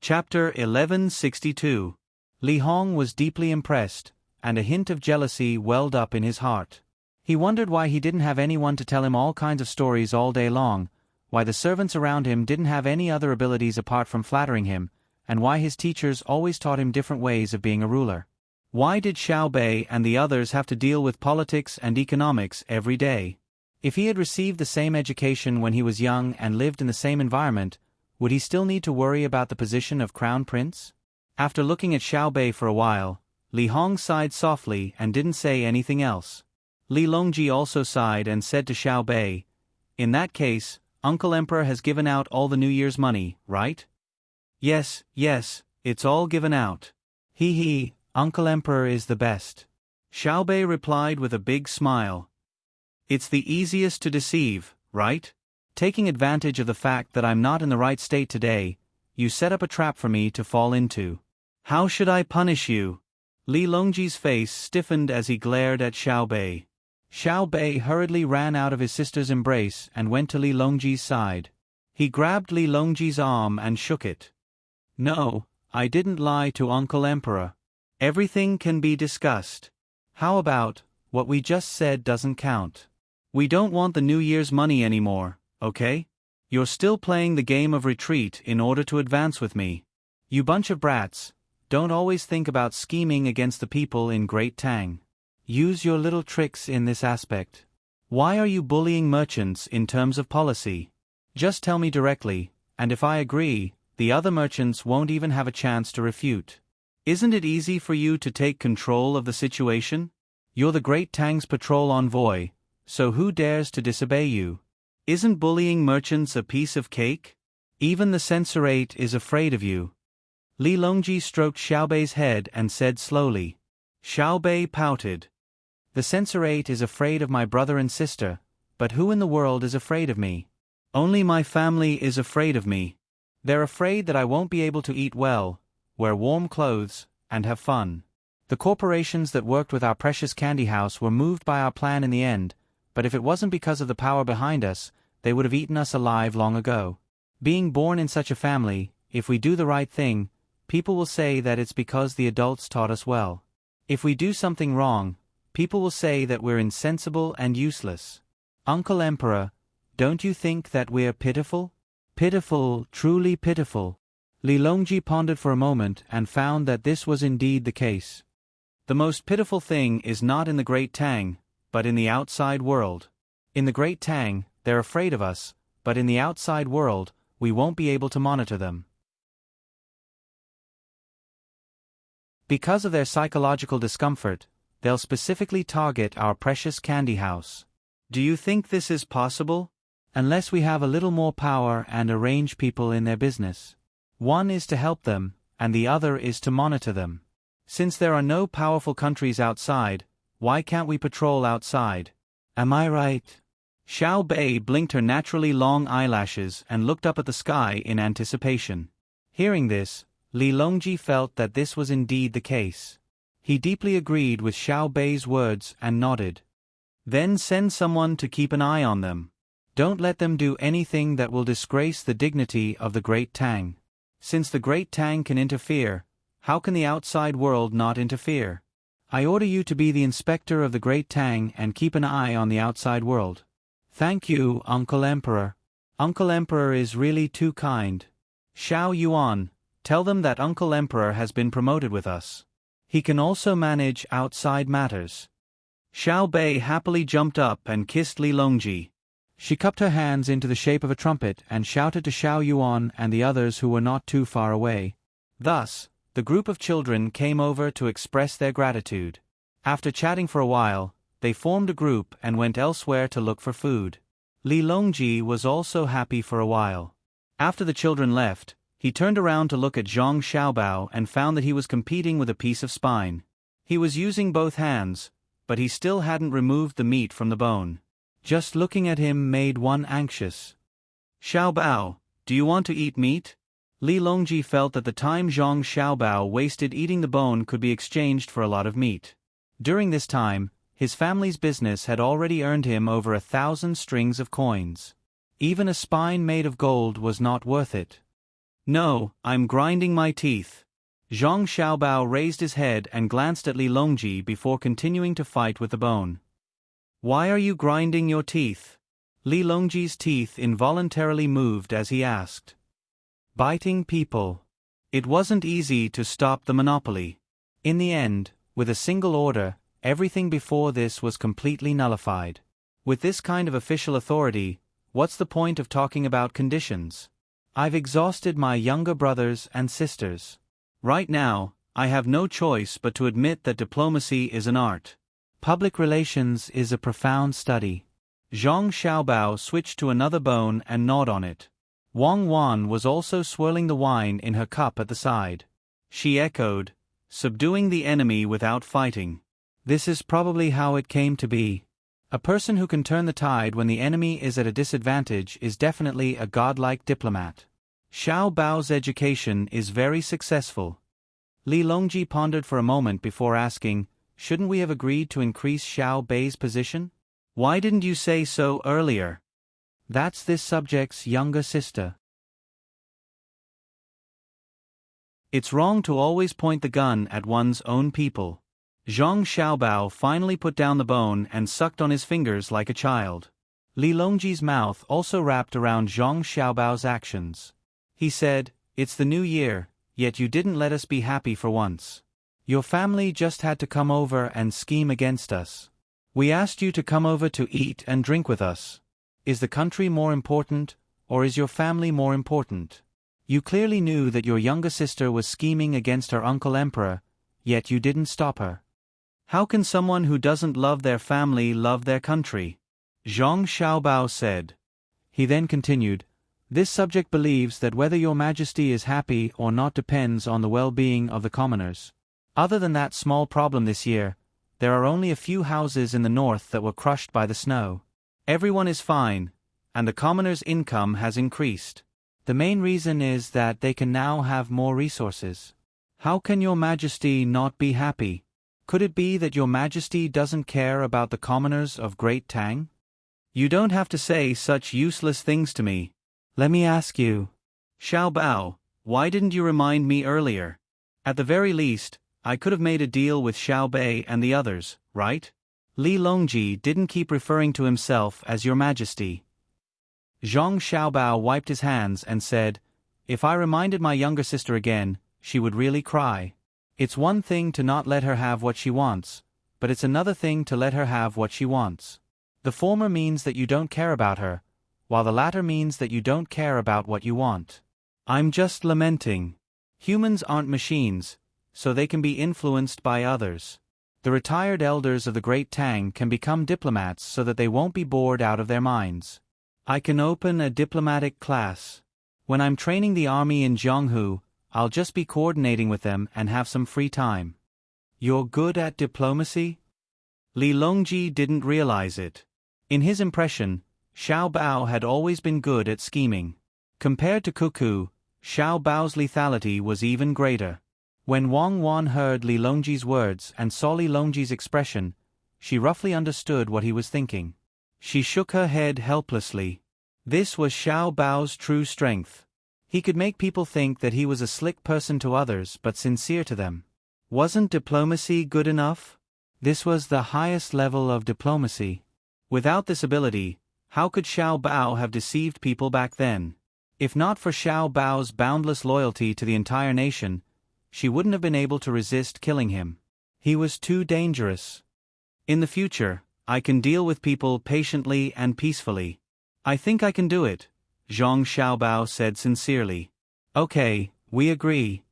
S1: Chapter 1162. Li Hong was deeply impressed, and a hint of jealousy welled up in his heart. He wondered why he didn't have anyone to tell him all kinds of stories all day long, why the servants around him didn't have any other abilities apart from flattering him, and why his teachers always taught him different ways of being a ruler. Why did Xiao Bei and the others have to deal with politics and economics every day? If he had received the same education when he was young and lived in the same environment, would he still need to worry about the position of crown prince? After looking at Xiao Bei for a while, Li Hong sighed softly and didn't say anything else. Li Longji also sighed and said to Xiao Bei, In that case, Uncle Emperor has given out all the New Year's money, right? Yes, it's all given out. He, Uncle Emperor is the best. Xiao Bei replied with a big smile. It's the easiest to deceive, right? Taking advantage of the fact that I'm not in the right state today, you set up a trap for me to fall into. How should I punish you? Li Longji's face stiffened as he glared at Xiao Bei. Xiao Bei hurriedly ran out of his sister's embrace and went to Li Longji's side. He grabbed Li Longji's arm and shook it. No, I didn't lie to Uncle Emperor. Everything can be discussed. How about, what we just said doesn't count. We don't want the New Year's money anymore, okay? You're still playing the game of retreat in order to advance with me. You bunch of brats, don't always think about scheming against the people in Great Tang. Use your little tricks in this aspect. Why are you bullying merchants in terms of policy? Just tell me directly, and if I agree, the other merchants won't even have a chance to refute. Isn't it easy for you to take control of the situation? You're the Great Tang's patrol envoy, so who dares to disobey you? Isn't bullying merchants a piece of cake? Even the Serenade is afraid of you. Li Longji stroked Xiao Bei's head and said slowly. Xiao Bei pouted. The Serenade is afraid of my brother and sister, but who in the world is afraid of me? Only my family is afraid of me. They're afraid that I won't be able to eat well, wear warm clothes, and have fun. The corporations that worked with our precious candy house were moved by our plan in the end, but if it wasn't because of the power behind us, they would have eaten us alive long ago. Being born in such a family, if we do the right thing, people will say that it's because the adults taught us well. If we do something wrong, people will say that we're insensible and useless. Uncle Emperor, don't you think that we're pitiful? Pitiful, truly pitiful. Li Longji pondered for a moment and found that this was indeed the case. The most pitiful thing is not in the Great Tang, but in the outside world. In the Great Tang, they're afraid of us, but in the outside world, we won't be able to monitor them. Because of their psychological discomfort, they'll specifically target our precious candy house. Do you think this is possible? Unless we have a little more power and arrange people in their business. One is to help them, and the other is to monitor them. Since there are no powerful countries outside, why can't we patrol outside? Am I right? Xiao Bei blinked her naturally long eyelashes and looked up at the sky in anticipation. Hearing this, Li Longji felt that this was indeed the case. He deeply agreed with Xiao Bei's words and nodded. Then send someone to keep an eye on them. Don't let them do anything that will disgrace the dignity of the Great Tang. Since the Great Tang can interfere, how can the outside world not interfere? I order you to be the inspector of the Great Tang and keep an eye on the outside world. Thank you, Uncle Emperor. Uncle Emperor is really too kind. Xiao Yuan, Tell them that Uncle Emperor has been promoted with us. He can also manage outside matters. Xiao Bei happily jumped up and kissed Li Longji. She cupped her hands into the shape of a trumpet and shouted to Xiao Yuan and the others who were not too far away. Thus, the group of children came over to express their gratitude. After chatting for a while, they formed a group and went elsewhere to look for food. Li Longji was also happy for a while. After the children left, he turned around to look at Zhang Xiaobao and found that he was competing with a piece of spine. He was using both hands, but he still hadn't removed the meat from the bone. Just looking at him made one anxious. Xiaobao, do you want to eat meat? Li Longji felt that the time Zhang Xiaobao wasted eating the bone could be exchanged for a lot of meat. During this time, his family's business had already earned him over 1,000 strings of coins. Even a spine made of gold was not worth it. No, I'm grinding my teeth. Zhang Xiaobao raised his head and glanced at Li Longji before continuing to fight with the bone. Why are you grinding your teeth? Li Longji's teeth involuntarily moved as he asked. Biting people. It wasn't easy to stop the monopoly. In the end, with a single order, everything before this was completely nullified. With this kind of official authority, what's the point of talking about conditions? I've exhausted my younger brothers and sisters. Right now, I have no choice but to admit that diplomacy is an art. Public relations is a profound study. Zhang Xiaobao switched to another bone and gnawed on it. Wang Wan was also swirling the wine in her cup at the side. She echoed, subduing the enemy without fighting. This is probably how it came to be. A person who can turn the tide when the enemy is at a disadvantage is definitely a godlike diplomat. Xiao Bao's education is very successful. Li Longji pondered for a moment before asking, shouldn't we have agreed to increase Xiao Bei's position? Why didn't you say so earlier? That's this subject's younger sister. It's wrong to always point the gun at one's own people. Zhang Xiaobao finally put down the bone and sucked on his fingers like a child. Li Longji's mouth also wrapped around Zhang Xiaobao's actions. He said, it's the new year, yet you didn't let us be happy for once. Your family just had to come over and scheme against us. We asked you to come over to eat and drink with us. Is the country more important, or is your family more important? You clearly knew that your younger sister was scheming against her uncle emperor, yet you didn't stop her. How can someone who doesn't love their family love their country? Zhang Xiaobao said. He then continued, this subject believes that whether your majesty is happy or not depends on the well-being of the commoners. Other than that small problem this year, there are only a few houses in the north that were crushed by the snow. Everyone is fine, and the commoners' income has increased. The main reason is that they can now have more resources. How can your majesty not be happy? Could it be that your majesty doesn't care about the commoners of Great Tang? You don't have to say such useless things to me. Let me ask you. Xiao Bao, why didn't you remind me earlier? At the very least, I could have made a deal with Xiao Bei and the others, right? Li Longji didn't keep referring to himself as your majesty. Zhang Xiaobao wiped his hands and said, if I reminded my younger sister again, she would really cry. It's one thing to not let her have what she wants, but it's another thing to let her have what she wants. The former means that you don't care about her, while the latter means that you don't care about what you want. I'm just lamenting. Humans aren't machines, so they can be influenced by others. The retired elders of the Great Tang can become diplomats so that they won't be bored out of their minds. I can open a diplomatic class. When I'm training the army in Jianghu, I'll just be coordinating with them and have some free time. You're good at diplomacy? Li Longji didn't realize it. In his impression, Xiao Bao had always been good at scheming. Compared to Cuckoo, Xiao Bao's lethality was even greater. When Wang Wan heard Li Longji's words and saw Li Longji's expression, she roughly understood what he was thinking. She shook her head helplessly. This was Xiao Bao's true strength. He could make people think that he was a slick person to others but sincere to them. Wasn't diplomacy good enough? This was the highest level of diplomacy. Without this ability, how could Xiao Bao have deceived people back then? If not for Xiao Bao's boundless loyalty to the entire nation, she wouldn't have been able to resist killing him. He was too dangerous. In the future, I can deal with people patiently and peacefully. I think I can do it, Zhang Xiaobao said sincerely. Okay, we agree.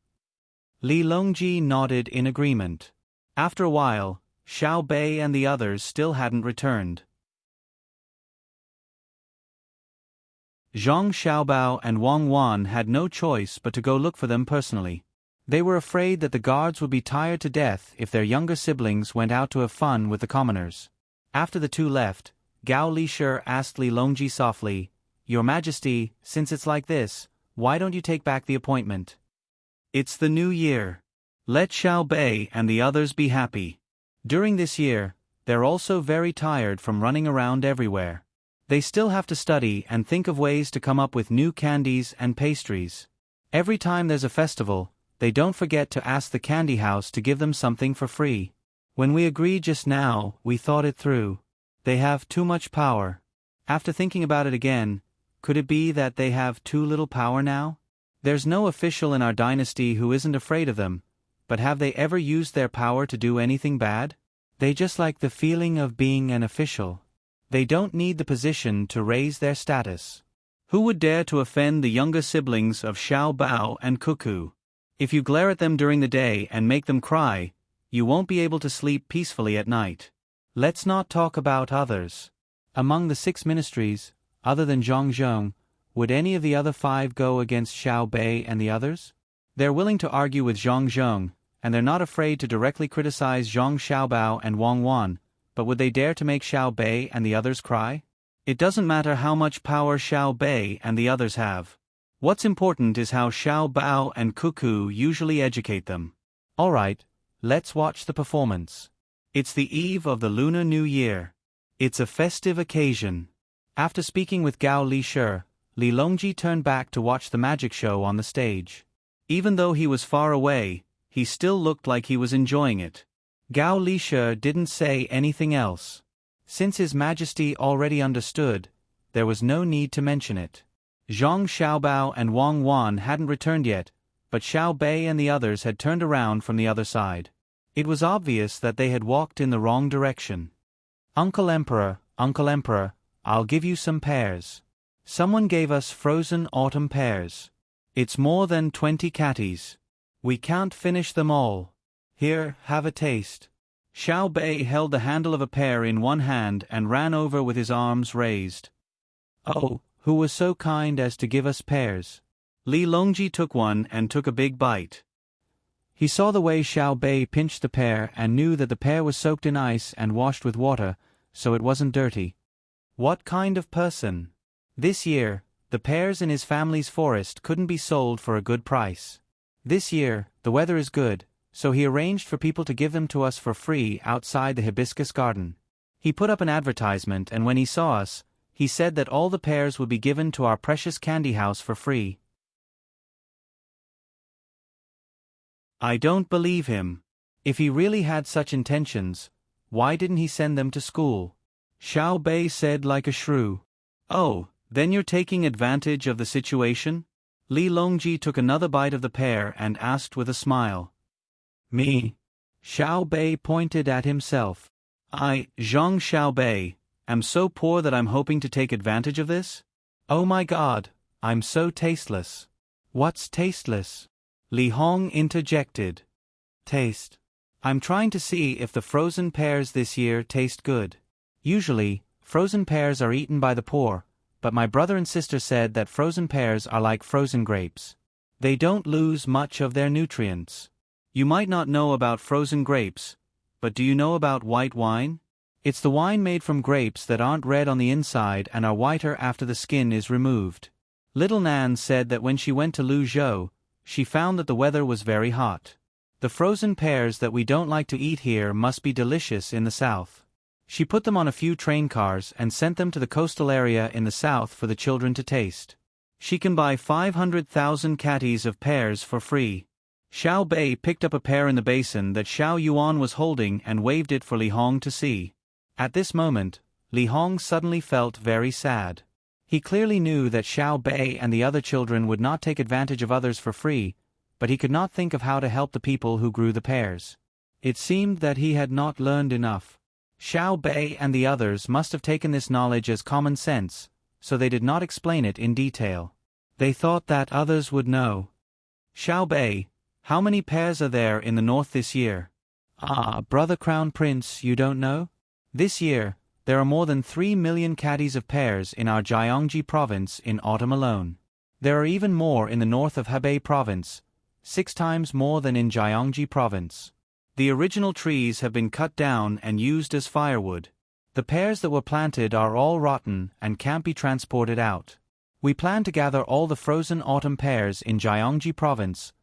S1: Li Longji nodded in agreement. After a while, Xiao Bei and the others still hadn't returned. Zhang Xiaobao and Wang Wan had no choice but to go look for them personally. They were afraid that the guards would be tired to death if their younger siblings went out to have fun with the commoners. After the two left, Gao Lisher asked Li Longji softly, "Your Majesty, since it's like this, why don't you take back the appointment? It's the new year. Let Xiao Bei and the others be happy. During this year, they're also very tired from running around everywhere. They still have to study and think of ways to come up with new candies and pastries. Every time there's a festival, they don't forget to ask the candy house to give them something for free. When we agreed just now, we thought it through. They have too much power. After thinking about it again, could it be that they have too little power now? There's no official in our dynasty who isn't afraid of them, but have they ever used their power to do anything bad? They just like the feeling of being an official. They don't need the position to raise their status. Who would dare to offend the younger siblings of Xiao Bao and Cuckoo? If you glare at them during the day and make them cry, you won't be able to sleep peacefully at night. Let's not talk about others. Among the 6 ministries, other than Zhang Zhong, would any of the other 5 go against Xiao Bei and the others? They're willing to argue with Zhang Zhong, and they're not afraid to directly criticize Zhang Xiaobao and Wang Wan, but would they dare to make Xiao Bei and the others cry? It doesn't matter how much power Xiao Bei and the others have. What's important is how Xiao Bao and Cuckoo usually educate them. Alright, let's watch the performance. It's the eve of the Lunar New Year. It's a festive occasion. After speaking with Gao Lisher, Li Longji turned back to watch the magic show on the stage. Even though he was far away, he still looked like he was enjoying it. Gao Lisher didn't say anything else. Since His Majesty already understood, there was no need to mention it. Zhang Xiaobao and Wang Wan hadn't returned yet, but Xiao Bei and the others had turned around from the other side. It was obvious that they had walked in the wrong direction. Uncle Emperor, I'll give you some pears. Someone gave us frozen autumn pears. It's more than 20 catties. We can't finish them all. Here, have a taste. Xiao Bei held the handle of a pear in one hand and ran over with his arms raised. Oh, who was so kind as to give us pears? Li Longji took one and took a big bite. He saw the way Xiao Bei pinched the pear and knew that the pear was soaked in ice and washed with water, so it wasn't dirty. What kind of person? This year, the pears in his family's forest couldn't be sold for a good price. This year, the weather is good, so he arranged for people to give them to us for free outside the hibiscus garden. He put up an advertisement, and when he saw us, he said that all the pears would be given to our precious candy house for free. I don't believe him. If he really had such intentions, why didn't he send them to school? Xiao Bei said like a shrew. Oh, then you're taking advantage of the situation? Li Longji took another bite of the pear and asked with a smile. Me? Xiao Bei pointed at himself. I, Zhang Xiao Bei, am so poor that I'm hoping to take advantage of this? Oh my God, I'm so tasteless. What's tasteless? Li Hong interjected. Taste. I'm trying to see if the frozen pears this year taste good. Usually, frozen pears are eaten by the poor, but my brother and sister said that frozen pears are like frozen grapes. They don't lose much of their nutrients. You might not know about frozen grapes, but do you know about white wine? It's the wine made from grapes that aren't red on the inside and are whiter after the skin is removed. Little Nan said that when she went to Luzhou, she found that the weather was very hot. The frozen pears that we don't like to eat here must be delicious in the south. She put them on a few train cars and sent them to the coastal area in the south for the children to taste. She can buy 500,000 catties of pears for free. Xiao Bei picked up a pear in the basin that Xiao Yuan was holding and waved it for Li Hong to see. At this moment, Li Hong suddenly felt very sad. He clearly knew that Xiao Bei and the other children would not take advantage of others for free, but he could not think of how to help the people who grew the pears. It seemed that he had not learned enough. Xiao Bei and the others must have taken this knowledge as common sense, so they did not explain it in detail. They thought that others would know. Xiao Bei, how many pears are there in the north this year? Ah, brother Crown Prince, you don't know? This year, there are more than 3 million caddies of pears in our Jiangji province in autumn alone. There are even more in the north of Hebei province, 6 times more than in Jiangji province. The original trees have been cut down and used as firewood. The pears that were planted are all rotten and can't be transported out. We plan to gather all the frozen autumn pears in Jiangji province,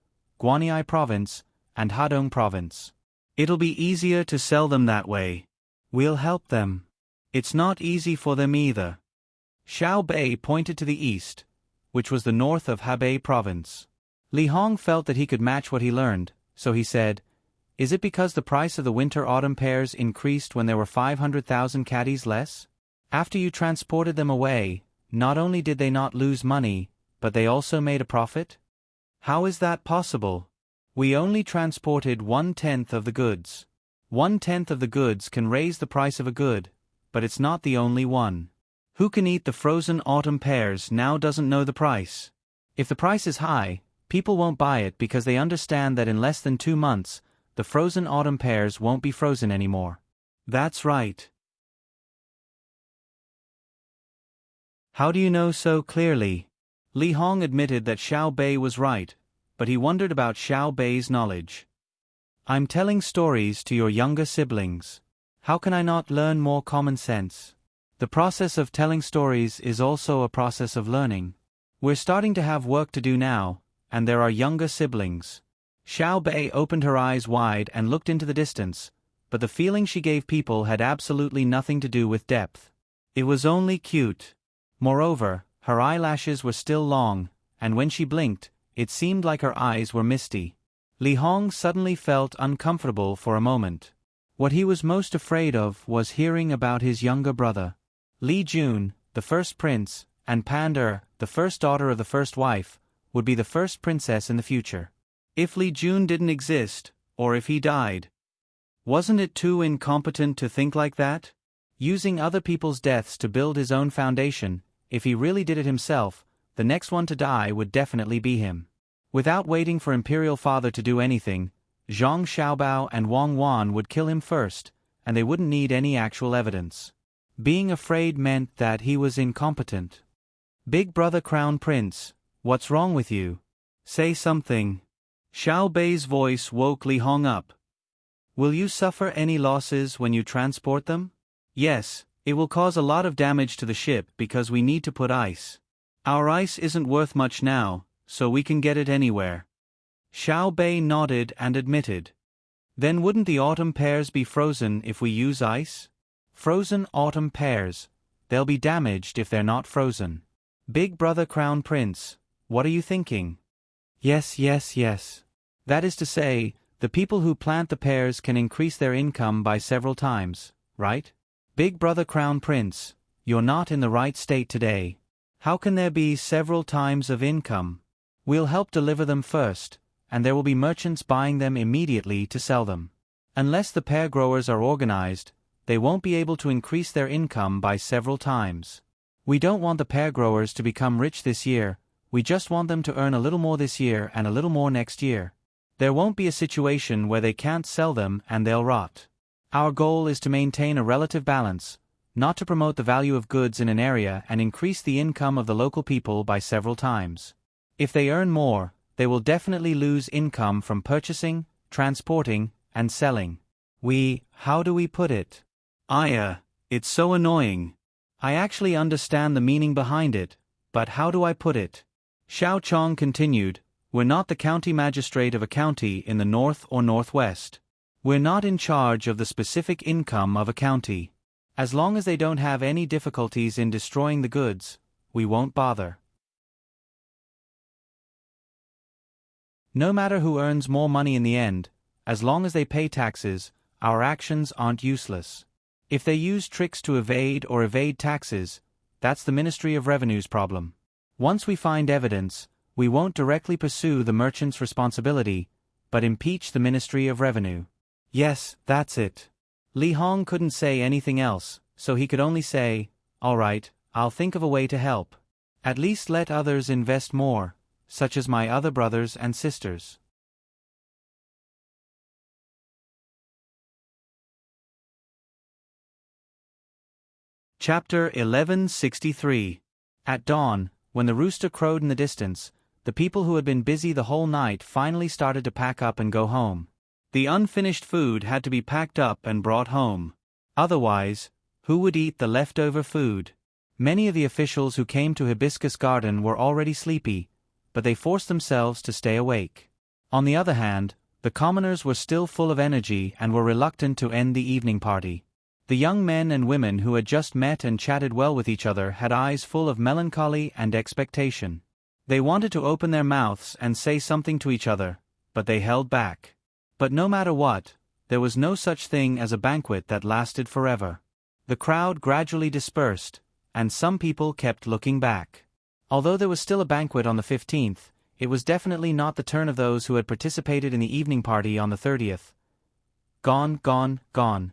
S1: Guanyi province, and Hadong province. It'll be easier to sell them that way. We'll help them. It's not easy for them either. Xiao Bei pointed to the east, which was the north of Hebei province. Li Hong felt that he could match what he learned, so he said, "Is it because the price of the winter-autumn pears increased when there were 500,000 caddies less? After you transported them away, not only did they not lose money, but they also made a profit? How is that possible? We only transported 1/10 of the goods. 1/10 of the goods can raise the price of a good, but it's not the only one. Who can eat the frozen autumn pears now doesn't know the price. If the price is high, people won't buy it because they understand that in less than 2 months, the frozen autumn pears won't be frozen anymore." That's right. How do you know so clearly? Li Hong admitted that Xiao Bei was right, but he wondered about Xiao Bei's knowledge. I'm telling stories to your younger siblings. How can I not learn more common sense? The process of telling stories is also a process of learning. We're starting to have work to do now, and there are younger siblings. Xiao Bei opened her eyes wide and looked into the distance, but the feeling she gave people had absolutely nothing to do with depth. It was only cute. Moreover, her eyelashes were still long, and when she blinked, it seemed like her eyes were misty. Li Hong suddenly felt uncomfortable for a moment. What he was most afraid of was hearing about his younger brother. Li Jun, the first prince, and Pan Er, the first daughter of the first wife, would be the first princess in the future. If Li Jun didn't exist, or if he died, wasn't it too incompetent to think like that? Using other people's deaths to build his own foundation, if he really did it himself, the next one to die would definitely be him. Without waiting for Imperial Father to do anything, Zhang Xiaobao and Wang Wan would kill him first, and they wouldn't need any actual evidence. Being afraid meant that he was incompetent. Big brother Crown Prince, what's wrong with you? Say something. Xiao Bei's voice woke Li Hong up. Will you suffer any losses when you transport them? Yes, it will cause a lot of damage to the ship because we need to put ice. Our ice isn't worth much now, so we can get it anywhere. Xiao Bei nodded and admitted. Then wouldn't the autumn pears be frozen if we use ice? Frozen autumn pears. They'll be damaged if they're not frozen. Big brother Crown Prince, what are you thinking? Yes. That is to say, the people who plant the pears can increase their income by several times, right? Big brother Crown Prince, you're not in the right state today. How can there be several times of income? We'll help deliver them first, and there will be merchants buying them immediately to sell them. Unless the pear growers are organized, they won't be able to increase their income by several times. We don't want the pear growers to become rich this year, we just want them to earn a little more this year and a little more next year. There won't be a situation where they can't sell them and they'll rot. Our goal is to maintain a relative balance, not to promote the value of goods in an area and increase the income of the local people by several times. If they earn more, they will definitely lose income from purchasing, transporting, and selling. How do we put it? It's so annoying. I actually understand the meaning behind it, but how do I put it? Xiao Chong continued, we're not the county magistrate of a county in the north or northwest. We're not in charge of the specific income of a county. As long as they don't have any difficulties in destroying the goods, we won't bother. No matter who earns more money in the end, as long as they pay taxes, our actions aren't useless. If they use tricks to evade taxes, that's the Ministry of Revenue's problem. Once we find evidence, we won't directly pursue the merchant's responsibility, but impeach the Ministry of Revenue. Yes, that's it. Li Hong couldn't say anything else, so he could only say, "All right, I'll think of a way to help. At least let others invest more, such as my other brothers and sisters." Chapter 1163. At dawn, when the rooster crowed in the distance, the people who had been busy the whole night finally started to pack up and go home. The unfinished food had to be packed up and brought home. Otherwise, who would eat the leftover food? Many of the officials who came to Hibiscus Garden were already sleepy, but they forced themselves to stay awake. On the other hand, the commoners were still full of energy and were reluctant to end the evening party. The young men and women who had just met and chatted well with each other had eyes full of melancholy and expectation. They wanted to open their mouths and say something to each other, but they held back. But no matter what, there was no such thing as a banquet that lasted forever. The crowd gradually dispersed, and some people kept looking back. Although there was still a banquet on the 15th, it was definitely not the turn of those who had participated in the evening party on the 30th. Gone, gone, gone.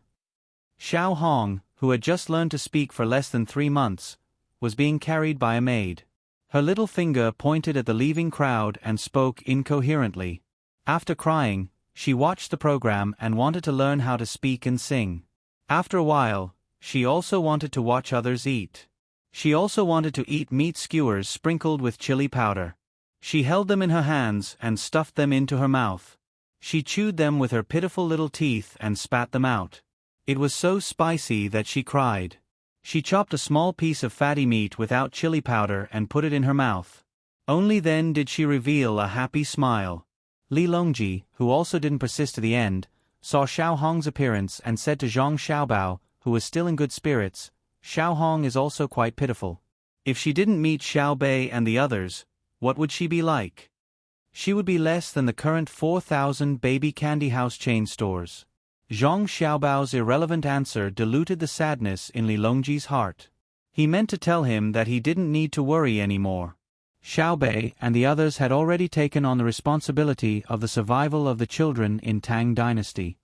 S1: Xiao Hong, who had just learned to speak for less than 3 months, was being carried by a maid. Her little finger pointed at the leaving crowd and spoke incoherently. After crying, she watched the program and wanted to learn how to speak and sing. After a while, she also wanted to watch others eat. She also wanted to eat meat skewers sprinkled with chili powder. She held them in her hands and stuffed them into her mouth. She chewed them with her pitiful little teeth and spat them out. It was so spicy that she cried. She chopped a small piece of fatty meat without chili powder and put it in her mouth. Only then did she reveal a happy smile. Li Longji, who also didn't persist to the end, saw Xiao Hong's appearance and said to Zhang Xiaobao, who was still in good spirits, "Xiao Hong is also quite pitiful. If she didn't meet Xiao Bei and the others, what would she be like? She would be less than the current 4,000 baby candy house chain stores." Zhang Xiaobao's irrelevant answer diluted the sadness in Li Longji's heart. He meant to tell him that he didn't need to worry anymore. Xiao Bei and the others had already taken on the responsibility of the survival of the children in Tang Dynasty.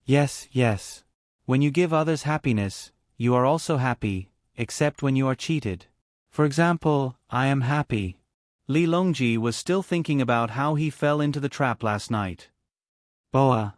S1: Yes, yes. When you give others happiness, you are also happy, except when you are cheated. For example, I am happy. Li Longji was still thinking about how he fell into the trap last night. Boa.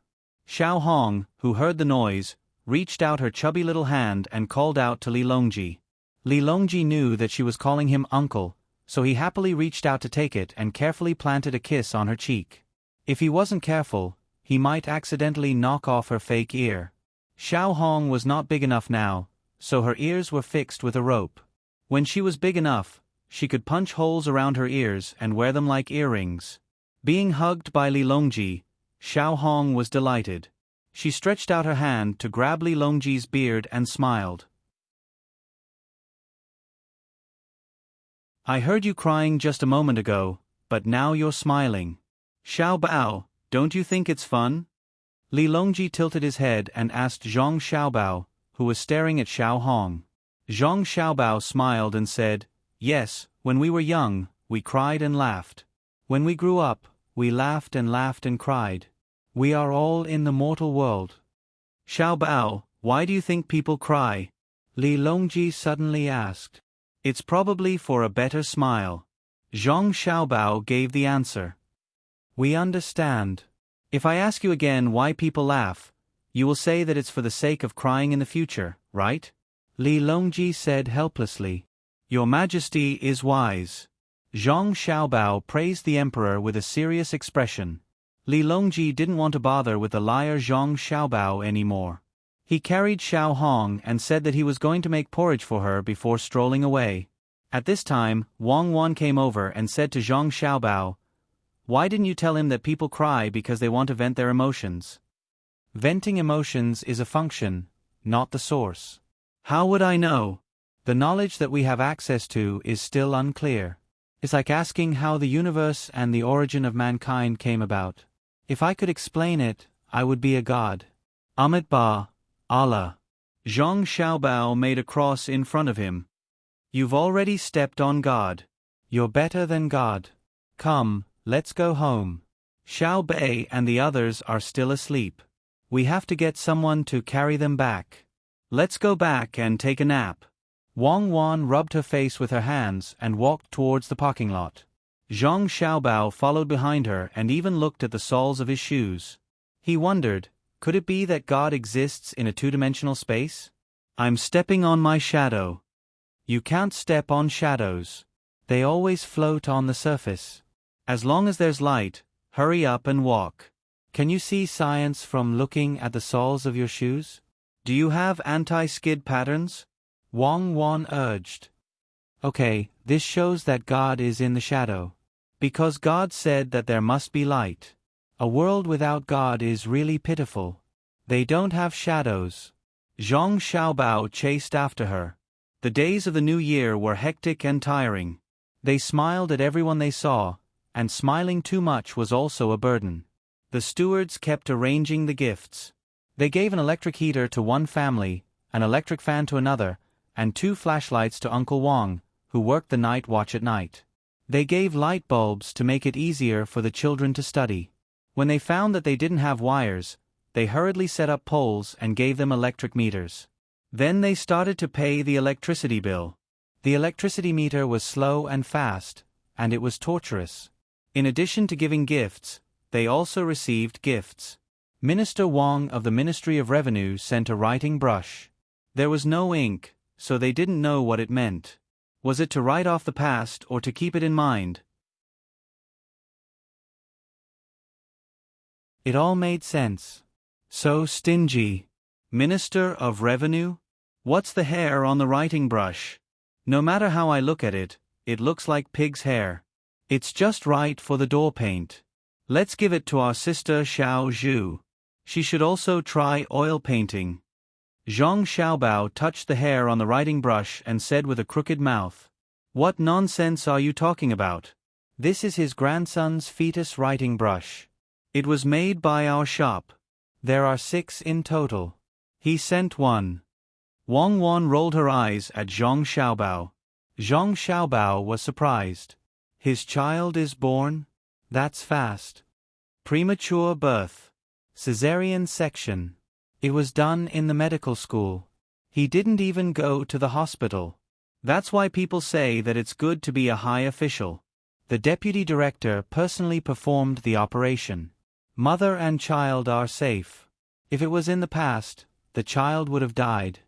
S1: Xiao Hong, who heard the noise, reached out her chubby little hand and called out to Li Longji. Li Longji knew that she was calling him uncle, so he happily reached out to take it and carefully planted a kiss on her cheek. If he wasn't careful, he might accidentally knock off her fake ear. Xiao Hong was not big enough now, so her ears were fixed with a rope. When she was big enough, she could punch holes around her ears and wear them like earrings. Being hugged by Li Longji, Xiao Hong was delighted. She stretched out her hand to grab Li Longji's beard and smiled. I heard you crying just a moment ago, but now you're smiling. Xiao Bao, don't you think it's fun? Li Longji tilted his head and asked Zhang Xiaobao, who was staring at Xiao Hong. Zhang Xiaobao smiled and said, "Yes, when we were young, we cried and laughed. When we grew up, we laughed and cried. We are all in the mortal world." Xiao Bao, why do you think people cry? Li Longji suddenly asked. It's probably for a better smile. Zhang Xiaobao gave the answer. We understand. If I ask you again why people laugh, you will say that it's for the sake of crying in the future, right? Li Longji said helplessly. Your Majesty is wise. Zhang Xiaobao praised the emperor with a serious expression. Li Longji didn't want to bother with the liar Zhang Xiaobao anymore. He carried Xiao Hong and said that he was going to make porridge for her before strolling away. At this time, Wang Wan came over and said to Zhang Xiaobao, "Why didn't you tell him that people cry because they want to vent their emotions? Venting emotions is a function, not the source." How would I know? The knowledge that we have access to is still unclear. It's like asking how the universe and the origin of mankind came about. If I could explain it, I would be a god. Amit Ba, Allah. Zhang Xiaobao made a cross in front of him. You've already stepped on God. You're better than God. Come, let's go home. Xiao Bei and the others are still asleep. We have to get someone to carry them back. Let's go back and take a nap. Wang Wan rubbed her face with her hands and walked towards the parking lot. Zhang Xiaobao followed behind her and even looked at the soles of his shoes. He wondered, could it be that God exists in a two-dimensional space? I'm stepping on my shadow. You can't step on shadows. They always float on the surface. As long as there's light, hurry up and walk. Can you see science from looking at the soles of your shoes? Do you have anti-skid patterns? Wang Wan urged. Okay, this shows that God is in the shadow. Because God said that there must be light. A world without God is really pitiful. They don't have shadows. Zhang Xiaobao chased after her. The days of the new year were hectic and tiring. They smiled at everyone they saw, and smiling too much was also a burden. The stewards kept arranging the gifts. They gave an electric heater to one family, an electric fan to another, and 2 flashlights to Uncle Wang, who worked the night watch at night. They gave light bulbs to make it easier for the children to study. When they found that they didn't have wires, they hurriedly set up poles and gave them electric meters. Then they started to pay the electricity bill. The electricity meter was slow and fast, and it was torturous. In addition to giving gifts, they also received gifts. Minister Wang of the Ministry of Revenue sent a writing brush. There was no ink, so they didn't know what it meant. Was it to write off the past or to keep it in mind? It all made sense. So stingy. Minister of Revenue? What's the hair on the writing brush? No matter how I look at it, it looks like pig's hair. It's just right for the door paint. Let's give it to our sister Xiao Zhu. She should also try oil painting. Zhang Xiaobao touched the hair on the writing brush and said with a crooked mouth, "What nonsense are you talking about? This is his grandson's fetus writing brush. It was made by our shop. There are 6 in total. He sent one." Wang Wan rolled her eyes at Zhang Xiaobao. Zhang Xiaobao was surprised. His child is born? That's fast. Premature birth. Caesarean section. It was done in the medical school. He didn't even go to the hospital. That's why people say that it's good to be a high official. The deputy director personally performed the operation. Mother and child are safe. If it was in the past, the child would have died.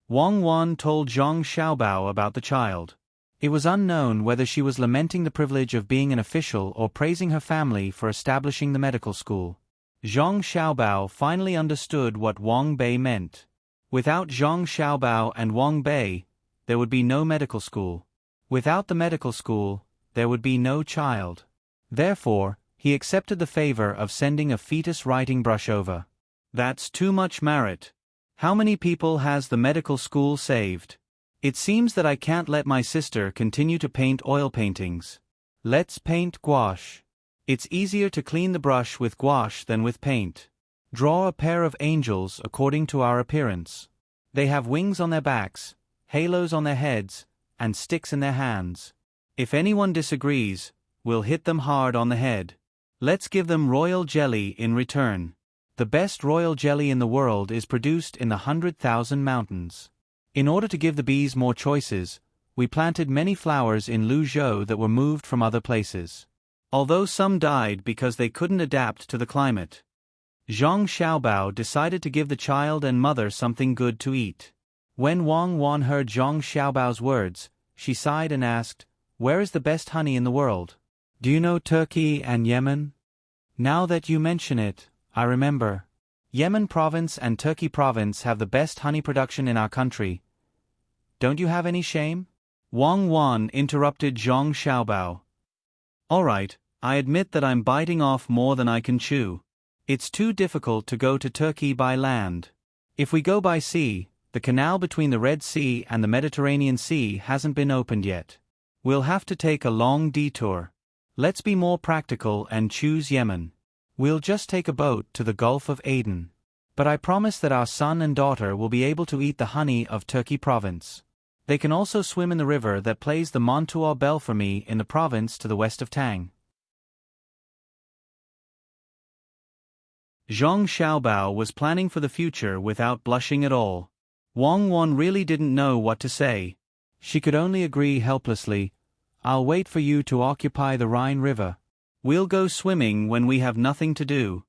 S1: Wang Wan told Zhang Xiaobao about the child. It was unknown whether she was lamenting the privilege of being an official or praising her family for establishing the medical school. Zhang Xiaobao finally understood what Wang Bei meant. Without Zhang Xiaobao and Wang Bei, there would be no medical school. Without the medical school, there would be no child. Therefore, he accepted the favor of sending a fetus writing brush over. That's too much merit. How many people has the medical school saved? It seems that I can't let my sister continue to paint oil paintings. Let's paint gouache. It's easier to clean the brush with gouache than with paint. Draw a pair of angels according to our appearance. They have wings on their backs, halos on their heads, and sticks in their hands. If anyone disagrees, we'll hit them hard on the head. Let's give them royal jelly in return. The best royal jelly in the world is produced in the 100,000 mountains. In order to give the bees more choices, we planted many flowers in Luzhou that were moved from other places. Although some died because they couldn't adapt to the climate. Zhang Xiaobao decided to give the child and mother something good to eat. When Wang Wan heard Zhang Xiaobao's words, she sighed and asked, "Where is the best honey in the world? Do you know Turkey and Yemen?" Now that you mention it, I remember. Yemen province and Turkey province have the best honey production in our country. Don't you have any shame? Wang Wan interrupted Zhang Xiaobao. All right, I admit that I'm biting off more than I can chew. It's too difficult to go to Turkey by land. If we go by sea, the canal between the Red Sea and the Mediterranean Sea hasn't been opened yet. We'll have to take a long detour. Let's be more practical and choose Yemen. We'll just take a boat to the Gulf of Aden. But I promise that our son and daughter will be able to eat the honey of Turkey province. They can also swim in the river that plays the Montuo bell for me in the province to the west of Tang. Zhang Xiaobao was planning for the future without blushing at all. Wang Wan really didn't know what to say. She could only agree helplessly. I'll wait for you to occupy the Rhine River. We'll go swimming when we have nothing to do.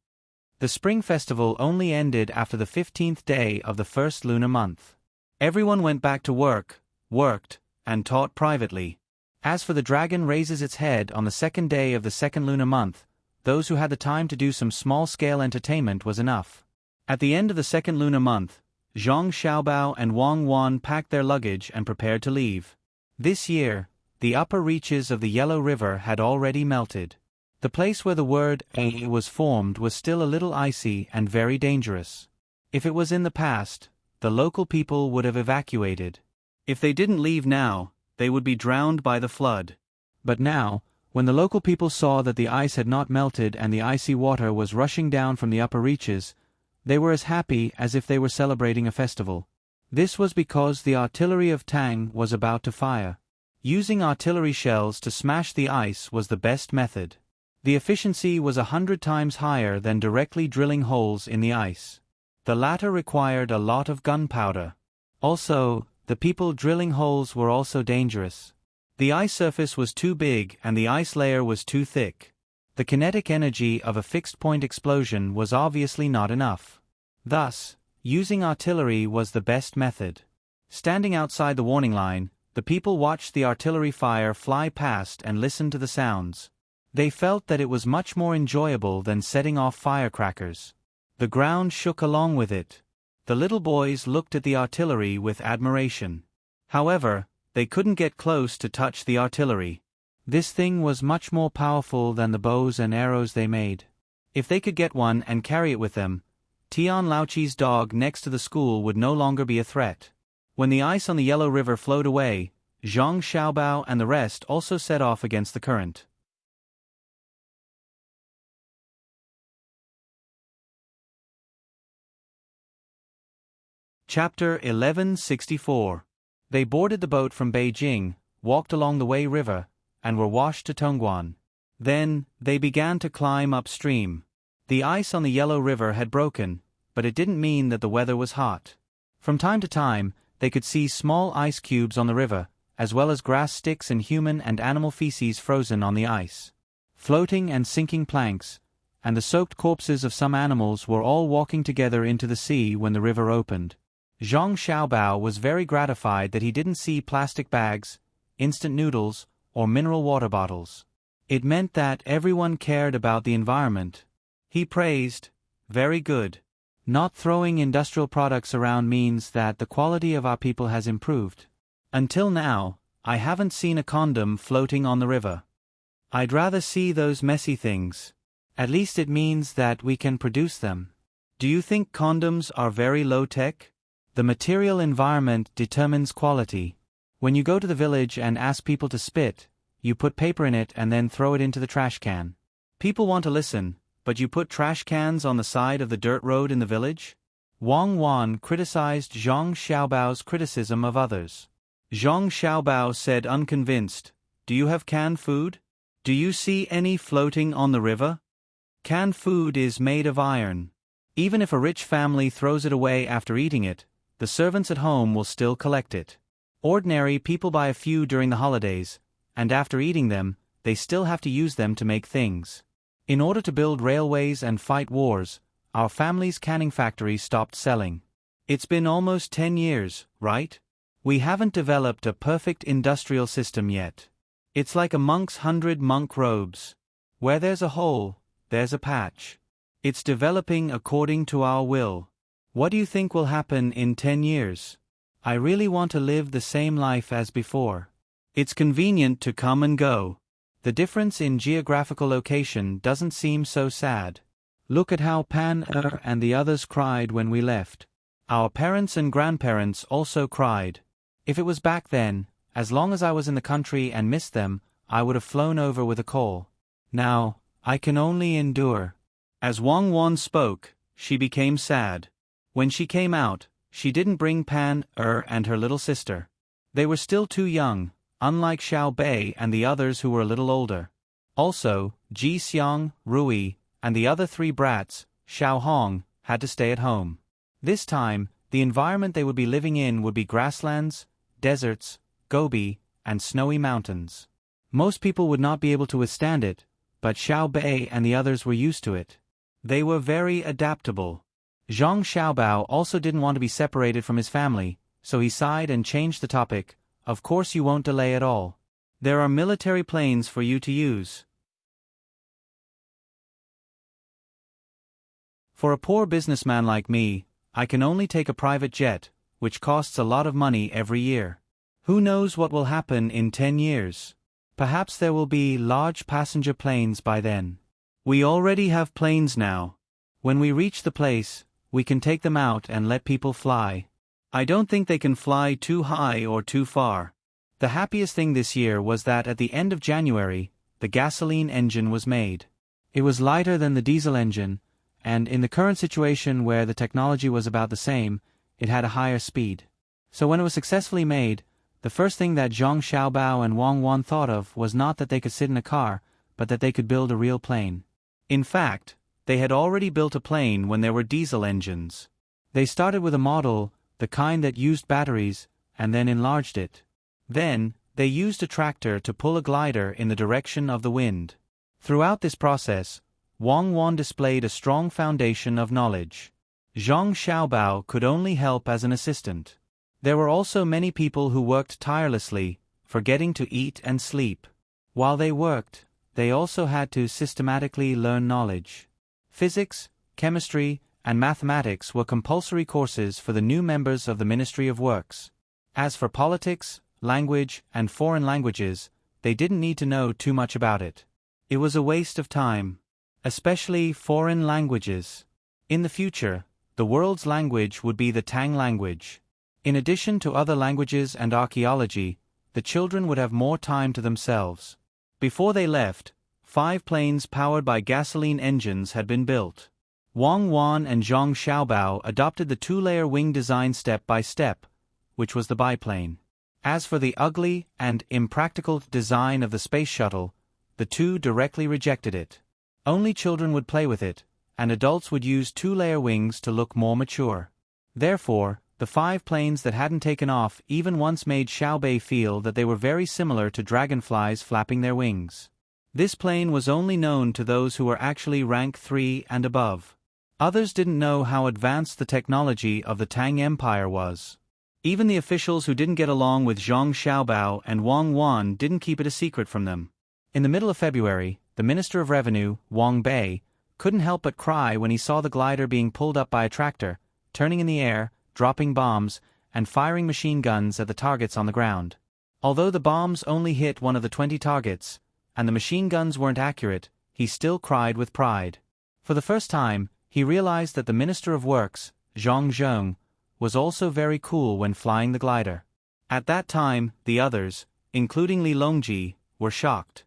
S1: The spring festival only ended after the 15th day of the first lunar month. Everyone went back to work, worked, and taught privately. As for the dragon raises its head on the second day of the second lunar month, those who had the time to do some small-scale entertainment was enough. At the end of the second lunar month, Zhang Xiaobao and Wang Wan packed their luggage and prepared to leave. This year, the upper reaches of the Yellow River had already melted. The place where the word A was formed was still a little icy and very dangerous. If it was in the past, the local people would have evacuated. If they didn't leave now, they would be drowned by the flood. But now, when the local people saw that the ice had not melted and the icy water was rushing down from the upper reaches, they were as happy as if they were celebrating a festival. This was because the artillery of Tang was about to fire. Using artillery shells to smash the ice was the best method. The efficiency was 100 times higher than directly drilling holes in the ice. The latter required a lot of gunpowder. Also, the people drilling holes were also dangerous. The ice surface was too big and the ice layer was too thick. The kinetic energy of a fixed-point explosion was obviously not enough. Thus, using artillery was the best method. Standing outside the warning line, the people watched the artillery fire fly past and listened to the sounds. They felt that it was much more enjoyable than setting off firecrackers. The ground shook along with it. The little boys looked at the artillery with admiration. However, they couldn't get close to touch the artillery. This thing was much more powerful than the bows and arrows they made. If they could get one and carry it with them, Tian Laoqi's dog next to the school would no longer be a threat. When the ice on the Yellow River flowed away, Zhang Xiaobao and the rest also set off against the current. Chapter 1164. They boarded the boat from Beijing, walked along the Wei River, and were washed to Tongguan. Then, they began to climb upstream. The ice on the Yellow River had broken, but it didn't mean that the weather was hot. From time to time, they could see small ice cubes on the river, as well as grass sticks and human and animal feces frozen on the ice. Floating and sinking planks, and the soaked corpses of some animals were all walking together into the sea when the river opened. Zhang Xiaobao was very gratified that he didn't see plastic bags, instant noodles, or mineral water bottles. It meant that everyone cared about the environment. He praised, "Very good. Not throwing industrial products around means that the quality of our people has improved. Until now, I haven't seen a condom floating on the river. I'd rather see those messy things. At least it means that we can produce them. Do you think condoms are very low-tech? The material environment determines quality. When you go to the village and ask people to spit, you put paper in it and then throw it into the trash can. People want to listen, but you put trash cans on the side of the dirt road in the village?" Wang Wan criticized Zhang Xiaobao's criticism of others. Zhang Xiaobao said unconvinced, "Do you have canned food? Do you see any floating on the river? Canned food is made of iron. Even if a rich family throws it away after eating it, the servants at home will still collect it. Ordinary people buy a few during the holidays, and after eating them, they still have to use them to make things. In order to build railways and fight wars, our family's canning factory stopped selling. It's been almost 10 years, right? We haven't developed a perfect industrial system yet. It's like a monk's 100 monk robes. Where there's a hole, there's a patch. It's developing according to our will. What do you think will happen in 10 years? I really want to live the same life as before. It's convenient to come and go. The difference in geographical location doesn't seem so sad. Look at how Pan and the others cried when we left. Our parents and grandparents also cried. If it was back then, as long as I was in the country and missed them, I would have flown over with a call. Now, I can only endure." As Wang Wan spoke, she became sad. When she came out, she didn't bring Pan and her little sister. They were still too young, unlike Xiao Bei and the others who were a little older. Also, Ji Xiang, Rui, and the other 3 brats, Xiao Hong, had to stay at home. This time, the environment they would be living in would be grasslands, deserts, Gobi, and snowy mountains. Most people would not be able to withstand it, but Xiao Bei and the others were used to it. They were very adaptable. Zhang Xiaobao also didn't want to be separated from his family, so he sighed and changed the topic. Of course you won't delay at all. There are military planes for you to use. For a poor businessman like me, I can only take a private jet, which costs a lot of money every year. Who knows what will happen in 10 years? Perhaps there will be large passenger planes by then. We already have planes now. When we reach the place, we can take them out and let people fly. I don't think they can fly too high or too far. The happiest thing this year was that at the end of January, the gasoline engine was made. It was lighter than the diesel engine, and in the current situation where the technology was about the same, it had a higher speed. So when it was successfully made, the first thing that Zhang Xiaobao and Wang Wan thought of was not that they could sit in a car, but that they could build a real plane. In fact, they had already built a plane when there were diesel engines. They started with a model, the kind that used batteries, and then enlarged it. Then, they used a tractor to pull a glider in the direction of the wind. Throughout this process, Wang Wan displayed a strong foundation of knowledge. Zhang Xiaobao could only help as an assistant. There were also many people who worked tirelessly, forgetting to eat and sleep. While they worked, they also had to systematically learn knowledge. Physics, chemistry, and mathematics were compulsory courses for the new members of the Ministry of Works. As for politics, language, and foreign languages, they didn't need to know too much about it. It was a waste of time. Especially foreign languages. In the future, the world's language would be the Tang language. In addition to other languages and archaeology, the children would have more time to themselves. Before they left, 5 planes powered by gasoline engines had been built. Wang Wan and Zhang Xiaobao adopted the 2-layer wing design step by step, which was the biplane. As for the ugly and impractical design of the space shuttle, the 2 directly rejected it. Only children would play with it, and adults would use 2-layer wings to look more mature. Therefore, the 5 planes that hadn't taken off even once made Xiao Bei feel that they were very similar to dragonflies flapping their wings. This plane was only known to those who were actually rank 3 and above. Others didn't know how advanced the technology of the Tang Empire was. Even the officials who didn't get along with Zhang Xiaobao and Wang Wan didn't keep it a secret from them. In the middle of February, the Minister of Revenue, Wang Bei, couldn't help but cry when he saw the glider being pulled up by a tractor, turning in the air, dropping bombs, and firing machine guns at the targets on the ground. Although the bombs only hit one of the 20 targets, and the machine guns weren't accurate, he still cried with pride. For the first time, he realized that the Minister of Works, Zhang Zheng, was also very cool when flying the glider. At that time, the others, including Li Longji, were shocked.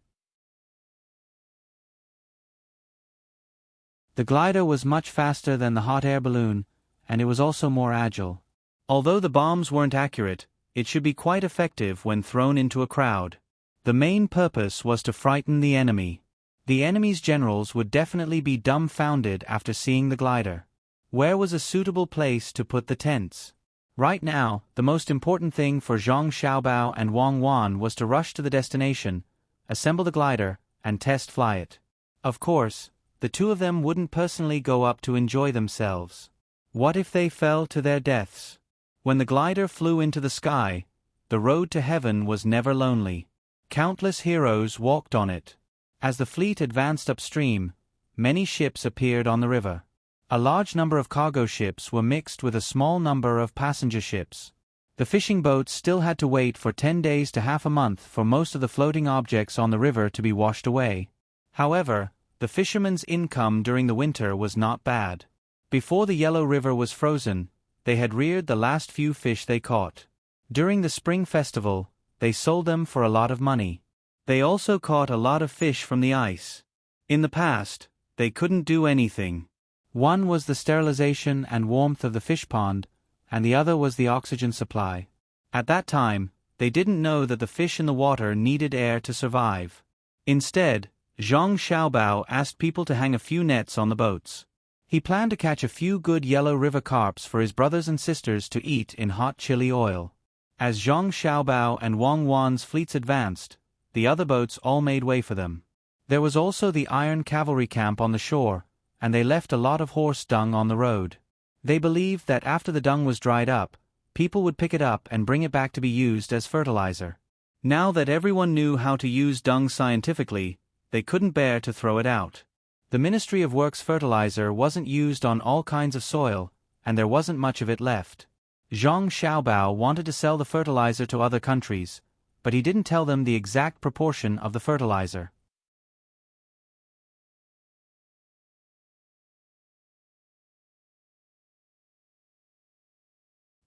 S1: The glider was much faster than the hot air balloon, and it was also more agile. Although the bombs weren't accurate, it should be quite effective when thrown into a crowd. The main purpose was to frighten the enemy. The enemy's generals would definitely be dumbfounded after seeing the glider. Where was a suitable place to put the tents? Right now, the most important thing for Zhang Xiaobao and Wang Wan was to rush to the destination, assemble the glider, and test fly it. Of course, the 2 of them wouldn't personally go up to enjoy themselves. What if they fell to their deaths? When the glider flew into the sky, the road to heaven was never lonely. Countless heroes walked on it. As the fleet advanced upstream, many ships appeared on the river. A large number of cargo ships were mixed with a small number of passenger ships. The fishing boats still had to wait for 10 days to half a month for most of the floating objects on the river to be washed away. However, the fishermen's income during the winter was not bad. Before the Yellow River was frozen, they had reared the last few fish they caught. During the spring festival, they sold them for a lot of money. They also caught a lot of fish from the ice. In the past, they couldn't do anything. One was the sterilization and warmth of the fish pond, and the other was the oxygen supply. At that time, they didn't know that the fish in the water needed air to survive. Instead, Zhang Xiaobao asked people to hang a few nets on the boats. He planned to catch a few good yellow river carps for his brothers and sisters to eat in hot chili oil. As Zhang Xiaobao and Wang Wan's fleets advanced, the other boats all made way for them. There was also the Iron Cavalry camp on the shore, and they left a lot of horse dung on the road. They believed that after the dung was dried up, people would pick it up and bring it back to be used as fertilizer. Now that everyone knew how to use dung scientifically, they couldn't bear to throw it out. The Ministry of Works fertilizer wasn't used on all kinds of soil, and there wasn't much of it left. Zhang Xiaobao wanted to sell the fertilizer to other countries, but he didn't tell them the exact proportion of the fertilizer.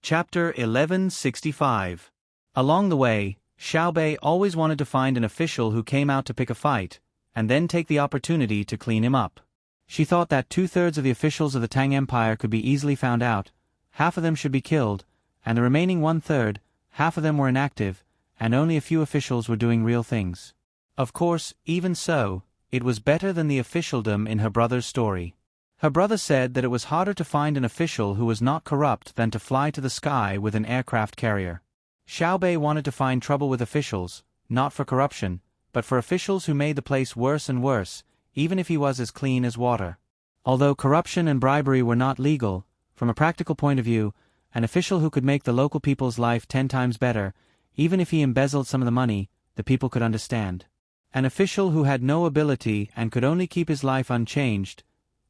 S1: Chapter 1165. Along the way, Xiaobei always wanted to find an official who came out to pick a fight, and then take the opportunity to clean him up. She thought that 2/3 of the officials of the Tang Empire could be easily found out, half of them should be killed, and the remaining 1/3, half of them were inactive, and only a few officials were doing real things. Of course, even so, it was better than the officialdom in her brother's story. Her brother said that it was harder to find an official who was not corrupt than to fly to the sky with an aircraft carrier. Xiaobei wanted to find trouble with officials, not for corruption, but for officials who made the place worse and worse, even if he was as clean as water. Although corruption and bribery were not legal, from a practical point of view, an official who could make the local people's life 10 times better, even if he embezzled some of the money, the people could understand. An official who had no ability and could only keep his life unchanged,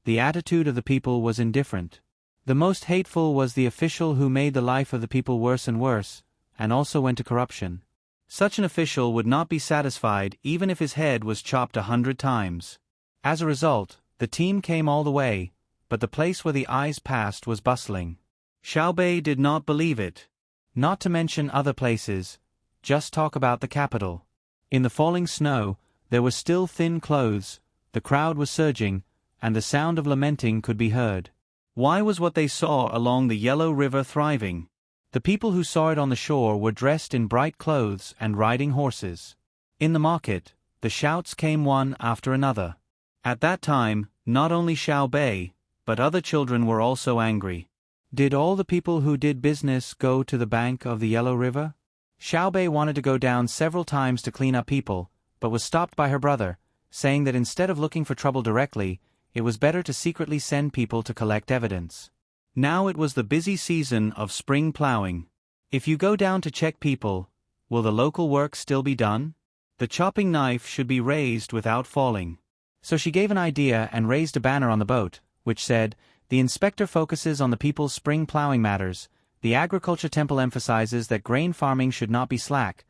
S1: the attitude of the people was indifferent. The most hateful was the official who made the life of the people worse and worse, and also went to corruption. Such an official would not be satisfied even if his head was chopped 100 times. As a result, the team came all the way, but the place where the eyes passed was bustling. Xiaobei did not believe it. Not to mention other places, just talk about the capital. In the falling snow, there were still thin clothes, the crowd was surging, and the sound of lamenting could be heard. Why was what they saw along the Yellow River thriving? The people who saw it on the shore were dressed in bright clothes and riding horses. In the market, the shouts came one after another. At that time, not only Xiaobei, but other children were also angry. Did all the people who did business go to the bank of the Yellow River? Xiaobei wanted to go down several times to clean up people, but was stopped by her brother, saying that instead of looking for trouble directly, it was better to secretly send people to collect evidence. Now it was the busy season of spring plowing. If you go down to check people, will the local work still be done? The chopping knife should be raised without falling. So she gave an idea and raised a banner on the boat, which said, "The inspector focuses on the people's spring plowing matters. The agriculture temple emphasizes that grain farming should not be slack.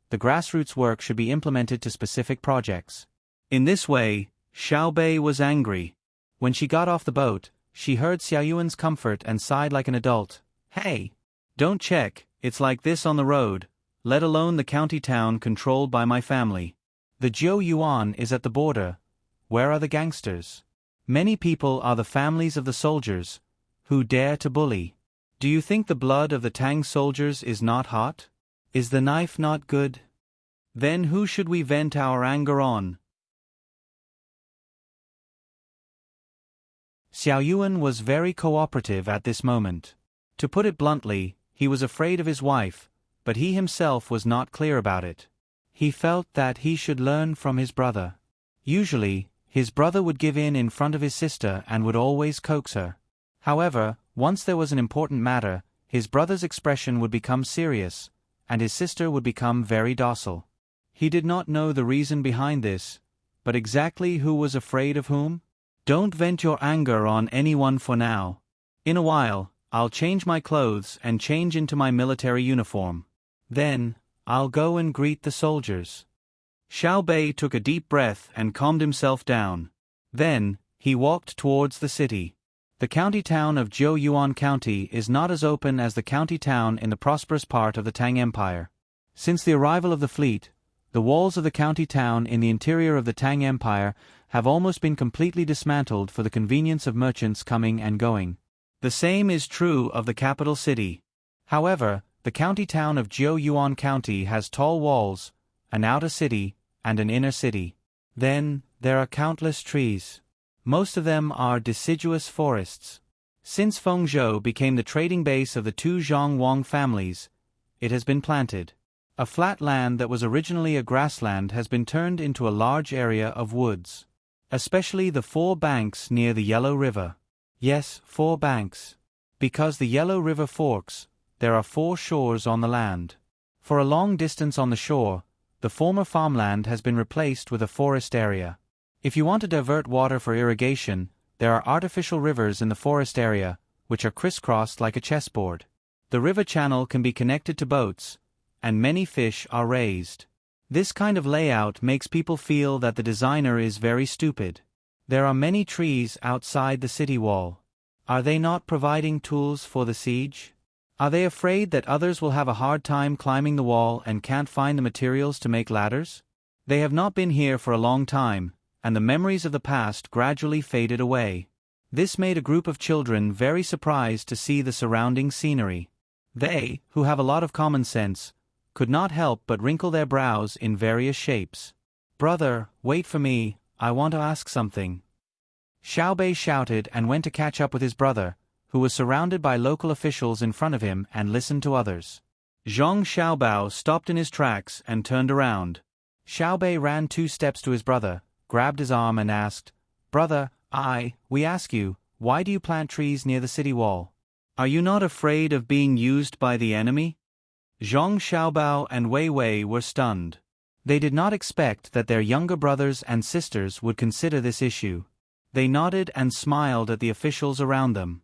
S1: The grassroots work should be implemented to specific projects." In this way, Xiaobei was angry. When she got off the boat, she heard Xiaoyuan's comfort and sighed like an adult. "Hey! Don't check, it's like this on the road, let alone the county town controlled by my family. The Jiu Yuan is at the border. Where are the gangsters? Many people are the families of the soldiers, who dare to bully. Do you think the blood of the Tang soldiers is not hot? Is the knife not good? Then who should we vent our anger on?" Xiaoyuan was very cooperative at this moment. To put it bluntly, he was afraid of his wife, but he himself was not clear about it. He felt that he should learn from his brother. Usually, his brother would give in front of his sister and would always coax her. However, once there was an important matter, his brother's expression would become serious, and his sister would become very docile. He did not know the reason behind this, but exactly who was afraid of whom? Don't vent your anger on anyone for now. In a while, I'll change my clothes and change into my military uniform. Then, I'll go and greet the soldiers. Xiaobei took a deep breath and calmed himself down. Then, he walked towards the city. The county town of Jiuyuan County is not as open as the county town in the prosperous part of the Tang Empire. Since the arrival of the fleet, the walls of the county town in the interior of the Tang Empire have almost been completely dismantled for the convenience of merchants coming and going. The same is true of the capital city. However, The county town of Jiuyuan County has tall walls, an outer city, and an inner city. Then, there are countless trees. Most of them are deciduous forests. Since Fengzhou became the trading base of the two Zhang-Wang families, it has been planted. A flat land that was originally a grassland has been turned into a large area of woods. Especially the 4 banks near the Yellow River. Yes, 4 banks. Because the Yellow River forks, there are 4 shores on the land. For a long distance on the shore, the former farmland has been replaced with a forest area. If you want to divert water for irrigation, there are artificial rivers in the forest area, which are crisscrossed like a chessboard. The river channel can be connected to boats, and many fish are raised. This kind of layout makes people feel that the designer is very stupid. There are many trees outside the city wall. Are they not providing tools for the siege? Are they afraid that others will have a hard time climbing the wall and can't find the materials to make ladders? They have not been here for a long time, and the memories of the past gradually faded away. This made a group of children very surprised to see the surrounding scenery. They, who have a lot of common sense, could not help but wrinkle their brows in various shapes. "Brother, wait for me, I want to ask something." Xiaobei shouted and went to catch up with his brother, who was surrounded by local officials in front of him and listened to others. Zhang Xiaobao stopped in his tracks and turned around. Xiaobei ran 2 steps to his brother, grabbed his arm and asked, "Brother, we ask you, why do you plant trees near the city wall? Are you not afraid of being used by the enemy?" Zhang Xiaobao and Wei Wei were stunned. They did not expect that their younger brothers and sisters would consider this issue. They nodded and smiled at the officials around them.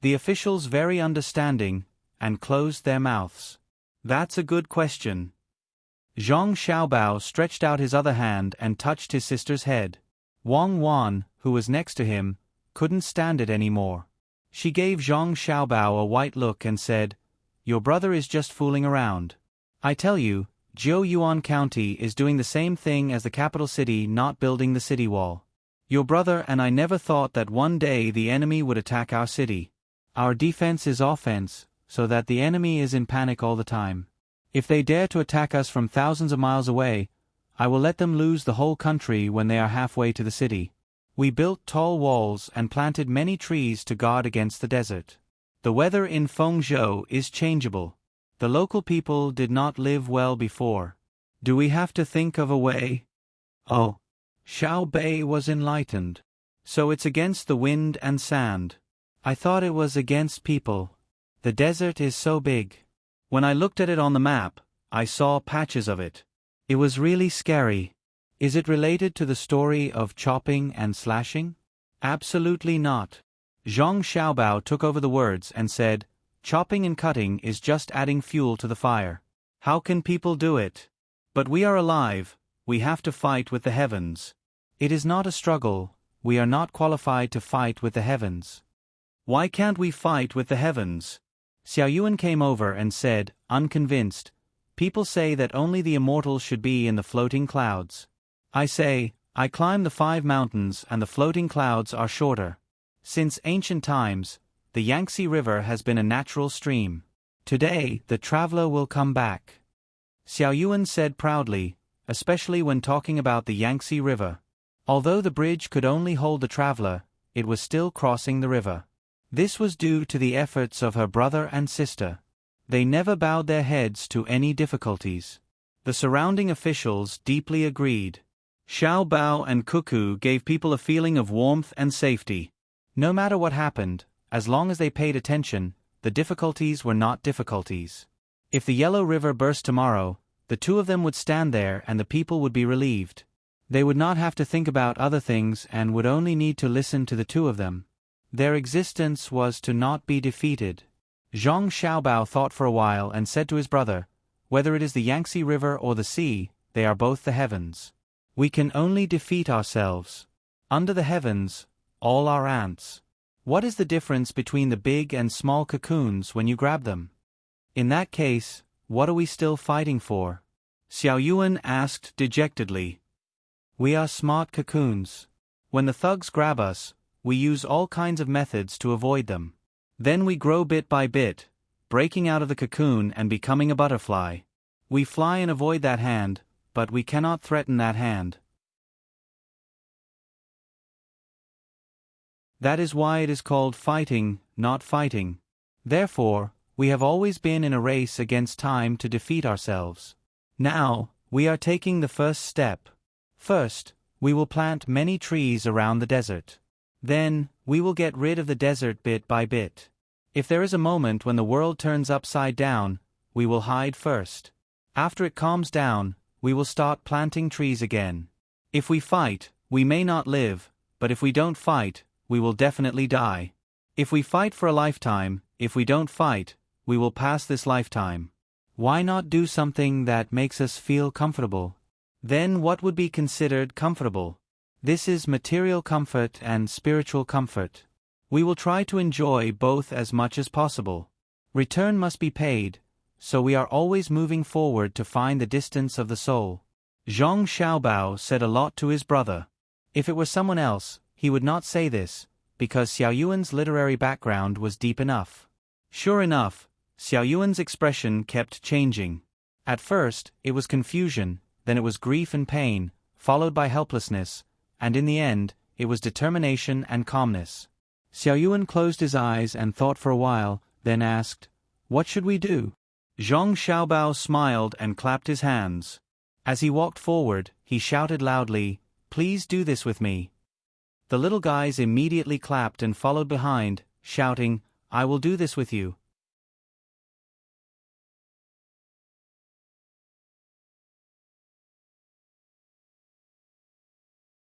S1: The officials very understanding, and closed their mouths. "That's a good question." Zhang Xiaobao stretched out his other hand and touched his sister's head. Wang Wan, who was next to him, couldn't stand it anymore. She gave Zhang Xiaobao a white look and said, "Your brother is just fooling around. I tell you, Jiuyuan County is doing the same thing as the capital city, not building the city wall. Your brother and I never thought that one day the enemy would attack our city. Our defense is offense, so that the enemy is in panic all the time. If they dare to attack us from thousands of miles away, I will let them lose the whole country when they are halfway to the city. We built tall walls and planted many trees to guard against the desert. The weather in Fengzhou is changeable. The local people did not live well before. Do we have to think of a way?" "Oh." Xiao Bei was enlightened. "So it's against the wind and sand. I thought it was against people. The desert is so big. When I looked at it on the map, I saw patches of it. It was really scary. Is it related to the story of chopping and slashing?" "Absolutely not." Zhang Xiaobao took over the words and said, "Chopping and cutting is just adding fuel to the fire. How can people do it? But we are alive, we have to fight with the heavens. It is not a struggle, we are not qualified to fight with the heavens." "Why can't we fight with the heavens?" Xiaoyuan came over and said, unconvinced, "People say that only the immortals should be in the floating clouds. I say, I climb the 5 mountains and the floating clouds are shorter. Since ancient times, the Yangtze River has been a natural stream. Today, the traveler will come back." Xiaoyuan said proudly, especially when talking about the Yangtze River. Although the bridge could only hold the traveler, it was still crossing the river. This was due to the efforts of her brother and sister. They never bowed their heads to any difficulties. The surrounding officials deeply agreed. Xiao Bao and Cuckoo gave people a feeling of warmth and safety. No matter what happened, as long as they paid attention, the difficulties were not difficulties. If the Yellow River burst tomorrow, the 2 of them would stand there and the people would be relieved. They would not have to think about other things and would only need to listen to the 2 of them. Their existence was to not be defeated. Zhang Xiaobao thought for a while and said to his brother, "Whether it is the Yangtze River or the sea, they are both the heavens. We can only defeat ourselves. Under the heavens, all are ants. What is the difference between the big and small cocoons when you grab them? In that case, what are we still fighting for?" Xiaoyuan asked dejectedly. "We are smart cocoons. When the thugs grab us, we use all kinds of methods to avoid them. Then we grow bit by bit, breaking out of the cocoon and becoming a butterfly. We fly and avoid that hand, but we cannot threaten that hand. That is why it is called fighting, not fighting. Therefore, we have always been in a race against time to defeat ourselves. Now, we are taking the first step. First, we will plant many trees around the desert. Then, we will get rid of the desert bit by bit. If there is a moment when the world turns upside down, we will hide first. After it calms down, we will start planting trees again. If we fight, we may not live, but if we don't fight, we will definitely die. If we fight for a lifetime, if we don't fight, we will pass this lifetime. Why not do something that makes us feel comfortable? Then what would be considered comfortable? This is material comfort and spiritual comfort. We will try to enjoy both as much as possible. Return must be paid, so we are always moving forward to find the distance of the soul. Zhang Xiaobao said a lot to his brother. If it were someone else, he would not say this, because Xiao Yuan's literary background was deep enough. Sure enough, Xiao Yuan's expression kept changing. At first, it was confusion, then it was grief and pain, followed by helplessness, and in the end, it was determination and calmness. Xiao Yuan closed his eyes and thought for a while, then asked, "What should we do?" Zhang Xiaobao smiled and clapped his hands. As he walked forward, he shouted loudly, "Please do this with me." The little guys immediately clapped and followed behind, shouting, "I will do this with you."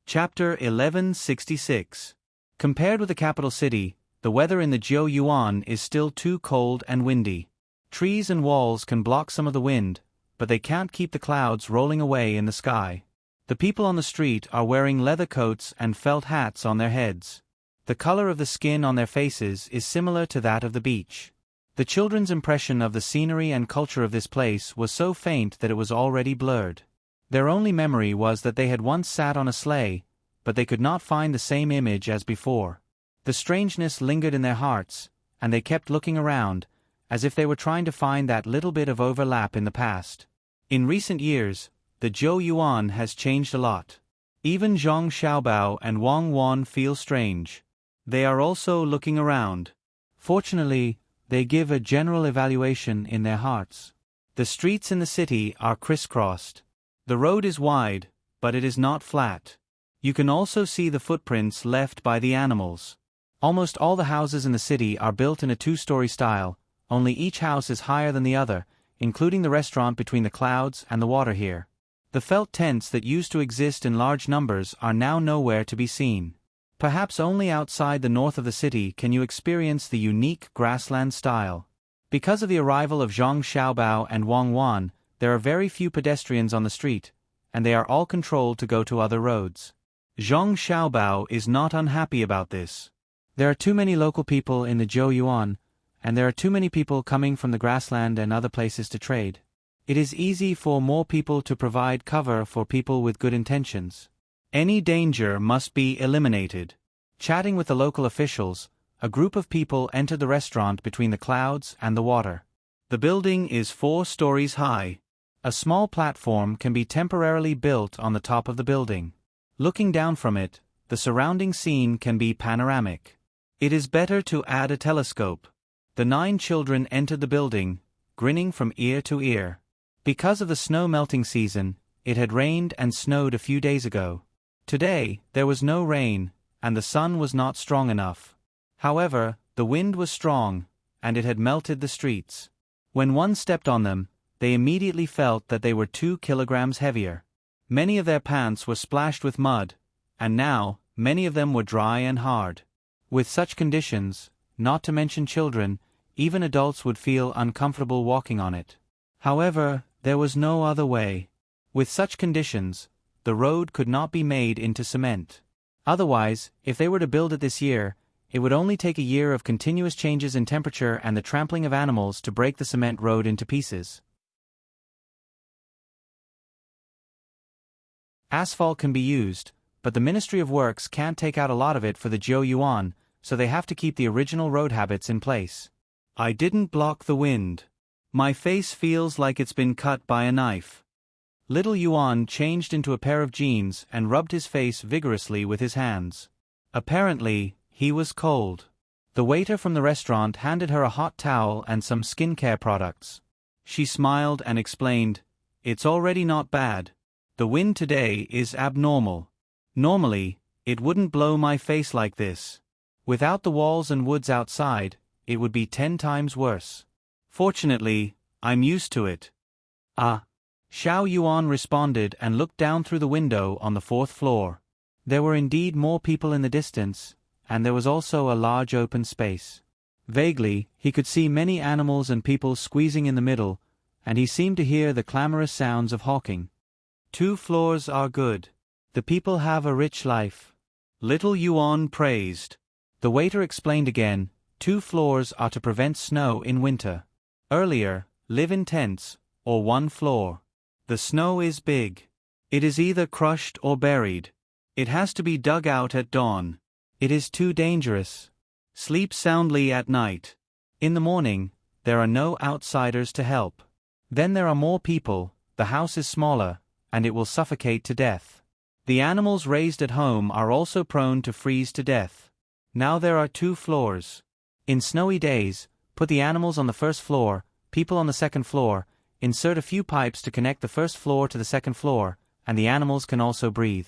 S1: Chapter 1166. Compared with the capital city, the weather in the Jiu Yuan is still too cold and windy. Trees and walls can block some of the wind, but they can't keep the clouds rolling away in the sky. The people on the street are wearing leather coats and felt hats on their heads. The color of the skin on their faces is similar to that of the beach. The children's impression of the scenery and culture of this place was so faint that it was already blurred. Their only memory was that they had once sat on a sleigh, but they could not find the same image as before. The strangeness lingered in their hearts, and they kept looking around, as if they were trying to find that little bit of overlap in the past. In recent years, the Jiu Yuan has changed a lot. Even Zhang Xiaobao and Wang Wan feel strange. They are also looking around. Fortunately, they give a general evaluation in their hearts. The streets in the city are crisscrossed. The road is wide, but it is not flat. You can also see the footprints left by the animals. Almost all the houses in the city are built in a two-story style, only each house is higher than the other, including the restaurant between the clouds and the water here. The felt tents that used to exist in large numbers are now nowhere to be seen. Perhaps only outside the north of the city can you experience the unique grassland style. Because of the arrival of Zhang Xiaobao and Wang Wan, there are very few pedestrians on the street, and they are all controlled to go to other roads. Zhang Xiaobao is not unhappy about this. There are too many local people in the Jiu Yuan, and there are too many people coming from the grassland and other places to trade. It is easy for more people to provide cover for people with good intentions. Any danger must be eliminated. Chatting with the local officials, a group of people entered the restaurant between the clouds and the water. The building is 4 stories high. A small platform can be temporarily built on the top of the building. Looking down from it, the surrounding scene can be panoramic. It is better to add a telescope. The 9 children entered the building, grinning from ear to ear. Because of the snow melting season, it had rained and snowed a few days ago. Today, there was no rain, and the sun was not strong enough. However, the wind was strong, and it had melted the streets. When one stepped on them, they immediately felt that they were 2 kilograms heavier. Many of their pants were splashed with mud, and now, many of them were dry and hard. With such conditions, not to mention children, even adults would feel uncomfortable walking on it. However, there was no other way. With such conditions, the road could not be made into cement. Otherwise, if they were to build it this year, it would only take a year of continuous changes in temperature and the trampling of animals to break the cement road into pieces. Asphalt can be used, but the Ministry of Works can't take out a lot of it for the Jiu Yuan, so they have to keep the original road habits in place. I didn't block the wind. My face feels like it's been cut by a knife. Little Yuan changed into a pair of jeans and rubbed his face vigorously with his hands. Apparently, he was cold. The waiter from the restaurant handed her a hot towel and some skincare products. She smiled and explained, "It's already not bad. The wind today is abnormal. Normally, it wouldn't blow my face like this. Without the walls and woods outside, it would be 10 times worse. Fortunately, I'm used to it." "Ah." Xiao Yuan responded and looked down through the window on the 4th floor. There were indeed more people in the distance, and there was also a large open space. Vaguely, he could see many animals and people squeezing in the middle, and he seemed to hear the clamorous sounds of hawking. 2 floors are good. The people have a rich life. Little Yuan praised. The waiter explained again, 2 floors are to prevent snow in winter. Earlier, live in tents, or 1 floor. The snow is big. It is either crushed or buried. It has to be dug out at dawn. It is too dangerous. Sleep soundly at night. In the morning, there are no outsiders to help. Then there are more people, the house is smaller, and it will suffocate to death. The animals raised at home are also prone to freeze to death. Now there are 2 floors. In snowy days, put the animals on the 1st floor, people on the 2nd floor, insert a few pipes to connect the 1st floor to the 2nd floor, and the animals can also breathe.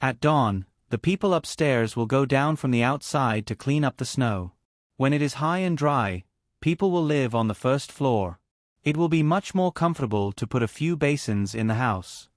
S1: At dawn, the people upstairs will go down from the outside to clean up the snow. When it is high and dry, people will live on the 1st floor. It will be much more comfortable to put a few basins in the house.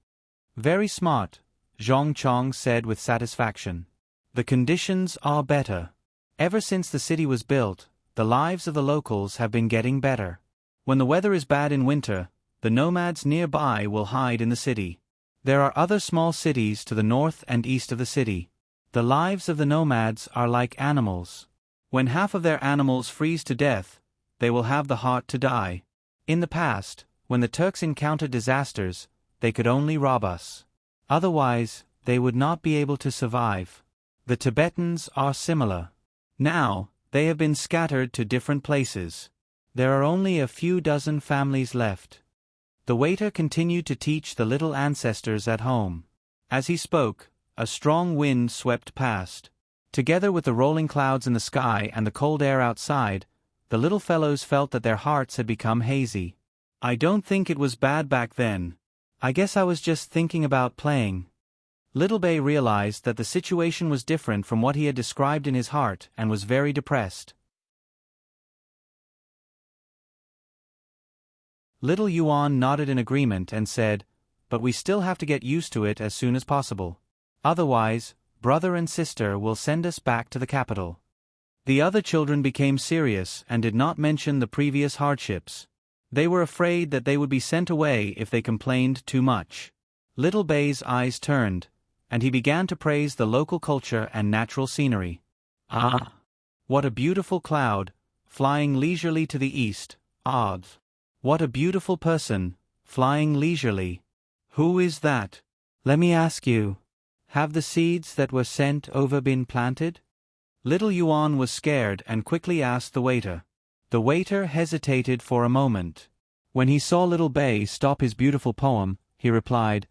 S1: Very smart, Zhong Chong said with satisfaction. The conditions are better. Ever since the city was built, the lives of the locals have been getting better. When the weather is bad in winter, the nomads nearby will hide in the city. There are other small cities to the north and east of the city. The lives of the nomads are like animals. When half of their animals freeze to death, they will have the heart to die. In the past, when the Turks encountered disasters, they could only rob us. Otherwise, they would not be able to survive. The Tibetans are similar. Now, they have been scattered to different places. There are only a few dozen families left. The waiter continued to teach the little ancestors at home. As he spoke, a strong wind swept past. Together with the rolling clouds in the sky and the cold air outside, the little fellows felt that their hearts had become hazy. "I don't think it was bad back then. I guess I was just thinking about playing." Little Bei realized that the situation was different from what he had described in his heart and was very depressed. Little Yuan nodded in agreement and said, "But we still have to get used to it as soon as possible. Otherwise, brother and sister will send us back to the capital." The other children became serious and did not mention the previous hardships. They were afraid that they would be sent away if they complained too much. Little Bei's eyes turned, and he began to praise the local culture and natural scenery. "Ah! What a beautiful cloud, flying leisurely to the east, odd. What a beautiful person, flying leisurely. Who is that? Let me ask you, have the seeds that were sent over been planted?" Little Yuan was scared and quickly asked the waiter. The waiter hesitated for a moment. When he saw Little Bei stop his beautiful poem, he replied,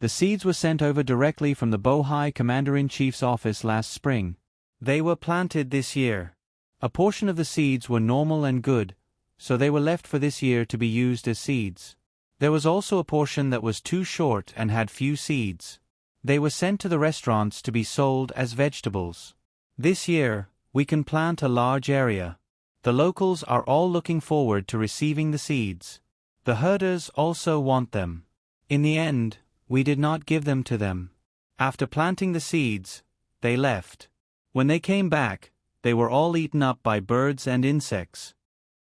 S1: "The seeds were sent over directly from the Bohai Commander-in-Chief's office last spring. They were planted this year. A portion of the seeds were normal and good, so they were left for this year to be used as seeds. There was also a portion that was too short and had few seeds. They were sent to the restaurants to be sold as vegetables. This year, we can plant a large area. The locals are all looking forward to receiving the seeds. The herders also want them. In the end, we did not give them to them. After planting the seeds, they left. When they came back, they were all eaten up by birds and insects."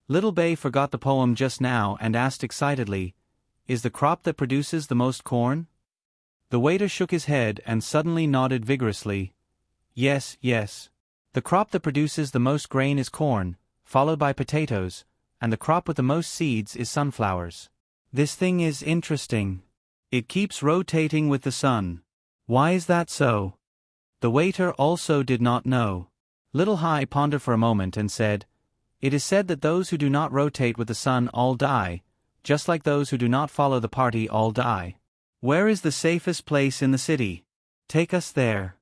S1: Little Bei forgot the poem just now and asked excitedly, "Is the crop that produces the most corn?" The waiter shook his head and suddenly nodded vigorously. "Yes, yes. The crop that produces the most grain is corn, followed by potatoes, and the crop with the most seeds is sunflowers. This thing is interesting. It keeps rotating with the sun. Why is that so?" The waiter also did not know. Little Hai pondered for a moment and said, "It is said that those who do not rotate with the sun all die, just like those who do not follow the party all die. Where is the safest place in the city? Take us there.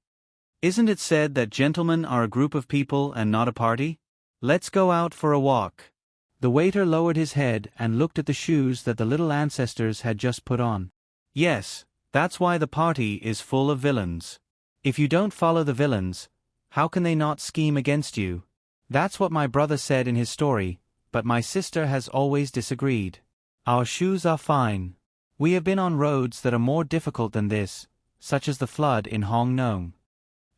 S1: Isn't it said that gentlemen are a group of people and not a party? Let's go out for a walk." The waiter lowered his head and looked at the shoes that the little ancestors had just put on. "Yes, that's why the party is full of villains. If you don't follow the villains, how can they not scheme against you? That's what my brother said in his story, but my sister has always disagreed. Our shoes are fine. We have been on roads that are more difficult than this, such as the flood in Hong Nong."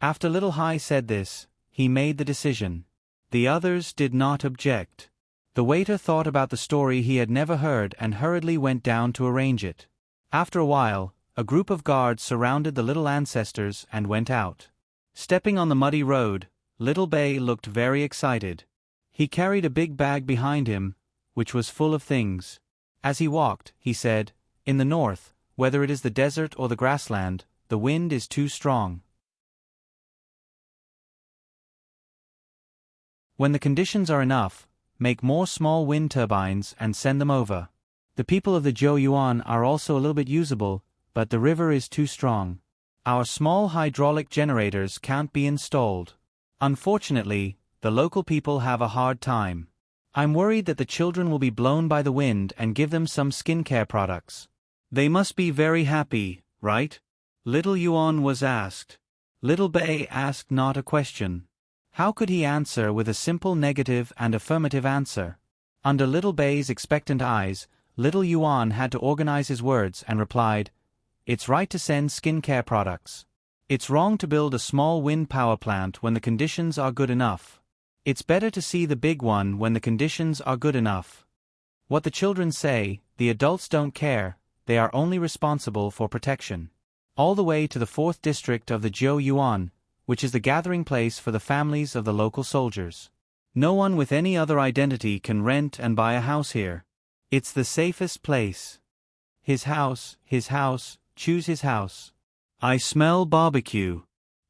S1: After Little Hai said this, he made the decision. The others did not object. The waiter thought about the story he had never heard and hurriedly went down to arrange it. After a while, a group of guards surrounded the little ancestors and went out. Stepping on the muddy road, Little Bei looked very excited. He carried a big bag behind him, which was full of things. As he walked, he said, "In the north, whether it is the desert or the grassland, the wind is too strong. When the conditions are enough, make more small wind turbines and send them over. The people of the Zhou are also a little bit usable, but the river is too strong. Our small hydraulic generators can't be installed. Unfortunately, the local people have a hard time. I'm worried that the children will be blown by the wind and give them some skincare products." "They must be very happy, right?" Little Yuan was asked. Little Bei asked not a question. How could he answer with a simple negative and affirmative answer? Under Little Bei's expectant eyes, Little Yuan had to organize his words and replied, "It's right to send skincare products. It's wrong to build a small wind power plant when the conditions are good enough. It's better to see the big one when the conditions are good enough. What the children say, the adults don't care, they are only responsible for protection." All the way to the 4th district of the Zhou, which is the gathering place for the families of the local soldiers. No one with any other identity can rent and buy a house here. It's the safest place. His house, choose his house. I smell barbecue.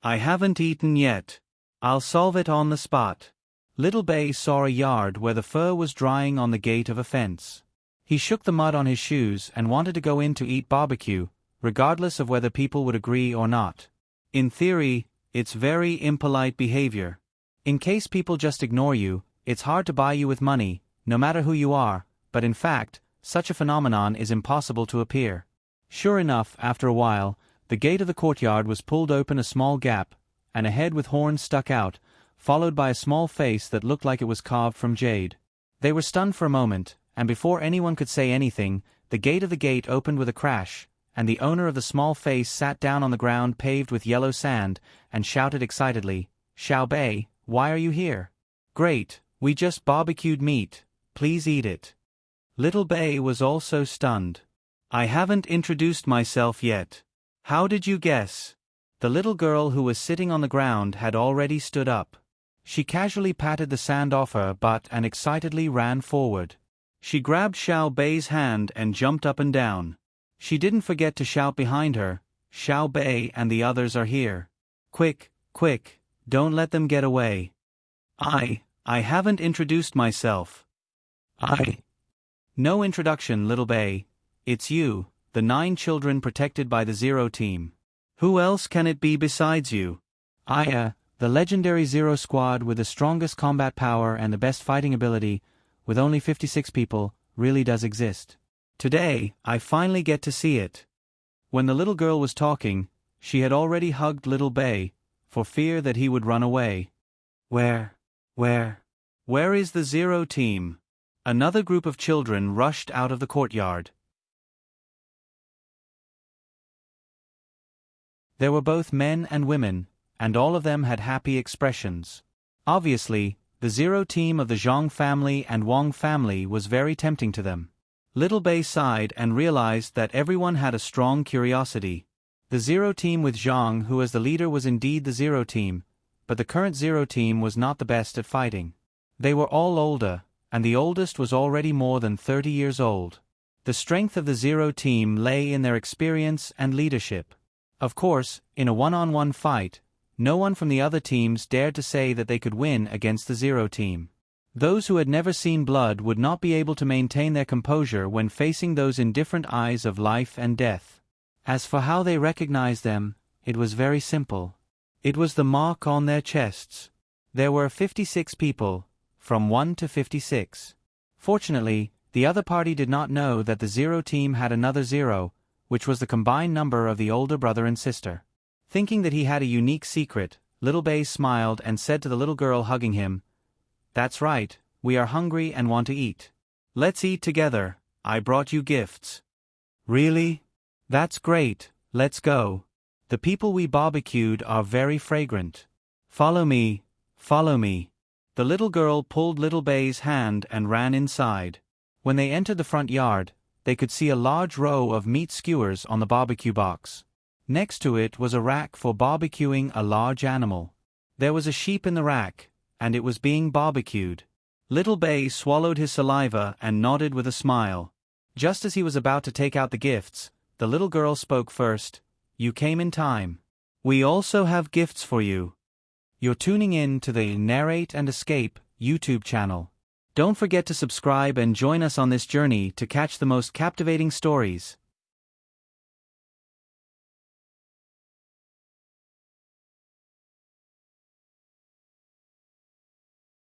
S1: I haven't eaten yet. I'll solve it on the spot. Little Bei saw a yard where the fur was drying on the gate of a fence. He shook the mud on his shoes and wanted to go in to eat barbecue, regardless of whether people would agree or not. In theory, it's very impolite behavior. In case people just ignore you, it's hard to buy you with money, no matter who you are, but in fact, such a phenomenon is impossible to appear. Sure enough, after a while, the gate of the courtyard was pulled open a small gap, and a head with horns stuck out, followed by a small face that looked like it was carved from jade. They were stunned for a moment, and before anyone could say anything, the gate opened with a crash, and the owner of the small face sat down on the ground paved with yellow sand, and shouted excitedly, "Xiao Bei, why are you here?" "Great, we just barbecued meat, please eat it." Little Bei was also stunned. "I haven't introduced myself yet. How did you guess?" The little girl who was sitting on the ground had already stood up. She casually patted the sand off her butt and excitedly ran forward. She grabbed Xiao Bei's hand and jumped up and down. She didn't forget to shout behind her, "Xiao Bei and the others are here. Quick, quick, don't let them get away." I haven't introduced myself." "No introduction, Little Bei. It's you, the 9 children protected by the Zero Team. Who else can it be besides you?" The legendary Zero Squad with the strongest combat power and the best fighting ability, with only 56 people, really does exist. Today, I finally get to see it." When the little girl was talking, she had already hugged Little Bei, for fear that he would run away. Where is the Zero Team?" Another group of children rushed out of the courtyard. There were both men and women, and all of them had happy expressions. Obviously, the Zero Team of the Zhang family and Wang family was very tempting to them. Little Bei sighed and realized that everyone had a strong curiosity. The Zero Team with Zhang who as the leader was indeed the Zero Team, but the current Zero Team was not the best at fighting. They were all older, and the oldest was already more than 30 years old. The strength of the Zero Team lay in their experience and leadership. Of course, in a one-on-one fight, No one from the other teams dared to say that they could win against the Zero team. Those who had never seen blood would not be able to maintain their composure when facing those indifferent eyes of life and death. As for how they recognized them, it was very simple. It was the mark on their chests. There were 56 people, from 1 to 56. Fortunately, the other party did not know that the Zero team had another 0, which was the combined number of the older brother and sister. Thinking that he had a unique secret, Little Bay smiled and said to the little girl hugging him, "That's right, we are hungry and want to eat. Let's eat together, I brought you gifts." "Really? That's great, let's go. The people we barbecued are very fragrant. Follow me, follow me." The little girl pulled Little Bay's hand and ran inside. When they entered the front yard, they could see a large row of meat skewers on the barbecue box. Next to it was a rack for barbecuing a large animal. There was a sheep in the rack, and it was being barbecued. Little Bay swallowed his saliva and nodded with a smile. Just as he was about to take out the gifts, the little girl spoke first. "You came in time. We also have gifts for you. You're tuning in to the Narrate and Escape YouTube channel. Don't forget to subscribe and join us on this journey to catch the most captivating stories.